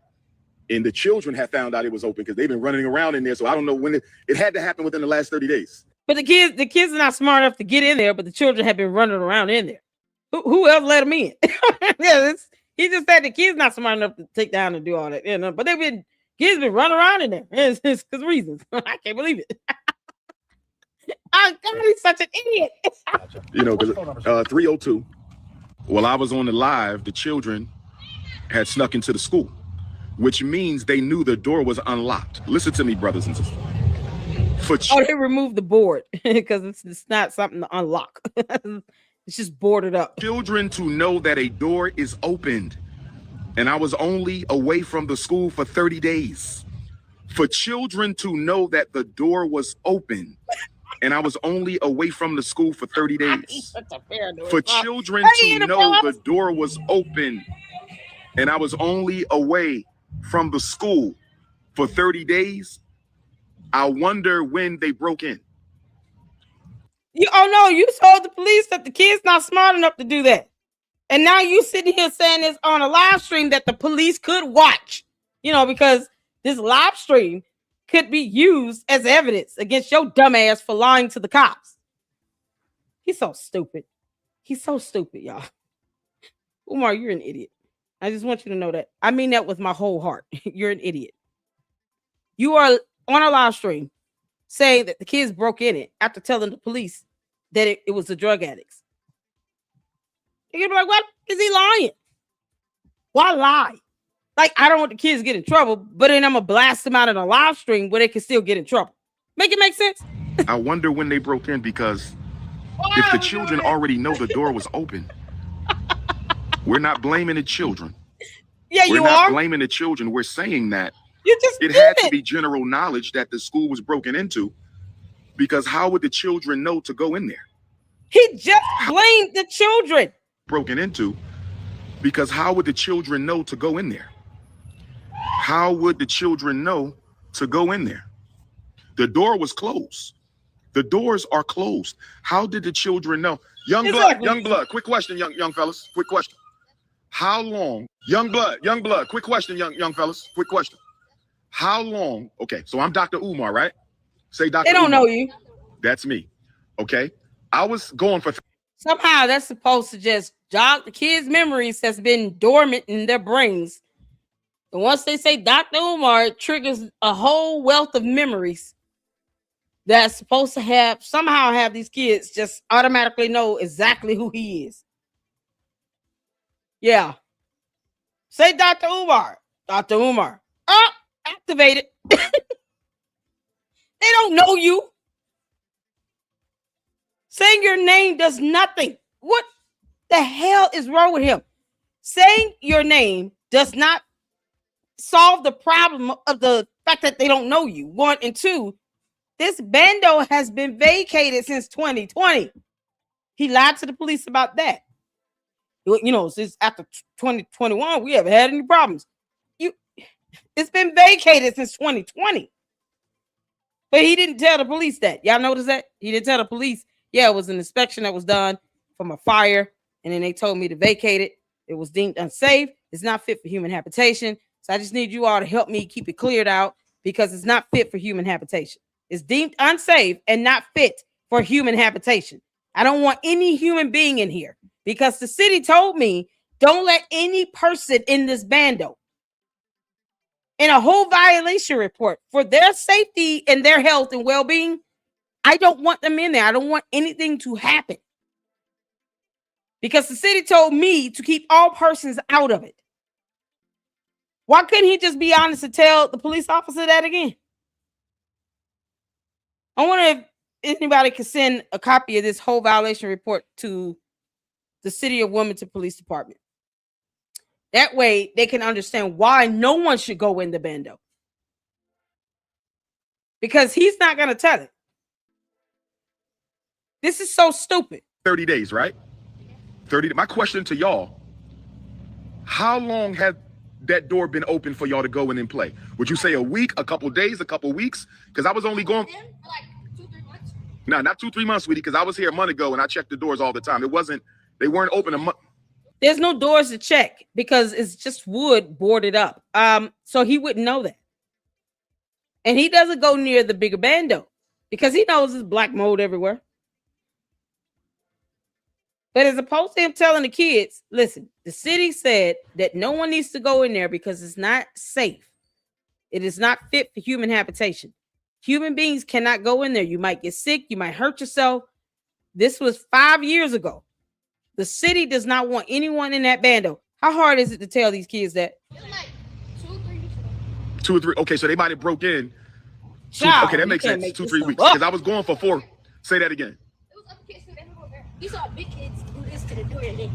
Speaker 7: And the children have found out it was open because they've been running around in there. So I don't know when it had to happen within the last 30 days.
Speaker 1: But the kids are not smart enough to get in there, but the children have been running around in there. Who else let them in? Yeah, he just said the kids not smart enough to take down and do all that. You know, but kids been running around in there. It's because reasons. I can't believe it. Oh, God, he's such an idiot.
Speaker 7: You know, because 302, while I was on the live, the children had snuck into the school, which means they knew the door was unlocked. Listen to me, brothers and sisters.
Speaker 1: They removed the board because it's not something to unlock. It's just boarded up.
Speaker 7: Children to know that a door is opened, and I was only away from the school for 30 days. For children to know that the door was open, and I was only away from the school for 30 days. For children to know the door was open, and I was only away from the school for 30 days. I wonder when they broke in.
Speaker 1: Oh no, you told the police that the kid's not smart enough to do that. And now you sitting here saying this on a live stream that the police could watch, because this live stream could be used as evidence against your dumbass for lying to the cops. He's so stupid. He's so stupid, y'all. Umar, you're an idiot. I just want you to know that. I mean that with my whole heart. You're an idiot. You are on a live stream saying that the kids broke in it after telling the police that it was the drug addicts. You're gonna be like, what is he lying? Why lie? Like, I don't want the kids to get in trouble, but then I'm gonna blast them out in a live stream where they can still get in trouble. Make it make sense?
Speaker 7: I wonder when they broke in, because if the children already know the door was open, we're not blaming the children.
Speaker 1: Yeah,
Speaker 7: we're
Speaker 1: you
Speaker 7: not
Speaker 1: are
Speaker 7: blaming the children. We're saying that
Speaker 1: it
Speaker 7: had to be general knowledge that the school was broken into, because how would the children know to go in there?
Speaker 1: He just blamed the children.
Speaker 7: Broken into, because how would the children know to go in there? How would the children know to go in there? The door was closed. The doors are closed. How did the children know? Young blood, quick question, young fellas, quick question. How long, young blood, quick question, young fellas, quick question. How long, okay, so I'm Dr. Umar, right? Say Dr.
Speaker 1: They don't
Speaker 7: Umar.
Speaker 1: know you.
Speaker 7: That's me, okay? I was going for...
Speaker 1: Somehow that's supposed to just jog the kids' memories that's been dormant in their brains. And once they say Dr. Umar, it triggers a whole wealth of memories that's supposed to somehow have these kids just automatically know exactly who he is. Yeah. Say Dr. Umar. Dr. Umar. Oh, activated. They don't know you. Saying your name does nothing. What the hell is wrong with him? Saying your name does not solve the problem of the fact that they don't know you. 1 and 2, this bando has been vacated since 2020. He lied to the police about that. Since after 2021, we haven't had any problems. It's been vacated since 2020. But he didn't tell the police that. Y'all notice that? He didn't tell the police. Yeah, it was an inspection that was done from a fire, and then they told me to vacate it. It was deemed unsafe. It's not fit for human habitation. So I just need you all to help me keep it cleared out, because it's not fit for human habitation. It's deemed unsafe and not fit for human habitation. I don't want any human being in here, because the city told me don't let any person in this bando. In a whole violation report for their safety and their health and well-being, I don't want them in there. I don't want anything to happen, because the city told me to keep all persons out of it. Why couldn't he just be honest and tell the police officer that again? I wonder if anybody could send a copy of this whole violation report to the City of Wilmington Police Department. That way they can understand why no one should go in the bando, because he's not going to tell it. This is so stupid.
Speaker 7: 30 days, right? 30. My question to y'all, how long had that door been open for y'all to go in and play? Would you say a week, a couple days, a couple weeks? Because I was only going...
Speaker 8: Like 2-3 months.
Speaker 7: No, not 2-3 months, sweetie, because I was here a month ago and I checked the doors all the time. They weren't open a month.
Speaker 1: There's no doors to check because it's just wood boarded up. So he wouldn't know that. And he doesn't go near the bigger bando because he knows there's black mold everywhere. But as opposed to him telling the kids, listen, the city said that no one needs to go in there because it's not safe. It is not fit for human habitation. Human beings cannot go in there. You might get sick. You might hurt yourself. This was 5 years ago. The city does not want anyone in that bando. How hard is it to tell these kids that?
Speaker 8: It was like 2 or 3 weeks ago.
Speaker 7: 2 or 3. Okay, so they might have broke in.
Speaker 1: Child,
Speaker 7: okay, that makes sense. 2-3 weeks.
Speaker 1: Up.
Speaker 7: Because I was going for 4. Say that again.
Speaker 8: It was other kids too. They were there. You saw big kids do this to the door and then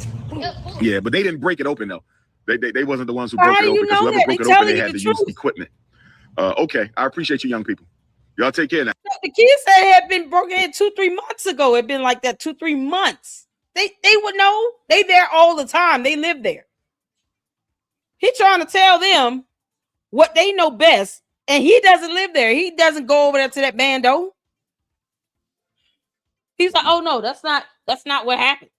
Speaker 7: Yeah, but they didn't break it open though. They wasn't the ones who
Speaker 1: How
Speaker 7: broke it
Speaker 1: do you
Speaker 7: open, because
Speaker 1: know
Speaker 7: whoever
Speaker 1: that?
Speaker 7: broke
Speaker 1: They
Speaker 7: it open,
Speaker 1: telling
Speaker 7: they
Speaker 1: you
Speaker 7: had
Speaker 1: the
Speaker 7: to use
Speaker 1: truth.
Speaker 7: equipment. Okay, I appreciate you, young people. Y'all take care now.
Speaker 1: The kids said it had been broken in 2-3 months ago. It'd been like that 2-3 months. They would know. They there all the time. They live there. He trying to tell them what they know best, and he doesn't live there. He doesn't go over there to that bando. He's like, oh no, that's not what happened.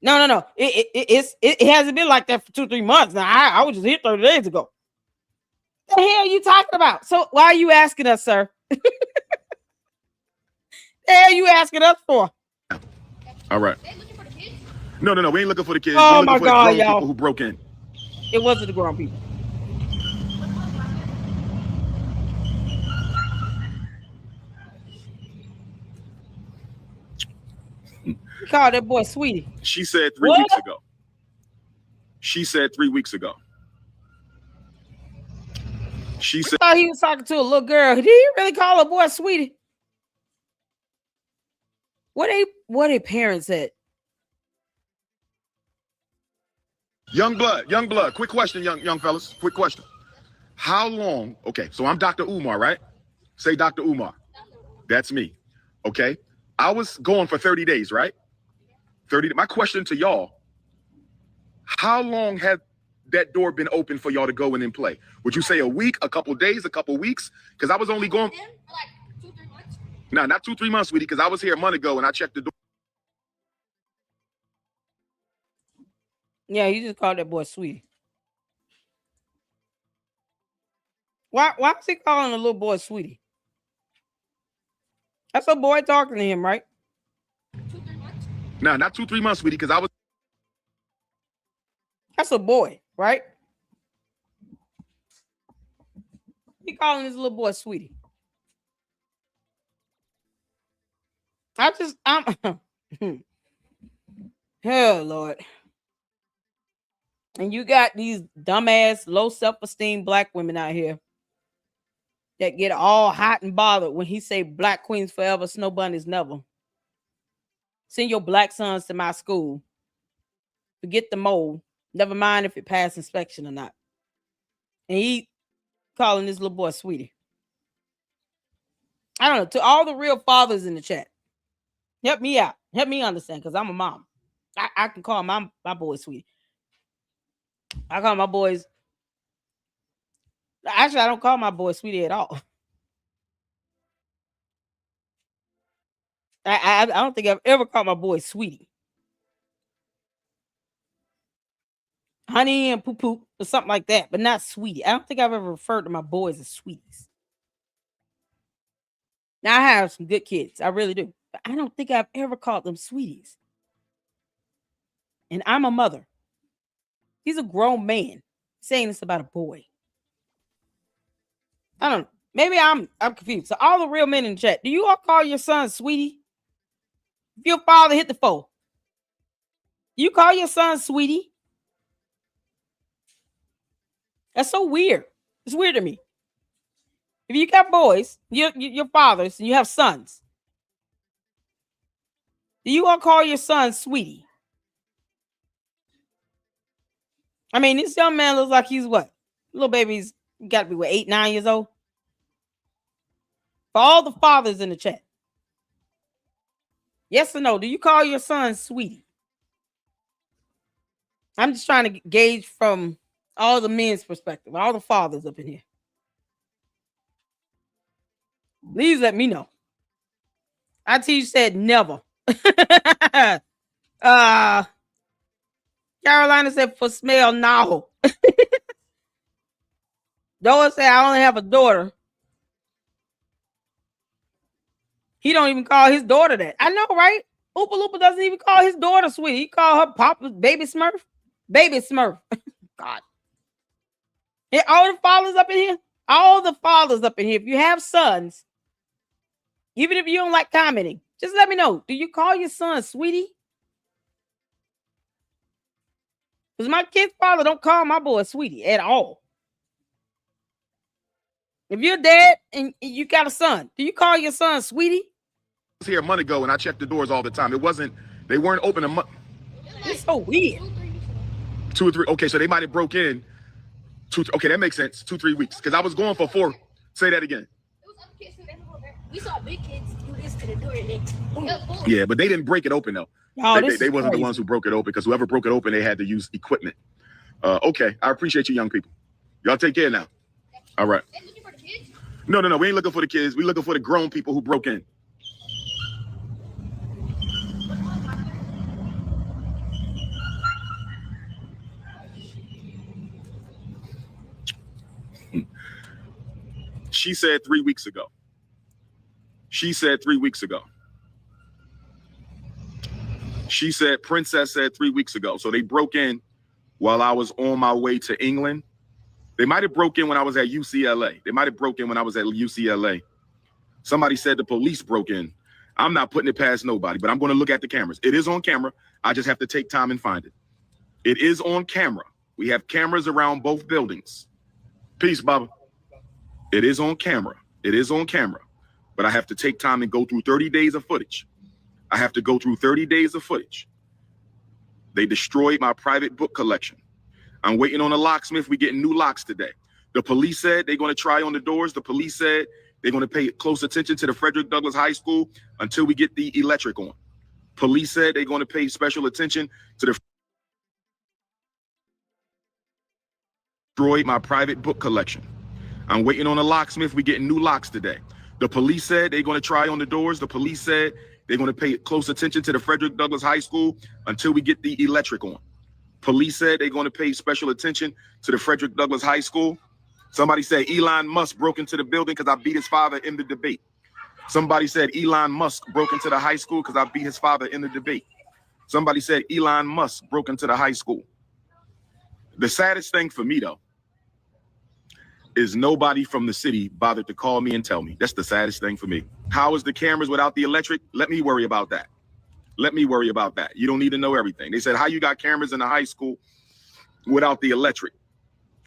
Speaker 1: No. It hasn't been like that for 2-3 months. Now I was just here 30 days ago. What the hell are you talking about? So why are you asking us, sir? The hell are you asking us for?
Speaker 3: All right. No, we ain't looking for the kids.
Speaker 1: Oh
Speaker 3: We're looking
Speaker 1: my
Speaker 3: for
Speaker 1: God,
Speaker 3: the grown
Speaker 1: y'all.
Speaker 3: people who broke in.
Speaker 1: It wasn't the grown people. You called that boy sweetie.
Speaker 3: She said 3
Speaker 1: What?
Speaker 3: weeks ago. She said 3 weeks ago. She said
Speaker 1: I thought he was talking to a little girl. Did he really call a boy sweetie? What a parents said.
Speaker 3: young blood. Quick question, young fellas. Quick question. How long? Okay, so I'm Dr. Umar, right? Say Dr. Umar. That's me. Okay. I was going for 30 days, right? 30. My question to y'all, how long had that door been open for y'all to go in and play? Would you say a week, a couple days, a couple weeks? Because I was only going
Speaker 8: Like 2-3 months.
Speaker 3: no, not 2-3 months, sweetie, because I was here a month ago and I checked the door.
Speaker 1: Yeah, you just called that boy sweetie. Why is he calling a little boy sweetie? That's a boy talking to him, right?
Speaker 8: 2-3 months.
Speaker 3: No, not 2-3 months, sweetie, because I was
Speaker 1: That's a boy, right? He calling this little boy sweetie. I'm hell, Lord. And you got these dumbass, low self-esteem black women out here that get all hot and bothered when he say black queens forever, snow bunnies never. Send your black sons to my school. Forget the mold. Never mind if it passed inspection or not. And he calling this little boy sweetie. I don't know. To all the real fathers in the chat, help me out. Help me understand, because I'm a mom. I can call my boys sweetie. I call my boys. Actually, I don't call my boy sweetie at all. I don't think I've ever called my boy sweetie. Honey and poo poo or something like that, but not sweetie. I don't think I've ever referred to my boys as sweeties. Now I have some good kids, I really do, but I don't think I've ever called them sweeties. And I'm a mother. He's a grown man saying this about a boy. I don't know. Maybe I'm confused. So all the real men in the chat, do you all call your son sweetie? If your father hit the 4, you call your son sweetie? That's so weird. It's weird to me. If you got boys, your fathers, and you have sons, do you all call your son sweetie? I mean, this young man looks like he's what? Little baby's got to be what, 8, 9 years old? For all the fathers in the chat, yes or no, do you call your son sweetie? I'm just trying to gauge from all the men's perspective, all the fathers up in here. Please let me know. IT said never. Carolina said for smell, no. Doa said I only have a daughter. He don't even call his daughter that. I know, right? Oopa Loopa doesn't even call his daughter sweetie. He call her Papa Baby Smurf. Baby Smurf. God. Yeah, all the fathers up in here. All the fathers up in here. If you have sons, even if you don't like commenting, just let me know. Do you call your son sweetie? Because my kid's father don't call my boy sweetie at all. If you're dad and you got a son, do you call your son sweetie?
Speaker 3: I was here a month ago and I checked the doors all the time. They weren't open a month.
Speaker 1: It's so weird.
Speaker 3: 2 or 3. Okay, so they might have broke in 2. Okay, that makes sense. 2-3 weeks. Because I was going for 4. Say that again.
Speaker 8: We saw big kids do this to the door and they
Speaker 3: Yeah, but they didn't break it open though.
Speaker 1: Oh,
Speaker 3: They wasn't the ones who broke it open, because whoever broke it open, they had to use equipment. Okay, I appreciate you young people. Y'all take care now.
Speaker 7: All right.
Speaker 8: They're looking for the kids?
Speaker 7: No. We ain't looking for the kids. We looking for the grown people who broke in. She said 3 weeks ago. She said 3 weeks ago. She said, Princess said 3 weeks ago. So they broke in while I was on my way to England. They might have broke in when I was at UCLA. They might have broke in when I was at UCLA. Somebody said the police broke in. I'm not putting it past nobody, but I'm going to look at the cameras. It is on camera. I just have to take time and find it. It is on camera. We have cameras around both buildings. Peace, Baba. It is on camera. It is on camera. But I have to take time and go through 30 days of footage. I have to go through 30 days of footage. They destroyed my private book collection. I'm waiting on a locksmith. We're getting new locks today. The police said they're going to try on the doors. The police said they're going to pay close attention to the Frederick Douglass High School until we get the electric on. Police said they're going to pay special attention to the destroyed my private book collection. I'm waiting on a locksmith. We're getting new locks today. The police said they're going to try on the doors. The police said they're going to pay close attention to the Frederick Douglass High School until we get the electric on. Police said they're going to pay special attention to the Frederick Douglass High School. Somebody said Elon Musk broke into the building because I beat his father in the debate. Somebody said Elon Musk broke into the high school because I beat his father in the debate. Somebody said Elon Musk broke into the high school. The saddest thing for me, though, is nobody from the city bothered to call me and tell me. That's the saddest thing for me. How is the cameras without the electric? Let me worry about that. Let me worry about that. You don't need to know everything. They said, how you got cameras in the high school without the electric?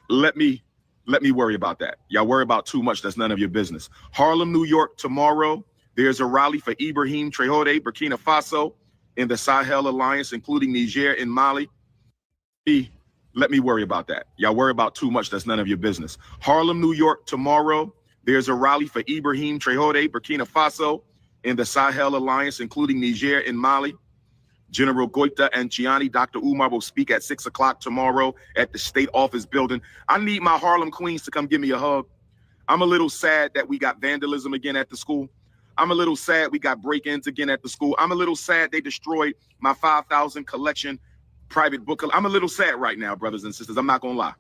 Speaker 7: Let me worry about that. Y'all worry about too much. That's none of your business. Harlem, New York, tomorrow. There's a rally for Ibrahim Traoré, Burkina Faso, in the Sahel Alliance, including Niger and Mali. Let me worry about that. Y'all worry about too much. That's none of your business. Harlem, New York, tomorrow. There's a rally for Ibrahim Traoré, Burkina Faso, in the Sahel Alliance, including Niger and Mali. General Goita and Chiani, Dr. Umar will speak at 6 o'clock tomorrow at the State Office building. I need my Harlem Queens to come give me a hug. I'm a little sad that we got vandalism again at the school. I'm a little sad we got break-ins again at the school. I'm a little sad they destroyed my 5,000 collection private book. I'm a little sad right now, brothers and sisters. I'm not going to lie.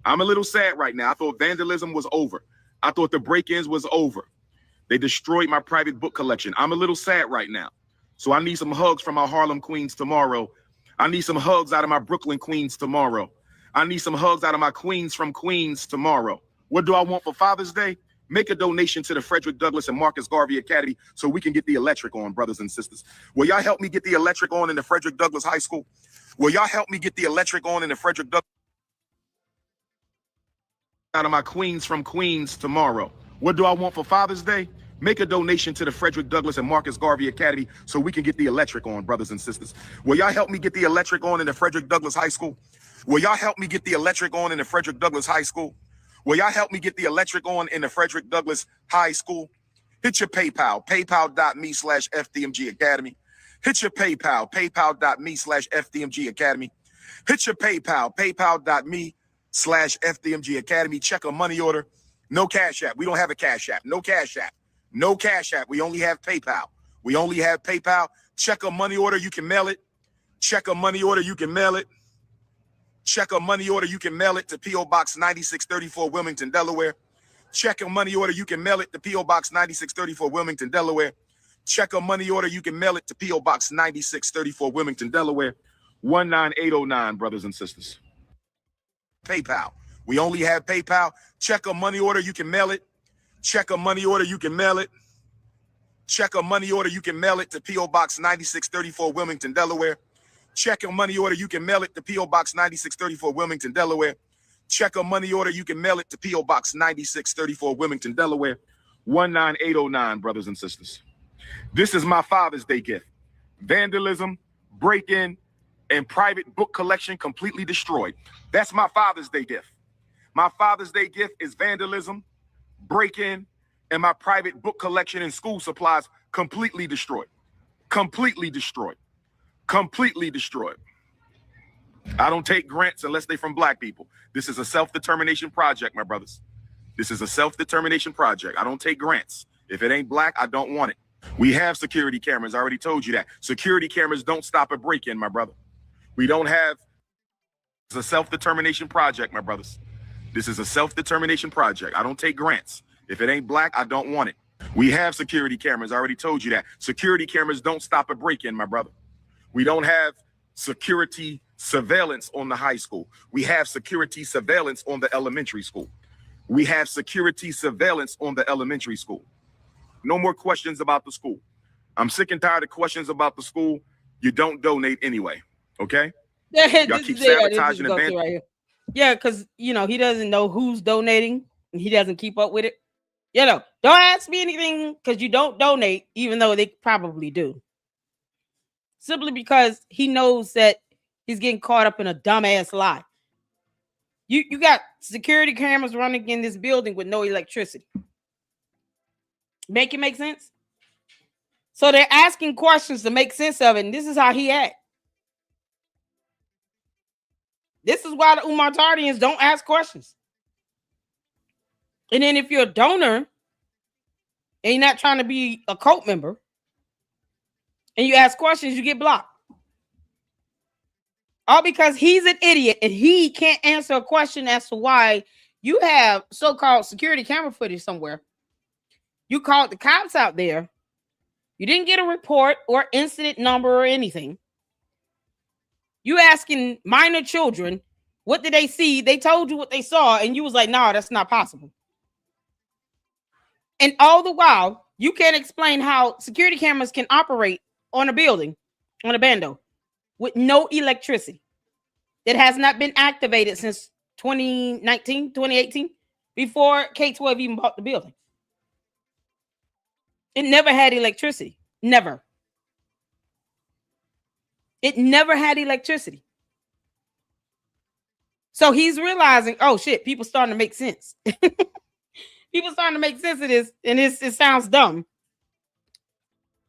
Speaker 7: I'm a little sad right now. I thought vandalism was over. I thought the break-ins was over. They destroyed my private book collection. I'm a little sad right now. So I need some hugs from my Harlem Queens tomorrow. I need some hugs out of my Brooklyn Queens tomorrow. I need some hugs out of my Queens from Queens tomorrow. What do I want for Father's Day? Make a donation to the Frederick Douglass and Marcus Garvey Academy so we can get the electric on, brothers and sisters. Will y'all help me get the electric on in the Frederick Douglass High School? Will y'all help me get the electric on in the Frederick Douglass? Out of my Queens from Queens tomorrow. What do I want for Father's Day? Make a donation to the Frederick Douglass and Marcus Garvey Academy so we can get the electric on, brothers and sisters. Will y'all help me get the electric on in the Frederick Douglass High School? Will y'all help me get the electric on in the Frederick Douglass High School? Will y'all help me get the electric on in the Frederick Douglass High School? Hit your PayPal, paypal.me/FDMG Academy. Hit your PayPal, paypal.me/FDMG Academy. Hit your PayPal, paypal.me/FDMG Academy. Check a money order. No Cash App. We don't have a Cash App. No Cash App. No Cash App. We only have PayPal. We only have PayPal. Check a money order. You can mail it. Check a money order. You can mail it. Check a money order. You can mail it to P.O. Box 9634, Wilmington, Delaware. Check a money order. You can mail it to P.O. Box 9634, Wilmington, Delaware. Check a money order. You can mail it to P.O. Box 9634, Wilmington, Delaware. 19809, brothers and sisters. PayPal. We only have PayPal. Check a money order. You can mail it. Check a money order. You can mail it. Check a money order. You can mail it to P.O. Box 9634, Wilmington, Delaware. Check a money order. You can mail it to P.O. Box 9634, Wilmington, Delaware. Check a money order. You can mail it to P.O. Box 9634, Wilmington, Delaware. 19809, brothers and sisters. This is my Father's Day gift. Vandalism, break-in, and private book collection completely destroyed. That's my Father's Day gift. My Father's Day gift is vandalism, break-in, and my private book collection and school supplies completely destroyed. Completely destroyed. Completely destroyed. I don't take grants unless they're from Black people. This is a self-determination project, my brothers. This is a self-determination project. I don't take grants. If it ain't black, I don't want it. We have security cameras. I already told you that. Security cameras don't stop a break-in, my brother. We don't have... It's a self-determination project, my brothers. This is a self-determination project. I don't take grants. If it ain't black, I don't want it. We have security cameras. I already told you that. Security cameras don't stop a break-in, my brother. We don't have security surveillance on the high school. We have security surveillance on the elementary school. We have security surveillance on the elementary school. No more questions about the school. I'm sick and tired of questions about the school. You don't donate anyway, okay? Y'all keep sabotaging and
Speaker 1: right here. Yeah, because, you know, he doesn't know who's donating. And he doesn't keep up with it. You know, don't ask me anything because you don't donate, even though they probably do. Simply because he knows that he's getting caught up in a dumbass lie. You got security cameras running in this building with no electricity. Make it make sense? So they're asking questions to make sense of it, and this is how he acts. This is why the Umar Tardians don't ask questions. And then if you're a donor and you're not trying to be a cult member and you ask questions, you get blocked. All because he's an idiot and he can't answer a question as to why you have so-called security camera footage somewhere. You called the cops out there. You didn't get a report or incident number or anything. You asking minor children, what did they see? They told you what they saw, and you was like, no, that's not possible. And all the while, you can't explain how security cameras can operate on a building, on a bando, with no electricity. That has not been activated since 2019, 2018, before K-12 even bought the building. It never had electricity. Never. It never had electricity. So he's realizing, oh shit, people starting to make sense. People starting to make sense of this, and it sounds dumb.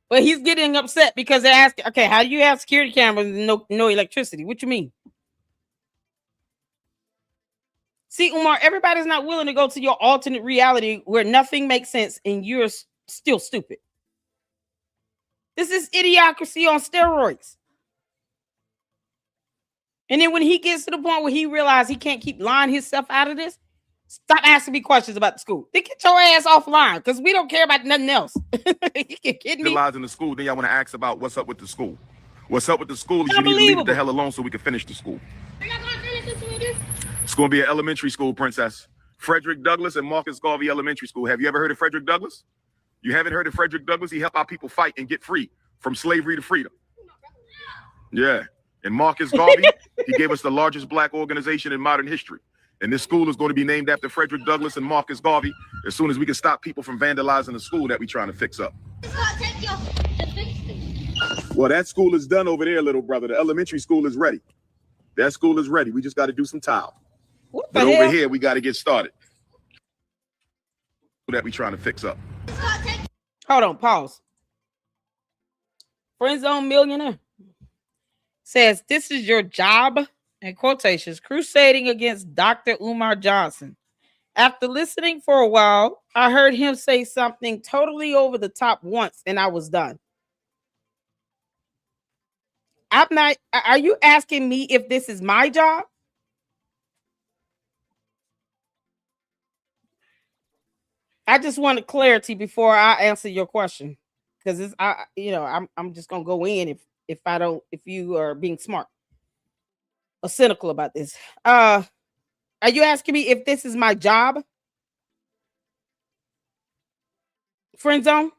Speaker 1: But he's getting upset because they're asking, okay, how do you have security cameras and no electricity? What you mean? See, Umar, everybody's not willing to go to your alternate reality where nothing makes sense and you're still stupid. This is idiocracy on steroids. And then when he gets to the point where he realizes he can't keep lying himself out of this, stop asking me questions about the school. Then get your ass offline because we don't care about nothing else. You kidding me?
Speaker 7: In the school, then y'all want to ask about what's up with the school. What's up with the school is you need to leave it the hell alone so we can finish the school. It's going to be an elementary school, princess. Frederick Douglass and Marcus Garvey Elementary School. Have you ever heard of Frederick Douglass? You haven't heard of Frederick Douglass? He helped our people fight and get free from slavery to freedom. Yeah. And Marcus Garvey, he gave us the largest black organization in modern history. And this school is going to be named after Frederick Douglass and Marcus Garvey as soon as we can stop people from vandalizing the school that we're trying to fix up. Well, that school is done over there, little brother. The elementary school is ready. That school is ready. We just got to do some tile. But over here, we got to get started. That we're trying to fix up.
Speaker 1: Hold on, pause. Friend Zone Millionaire says, this is your job, in quotations, crusading against Dr. Umar Johnson. After listening for a while, I heard him say something totally over the top once, and I was done. I'm not, are you asking me if this is my job? I just wanted clarity before I answer your question. Because it's I'm just gonna go in if you are being smart or cynical about this. Are you asking me if this is my job? Friend zone?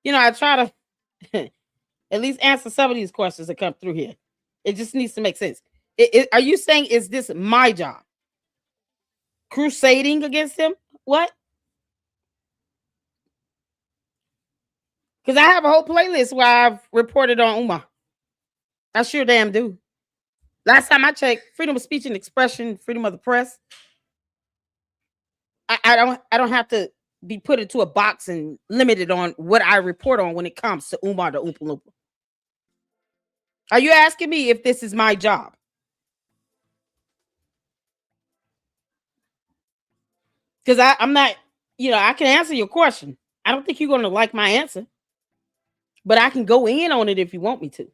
Speaker 1: You know, I try to at least answer some of these questions that come through here. It just needs to make sense. Are you saying, is this my job? Crusading against him? What? Because I have a whole playlist where I've reported on Umar. I sure damn do. Last time I checked, freedom of speech and expression, freedom of the press. I don't have to be put into a box and limited on what I report on when it comes to Umar the Oompa Loompa. Are you asking me if this is my job? Because I'm not, I can answer your question. I don't think you're going to like my answer, but I can go in on it if you want me to.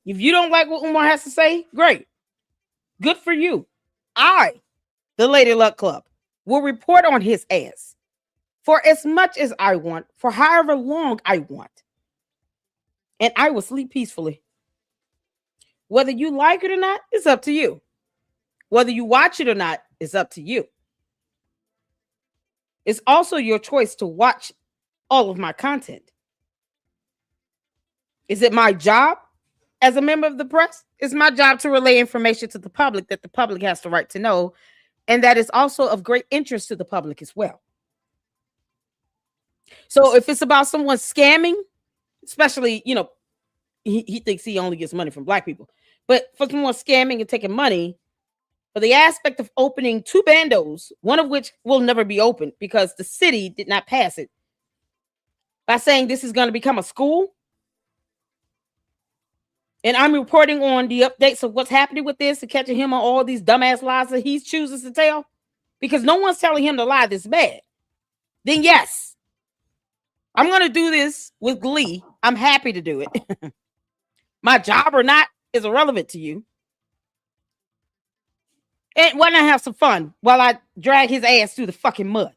Speaker 1: If you don't like what Umar has to say, great. Good for you. I, the Lady Luck Club, will report on his ass for as much as I want, for however long I want. And I will sleep peacefully. Whether you like it or not, it's up to you. Whether you watch it or not, it's up to you. It's also your choice to watch all of my content. Is it my job as a member of the press? It's my job to relay information to the public that the public has the right to know, and that is also of great interest to the public as well. So if it's about someone scamming, especially, he thinks he only gets money from black people, but for someone scamming and taking money, for the aspect of opening 2 bandos, one of which will never be opened because the city did not pass it, by saying this is going to become a school, and I'm reporting on the updates of what's happening with this and catching him on all these dumbass lies that he chooses to tell, because no one's telling him to lie this bad, then yes, I'm going to do this with glee. I'm happy to do it. My job or not is irrelevant to you. And why not have some fun while I drag his ass through the fucking mud?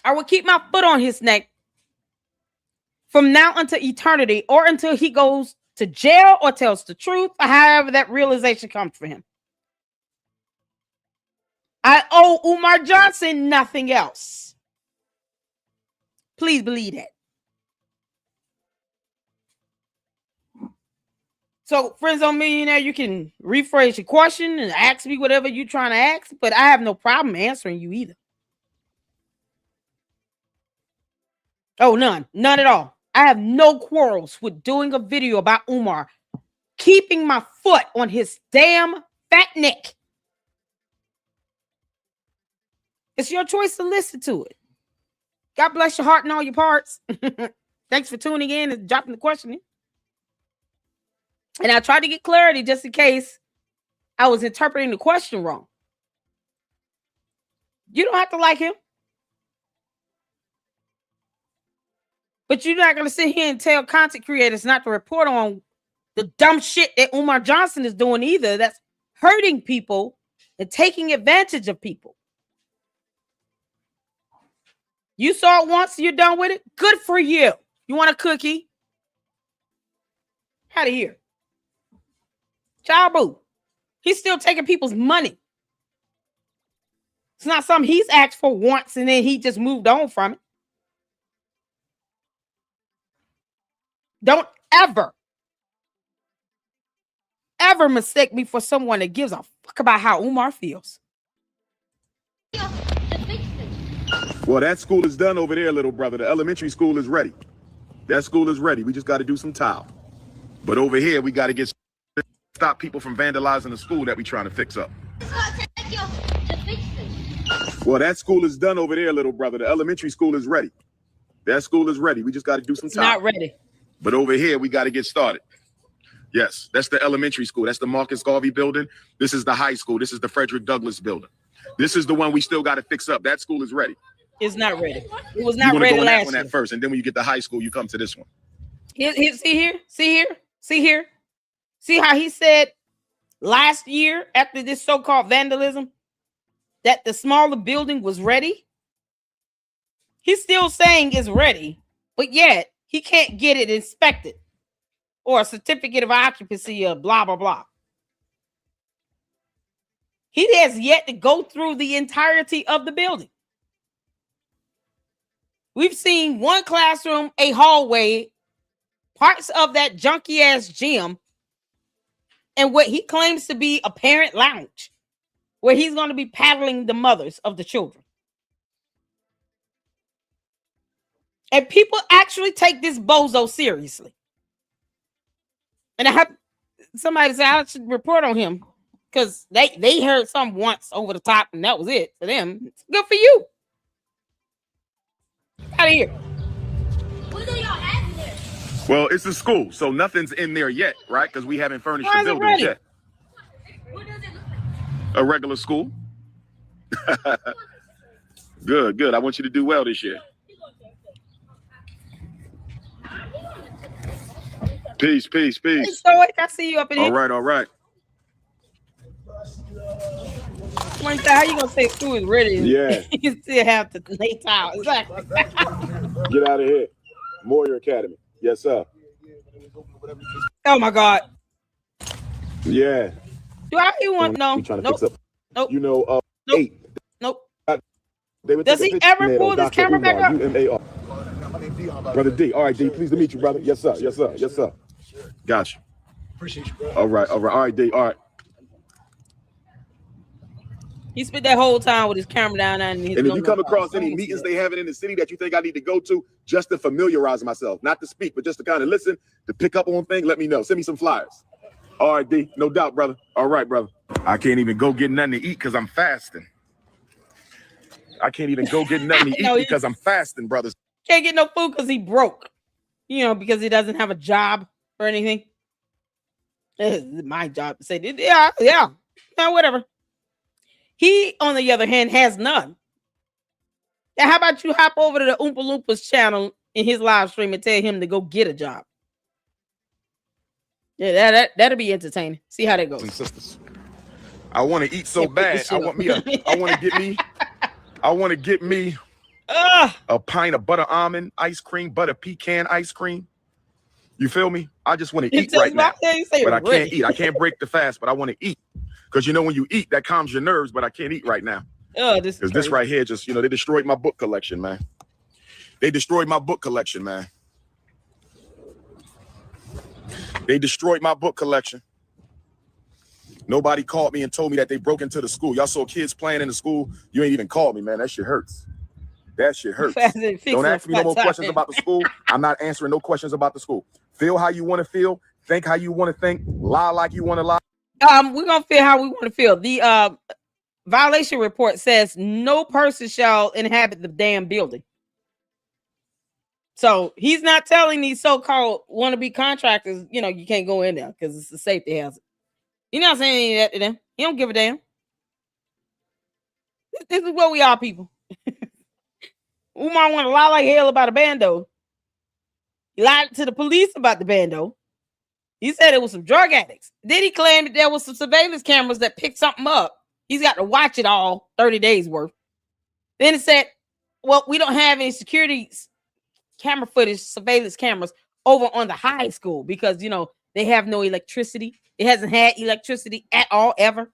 Speaker 1: I will keep my foot on his neck from now until eternity, or until he goes to jail or tells the truth, or however that realization comes for him. I owe Umar Johnson nothing else. Please believe that. So, Friends on Millionaire, you can rephrase your question and ask me whatever you're trying to ask, but I have no problem answering you either. Oh, none. None at all. I have no quarrels with doing a video about Umar keeping my foot on his damn fat neck. It's your choice to listen to it. God bless your heart and all your parts. Thanks for tuning in and dropping the question in. And I tried to get clarity just in case I was interpreting the question wrong. You don't have to like him. But you're not going to sit here and tell content creators not to report on the dumb shit that Umar Johnson is doing either. That's hurting people and taking advantage of people. You saw it once, you're done with it. Good for you. You want a cookie? Out of here. Child boo. He's still taking people's money. It's not something he's asked for once and then he just moved on from it. Don't ever mistake me for someone that gives a fuck about how Umar feels.
Speaker 7: Well, that school is done over there, little brother. The elementary school is ready. That school is ready. We just got to do some tile. But over here, we got to stop people from vandalizing the school that we trying to fix up. Well, that school is done over there, little brother. The elementary school is ready. That school is ready. We just got to do some tile.
Speaker 1: Not ready.
Speaker 7: But over here, we got to get started. Yes, that's the elementary school. That's the Marcus Garvey building. This is the high school. This is the Frederick Douglass building. This is the one we still got to fix up. That school is ready.
Speaker 1: It's not ready. It was not ready last year.
Speaker 7: At first, and then when you get to high school, you come to this one.
Speaker 1: See here. See how he said last year after this so-called vandalism that the smaller building was ready? He's still saying it's ready, but yet he can't get it inspected or a certificate of occupancy or blah, blah, blah. He has yet to go through the entirety of the building. We've seen one classroom, a hallway, parts of that junky ass gym, and what he claims to be a parent lounge, where he's going to be paddling the mothers of the children. And people actually take this bozo seriously. And I have somebody say I should report on him because they heard something once over the top and that was it for them. It's good for you. Out of here.
Speaker 8: What do y'all have in there?
Speaker 7: Well, it's a school, so nothing's in there yet, right? Because we haven't furnished the buildings yet. A regular school. Good, good. I want you to do well this year. Peace, peace,
Speaker 1: Hey,
Speaker 7: peace.
Speaker 1: Stoic, I see you up in
Speaker 7: All
Speaker 1: here.
Speaker 7: right, all right.
Speaker 1: How you gonna say school is ready?
Speaker 7: Yeah.
Speaker 1: You still have to lay tile. Exactly.
Speaker 7: Get out of here. Moyer Academy. Yes, sir.
Speaker 1: Oh my God.
Speaker 7: Yeah.
Speaker 1: Do I even want no?
Speaker 7: We trying to
Speaker 1: Nope.
Speaker 7: fix up.
Speaker 1: Nope.
Speaker 7: You know,
Speaker 1: Nope.
Speaker 7: 8.
Speaker 1: Nope.
Speaker 7: They would
Speaker 1: Does
Speaker 7: take a
Speaker 1: he
Speaker 7: picture
Speaker 1: ever
Speaker 7: there
Speaker 1: pull
Speaker 7: of
Speaker 1: this
Speaker 7: Dr.
Speaker 1: camera back
Speaker 7: Umar,
Speaker 1: up?
Speaker 7: UMAR. Brother D. All right, D. Pleased to meet you, brother. Yes, sir. Yes, sir. Yes, sir. Gotcha.
Speaker 6: Appreciate you, bro.
Speaker 7: All right. All right. All right, D. All right.
Speaker 1: He spent that whole time with his camera down there. And
Speaker 7: if you come across any meetings they have in the city that you think I need to go to, just to familiarize myself, not to speak, but just to kind of listen, to pick up on things, let me know. Send me some flyers. All right, D. No doubt, brother. All right, brother. I can't even go get nothing to eat because I'm fasting. I can't even go get nothing to eat because I'm fasting, brothers.
Speaker 1: Can't get no food because he broke. You know, because he doesn't have a job or anything. This is my job to say, yeah, whatever. He, on the other hand, has none. Now, how about you hop over to the Oompa Loompas channel in his live stream and tell him to go get a job? Yeah, that'll be entertaining. See how that goes.
Speaker 7: And sisters, I want to eat so bad. I want to get me a pint of butter almond ice cream, butter pecan ice cream. You feel me? I just want to eat right now, but I can't eat. I can't break the fast, but I want to eat. Because you know when you eat, that calms your nerves, but I can't eat right now.
Speaker 1: Oh, because
Speaker 7: this right here just, they destroyed my book collection, man. They destroyed my book collection, man. They destroyed my book collection. Nobody called me and told me that they broke into the school. Y'all saw kids playing in the school. You ain't even called me, man. That shit hurts. That shit hurts. Don't ask me no more questions about the school. I'm not answering no questions about the school. Feel how you want to feel. Think how you want to think. Lie like you want to lie.
Speaker 1: We're gonna feel how we want to feel. The violation report says no person shall inhabit the damn building. So he's not telling these so-called wannabe contractors, you can't go in there because it's a safety hazard. You're not saying that to them. He don't give a damn. This is what we are, people. Umar want to lie like hell about a bando. He lied to the police about the bando. He said it was some drug addicts. Then he claimed that there was some surveillance cameras that picked something up. He's got to watch it all, 30 days worth. Then it said, well, we don't have any security camera footage, surveillance cameras over on the high school because, they have no electricity. It hasn't had electricity at all, ever.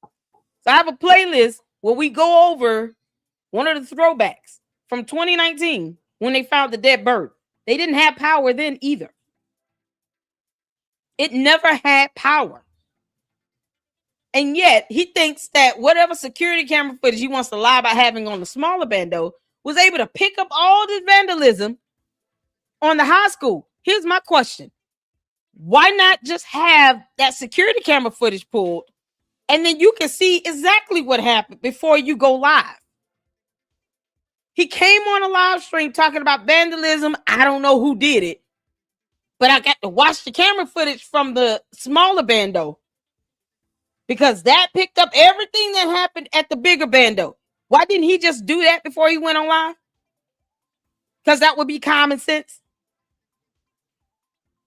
Speaker 1: So I have a playlist where we go over one of the throwbacks from 2019 when they found the dead bird. They didn't have power then either. It never had power. And yet he thinks that whatever security camera footage he wants to lie about having on the smaller bando was able to pick up all this vandalism on the high school. Here's my question. Why not just have that security camera footage pulled and then you can see exactly what happened before you go live? He came on a live stream talking about vandalism. I don't know who did it, but I got to watch the camera footage from the smaller bando because that picked up everything that happened at the bigger bando. Why didn't he just do that before he went on live? Because that would be common sense.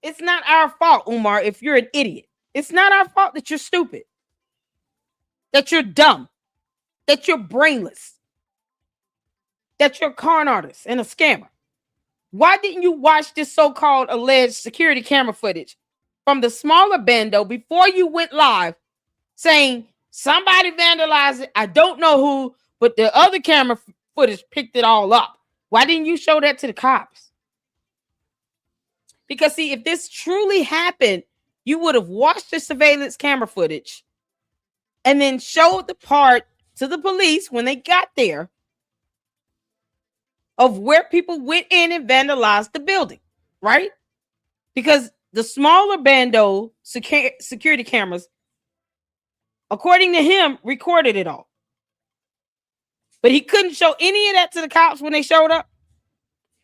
Speaker 1: It's not our fault, Umar, if you're an idiot. It's not our fault that you're stupid, that you're dumb, that you're brainless, that you're a con artist and a scammer. Why didn't you watch this so-called alleged security camera footage from the smaller bando before you went live saying somebody vandalized it? I don't know who, but the other camera footage picked it all up. Why didn't you show that to the cops? Because see, if this truly happened, you would have watched the surveillance camera footage and then showed the part to the police when they got there of where people went in and vandalized the building, right? Because the smaller bando security cameras, according to him, recorded it all. But he couldn't show any of that to the cops when they showed up.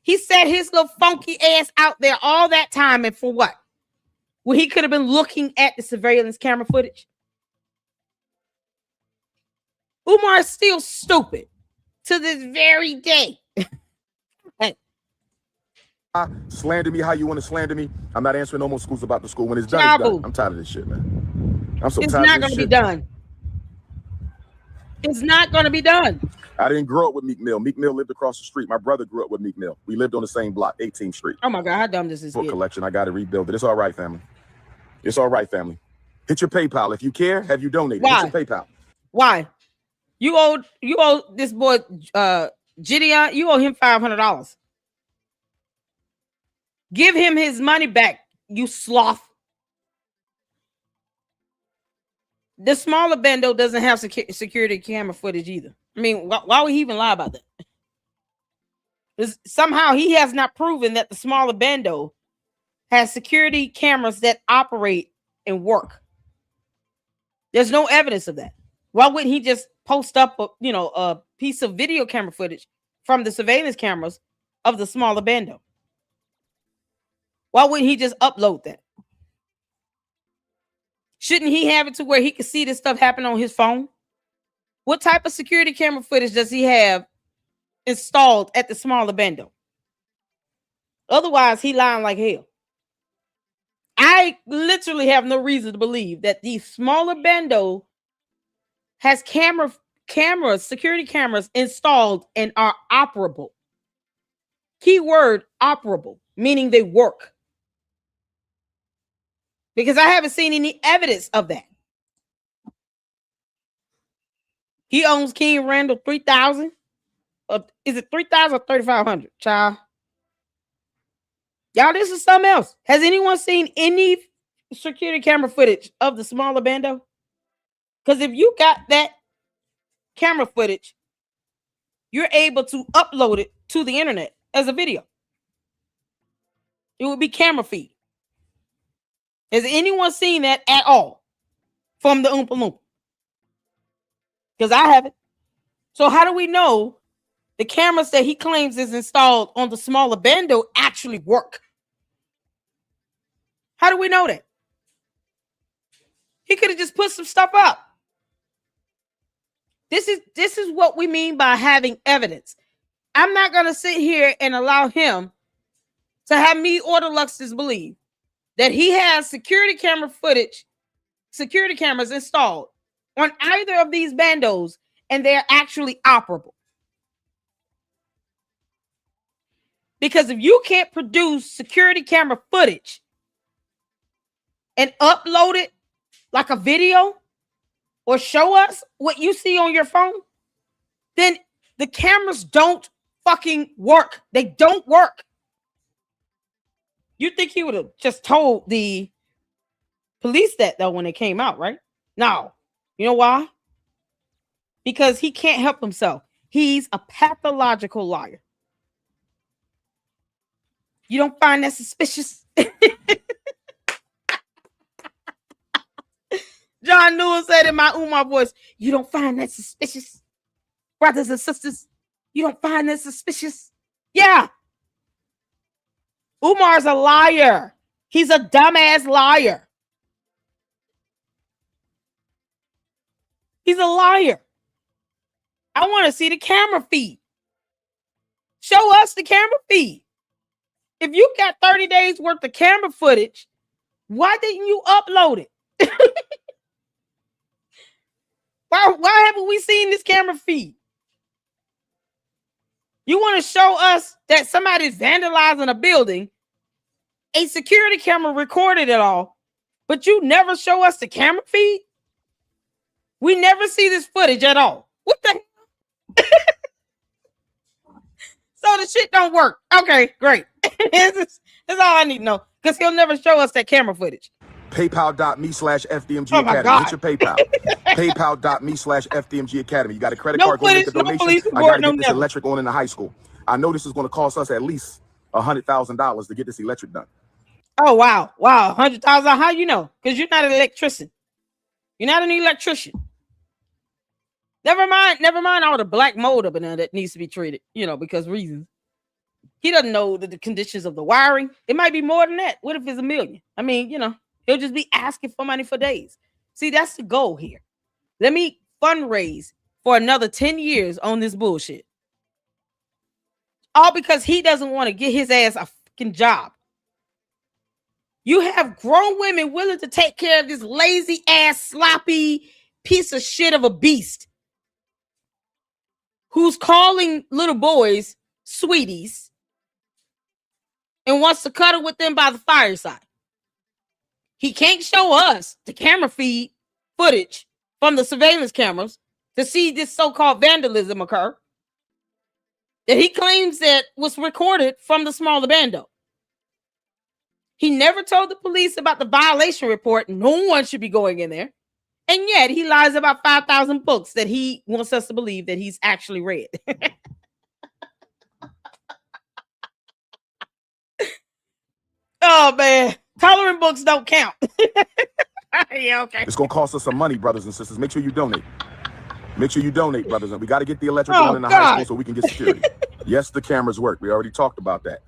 Speaker 1: He set his little funky ass out there all that time, and for what? Well, he could have been looking at the surveillance camera footage. Umar is still stupid to this very day.
Speaker 7: Slander me how you want to slander me. I'm not answering no more schools about the school. When it's done, it's done. I'm tired of this shit, man. I'm so
Speaker 1: It's
Speaker 7: tired
Speaker 1: not
Speaker 7: of this
Speaker 1: going to be
Speaker 7: shit.
Speaker 1: done. It's not going to be done.
Speaker 7: I didn't grow up with Meek Mill. Meek Mill lived across the street. My brother grew up with Meek Mill. We lived on the same block, 18th Street.
Speaker 1: Oh my God, how dumb this is.
Speaker 7: Book collection. I got to rebuild it. It's all right, family. It's all right, family. Hit your PayPal. If you care, have you donated?
Speaker 1: Why?
Speaker 7: Hit your PayPal.
Speaker 1: Why? You owe this boy Gideon, you owe him $500. Give him his money back, you sloth. The smaller bando doesn't have security camera footage either. I mean, why would he even lie about that? Somehow he has not proven that the smaller bando has security cameras that operate and work. There's no evidence of that. Why wouldn't he just post up a piece of video camera footage from the surveillance cameras of the smaller bando? Why wouldn't he just upload that? Shouldn't he have it to where he can see this stuff happen on his phone? What type of security camera footage does he have installed at the smaller bando? Otherwise, he lying like hell. I literally have no reason to believe that the smaller bando has security cameras installed and are operable. Keyword operable, meaning they work. Because I haven't seen any evidence of that. He owns King Randall 3,000. Is it 3,000 or 3,500, child? Y'all, this is something else. Has anyone seen any security camera footage of the smaller bando? Because if you got that camera footage, you're able to upload it to the internet as a video. It would be camera feed. Has anyone seen that at all from the Oompa Loompa? Because I haven't. So how do we know the cameras that he claims is installed on the smaller bando actually work? How do we know that? He could have just put some stuff up. This is what we mean by having evidence. I'm not going to sit here and allow him to have me or the Luxtons believe that he has security cameras installed on either of these bandos and they're actually operable. Because if you can't produce security camera footage and upload it like a video or show us what you see on your phone, then the cameras don't fucking work. They don't work. You think he would have just told the police that though when it came out, right? No. You know why? Because he can't help himself. He's a pathological liar. You don't find that suspicious? John Newell said in my Umar voice, you don't find that suspicious? Brothers and sisters, you don't find that suspicious? Yeah. Umar's a liar. He's a dumbass liar. He's a liar. I want to see the camera feed. Show us the camera feed. If you got 30 days worth of camera footage, why didn't you upload it? Why haven't we seen this camera feed? You want to show us that somebody's vandalizing a building, a security camera recorded it all, but you never show us the camera feed? We never see this footage at all. What the hell? So the shit don't work. Okay, great. That's all I need to know. Because he'll never show us that camera footage.
Speaker 7: PayPal.me/FDMG
Speaker 1: Oh my
Speaker 7: Academy.
Speaker 1: God.
Speaker 7: Hit your PayPal. PayPal.me/FDMG Academy. You got a credit
Speaker 1: No
Speaker 7: card, go make
Speaker 1: footage,
Speaker 7: a
Speaker 1: no
Speaker 7: donation.
Speaker 1: police
Speaker 7: I
Speaker 1: report,
Speaker 7: got to
Speaker 1: no
Speaker 7: get this
Speaker 1: nothing.
Speaker 7: electric on in the high school. I know this is going to cost us at least $100,000 to get this electric done.
Speaker 1: Oh, wow. Wow. 100,000. How you know? Because you're not an electrician. You're not an electrician. Never mind all the black mold up in there that needs to be treated, because reasons. He doesn't know the conditions of the wiring. It might be more than that. What if it's $1 million? I mean, he'll just be asking for money for days. See, that's the goal here. Let me fundraise for another 10 years on this bullshit. All because he doesn't want to get his ass a fucking job. You have grown women willing to take care of this lazy ass, sloppy piece of shit of a beast who's calling little boys sweeties and wants to cuddle with them by the fireside. He can't show us the camera feed footage from the surveillance cameras to see this so-called vandalism occur that he claims that was recorded from the smaller bando. He never told the police about the violation report. No one should be going in there. And yet he lies about 5,000 books that he wants us to believe that he's actually read. Oh, man. Coloring books don't count. Yeah, okay.
Speaker 7: It's going to cost us some money, brothers and sisters. Make sure you donate. Make sure you donate, brothers. We got to get the electric on in the high school so we can get security. Yes, the cameras work. We already talked about that.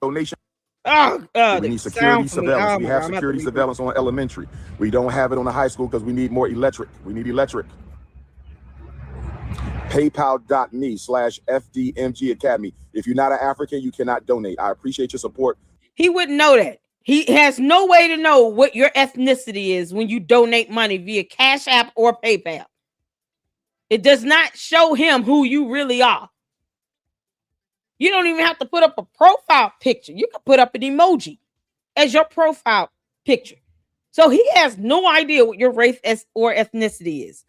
Speaker 7: Donation. We need security surveillance. We have security surveillance on elementary. We don't have it on the high school because we need more electric. We need electric. PayPal.me/FDMG Academy. If you're not an African, you cannot donate. I appreciate your support.
Speaker 1: He wouldn't know that. He has no way to know what your ethnicity is when you donate money via Cash App or PayPal. It does not show him who you really are. You don't even have to put up a profile picture. You can put up an emoji as your profile picture. So he has no idea what your race or ethnicity is.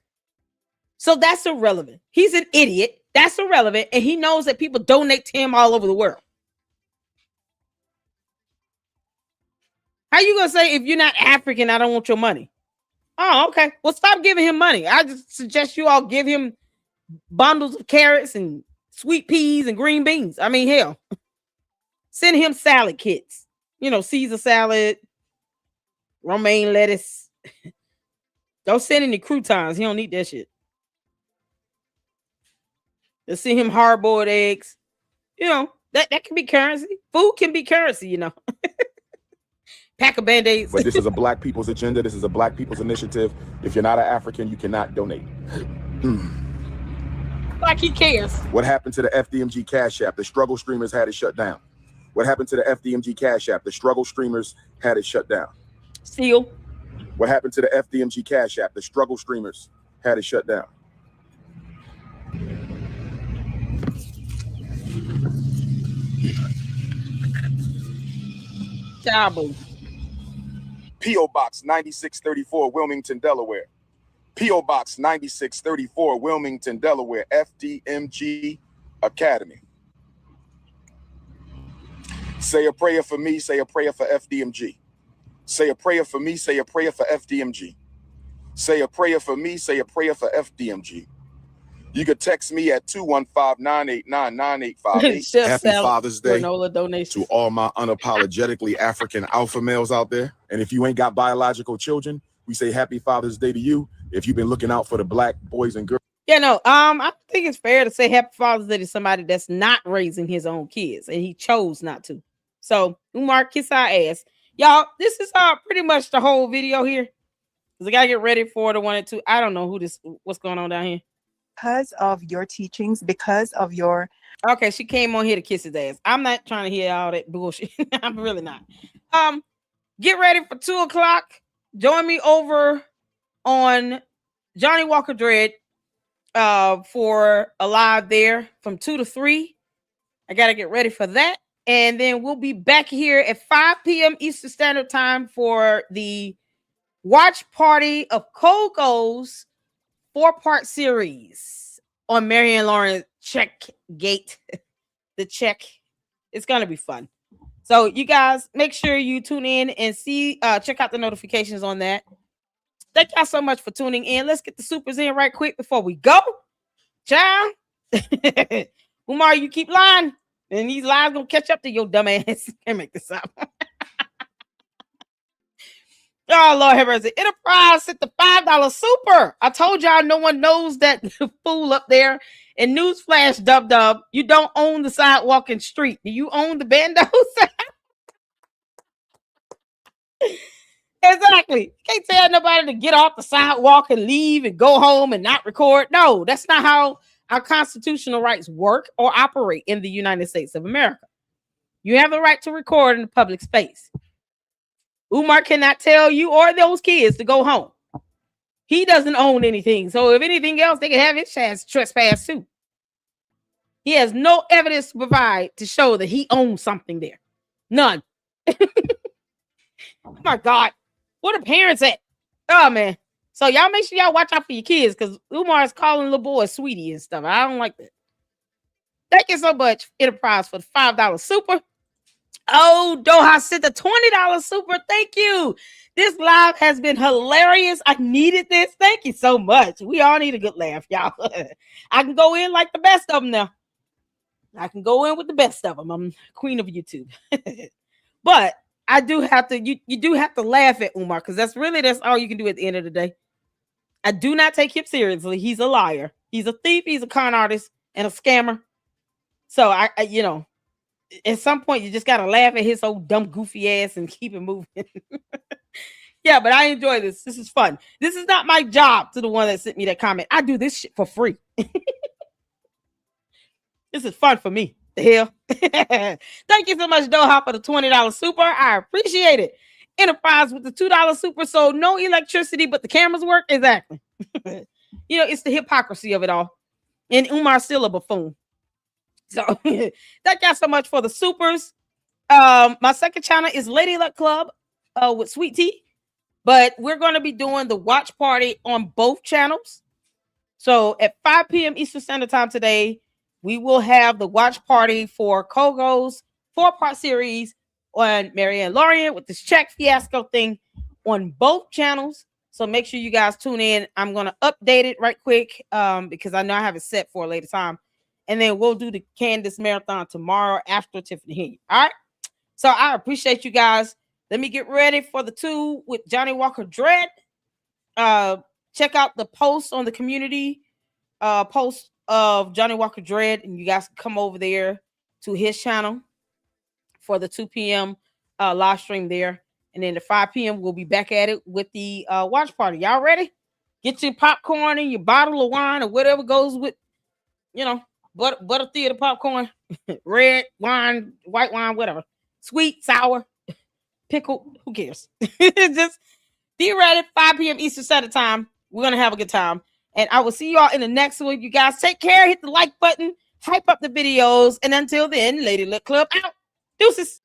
Speaker 1: So that's irrelevant. He's an idiot. That's irrelevant. And he knows that people donate to him all over the world. How you going to say, if you're not African, I don't want your money? Oh, okay. Well, stop giving him money. I just suggest you all give him bundles of carrots and sweet peas and green beans. I mean, hell, send him salad kits. You know, Caesar salad, romaine lettuce. Don't send any croutons. He don't need that shit. Just send him hard-boiled eggs. You know, that can be currency. Food can be currency, you know. Pack of Band-Aids.
Speaker 7: But this is a black people's agenda. This is a black people's initiative. If you're not an African, you cannot donate.
Speaker 1: Like he cares.
Speaker 7: What happened to the FDMG Cash App? The struggle streamers had it shut down. What happened to the FDMG Cash App? The struggle streamers had it shut down.
Speaker 1: Seal.
Speaker 7: What happened to the FDMG Cash App? The struggle streamers had it shut down.
Speaker 1: Cowboy.
Speaker 7: P.O. Box 9634, Wilmington, Delaware. P.O. Box 9634, Wilmington, Delaware. FDMG Academy. Say a prayer for me. Say a prayer for FDMG. Say a prayer for me. Say a prayer for FDMG. Say a prayer for me. Say a prayer for FDMG. You could text me at 215-989-9858. Happy Father's Day to all my unapologetically African alpha males out there. And if you ain't got biological children, we say Happy Father's Day to you. If you've been looking out for the black boys and girls.
Speaker 1: Yeah, no, I think it's fair to say Happy Father's Day to somebody that's not raising his own kids and he chose not to. So, Umar, kiss our ass. Y'all, this is pretty much the whole video here. Because I got to get ready for the 1 and 2. I don't know what's going on down here.
Speaker 9: Because of your teachings, because of your...
Speaker 1: Okay, she came on here to kiss his ass. I'm not trying to hear all that bullshit. I'm really not. Get ready for 2 o'clock. Join me over on Johnny Walker Dread for a live there from 2 to 3. I got to get ready for that. And then we'll be back here at 5 p.m. Eastern Standard Time for the watch party of Coco's 4-part series on Marianne Lawrence Checkgate. The check. It's going to be fun. So you guys make sure you tune in and check out the notifications on that. Thank y'all so much for tuning in. Let's get the supers in right quick before we go. Ciao. Umar, you keep lying. And these lies gonna catch up to your dumb ass. Can't make this up. Oh, Lord have mercy. Enterprise hit the $5 super. I told y'all no one knows that fool up there. And newsflash, Dub, you don't own the sidewalk and street. Do you own the bandos? Exactly. You can't tell nobody to get off the sidewalk and leave and go home and not record. No, that's not how our constitutional rights work or operate in the United States of America. You have the right to record in the public space. Umar cannot tell you or those kids to go home. He doesn't own anything. So if anything else, they can have his chance to trespass too. He has no evidence to provide to show that he owns something there. None. Oh my God. What are parents at? Oh man. So y'all make sure y'all watch out for your kids because Umar is calling little boy sweetie and stuff. I don't like that. Thank you so much, Enterprise, for the $5 super. Oh, Doha sent the $20 super. Thank you. This live has been hilarious. I needed this. Thank you so much. We all need a good laugh, y'all. I can go in like the best of them now. I can go in with the best of them. I'm queen of YouTube. But I do have to, you do have to laugh at Umar because that's all you can do at the end of the day. I do not take him seriously. He's a liar. He's a thief. He's a con artist and a scammer. So I you know, at some point you just got to laugh at his old dumb goofy ass and keep it moving. Yeah, but I enjoy this. This is fun. This is not my job, to the one that sent me that comment. I do this shit for free. This is fun for me. The hell. Thank you so much, Doha, for the $20 super. I appreciate it. Enterprise with the $2 super. So no electricity, but the cameras work. Exactly. You know, it's the hypocrisy of it all. And Umar's still a buffoon. So thank y'all so much for the supers. My second channel is Lady Luck Club with Sweet Tea. But we're going to be doing the watch party on both channels. So at 5 p.m. Eastern Standard Time today, we will have the watch party for Kogo's 4-part series on Marianne Lorien with this check fiasco thing on both channels. So make sure you guys tune in. I'm going to update it right quick because I know I have it set for a later time. And then we'll do the Candace Marathon tomorrow after Tiffany Henry. All right. So I appreciate you guys. Let me get ready for the 2 with Johnny Walker Dread. Check out the post on the community post of Johnny Walker Dread, and you guys can come over there to his channel for the 2 p.m. Live stream there. And then the 5 p.m. we'll be back at it with the watch party. Y'all ready? Get your popcorn and your bottle of wine or whatever goes with, you know, butter theater popcorn, red wine, white wine, whatever. Sweet, sour, pickle, who cares? Just be ready. 5 p.m. Eastern Standard Time. We're going to have a good time. And I will see you all in the next one. You guys take care. Hit the like button. Hype up the videos. And until then, Lady Luck Club out. Deuces.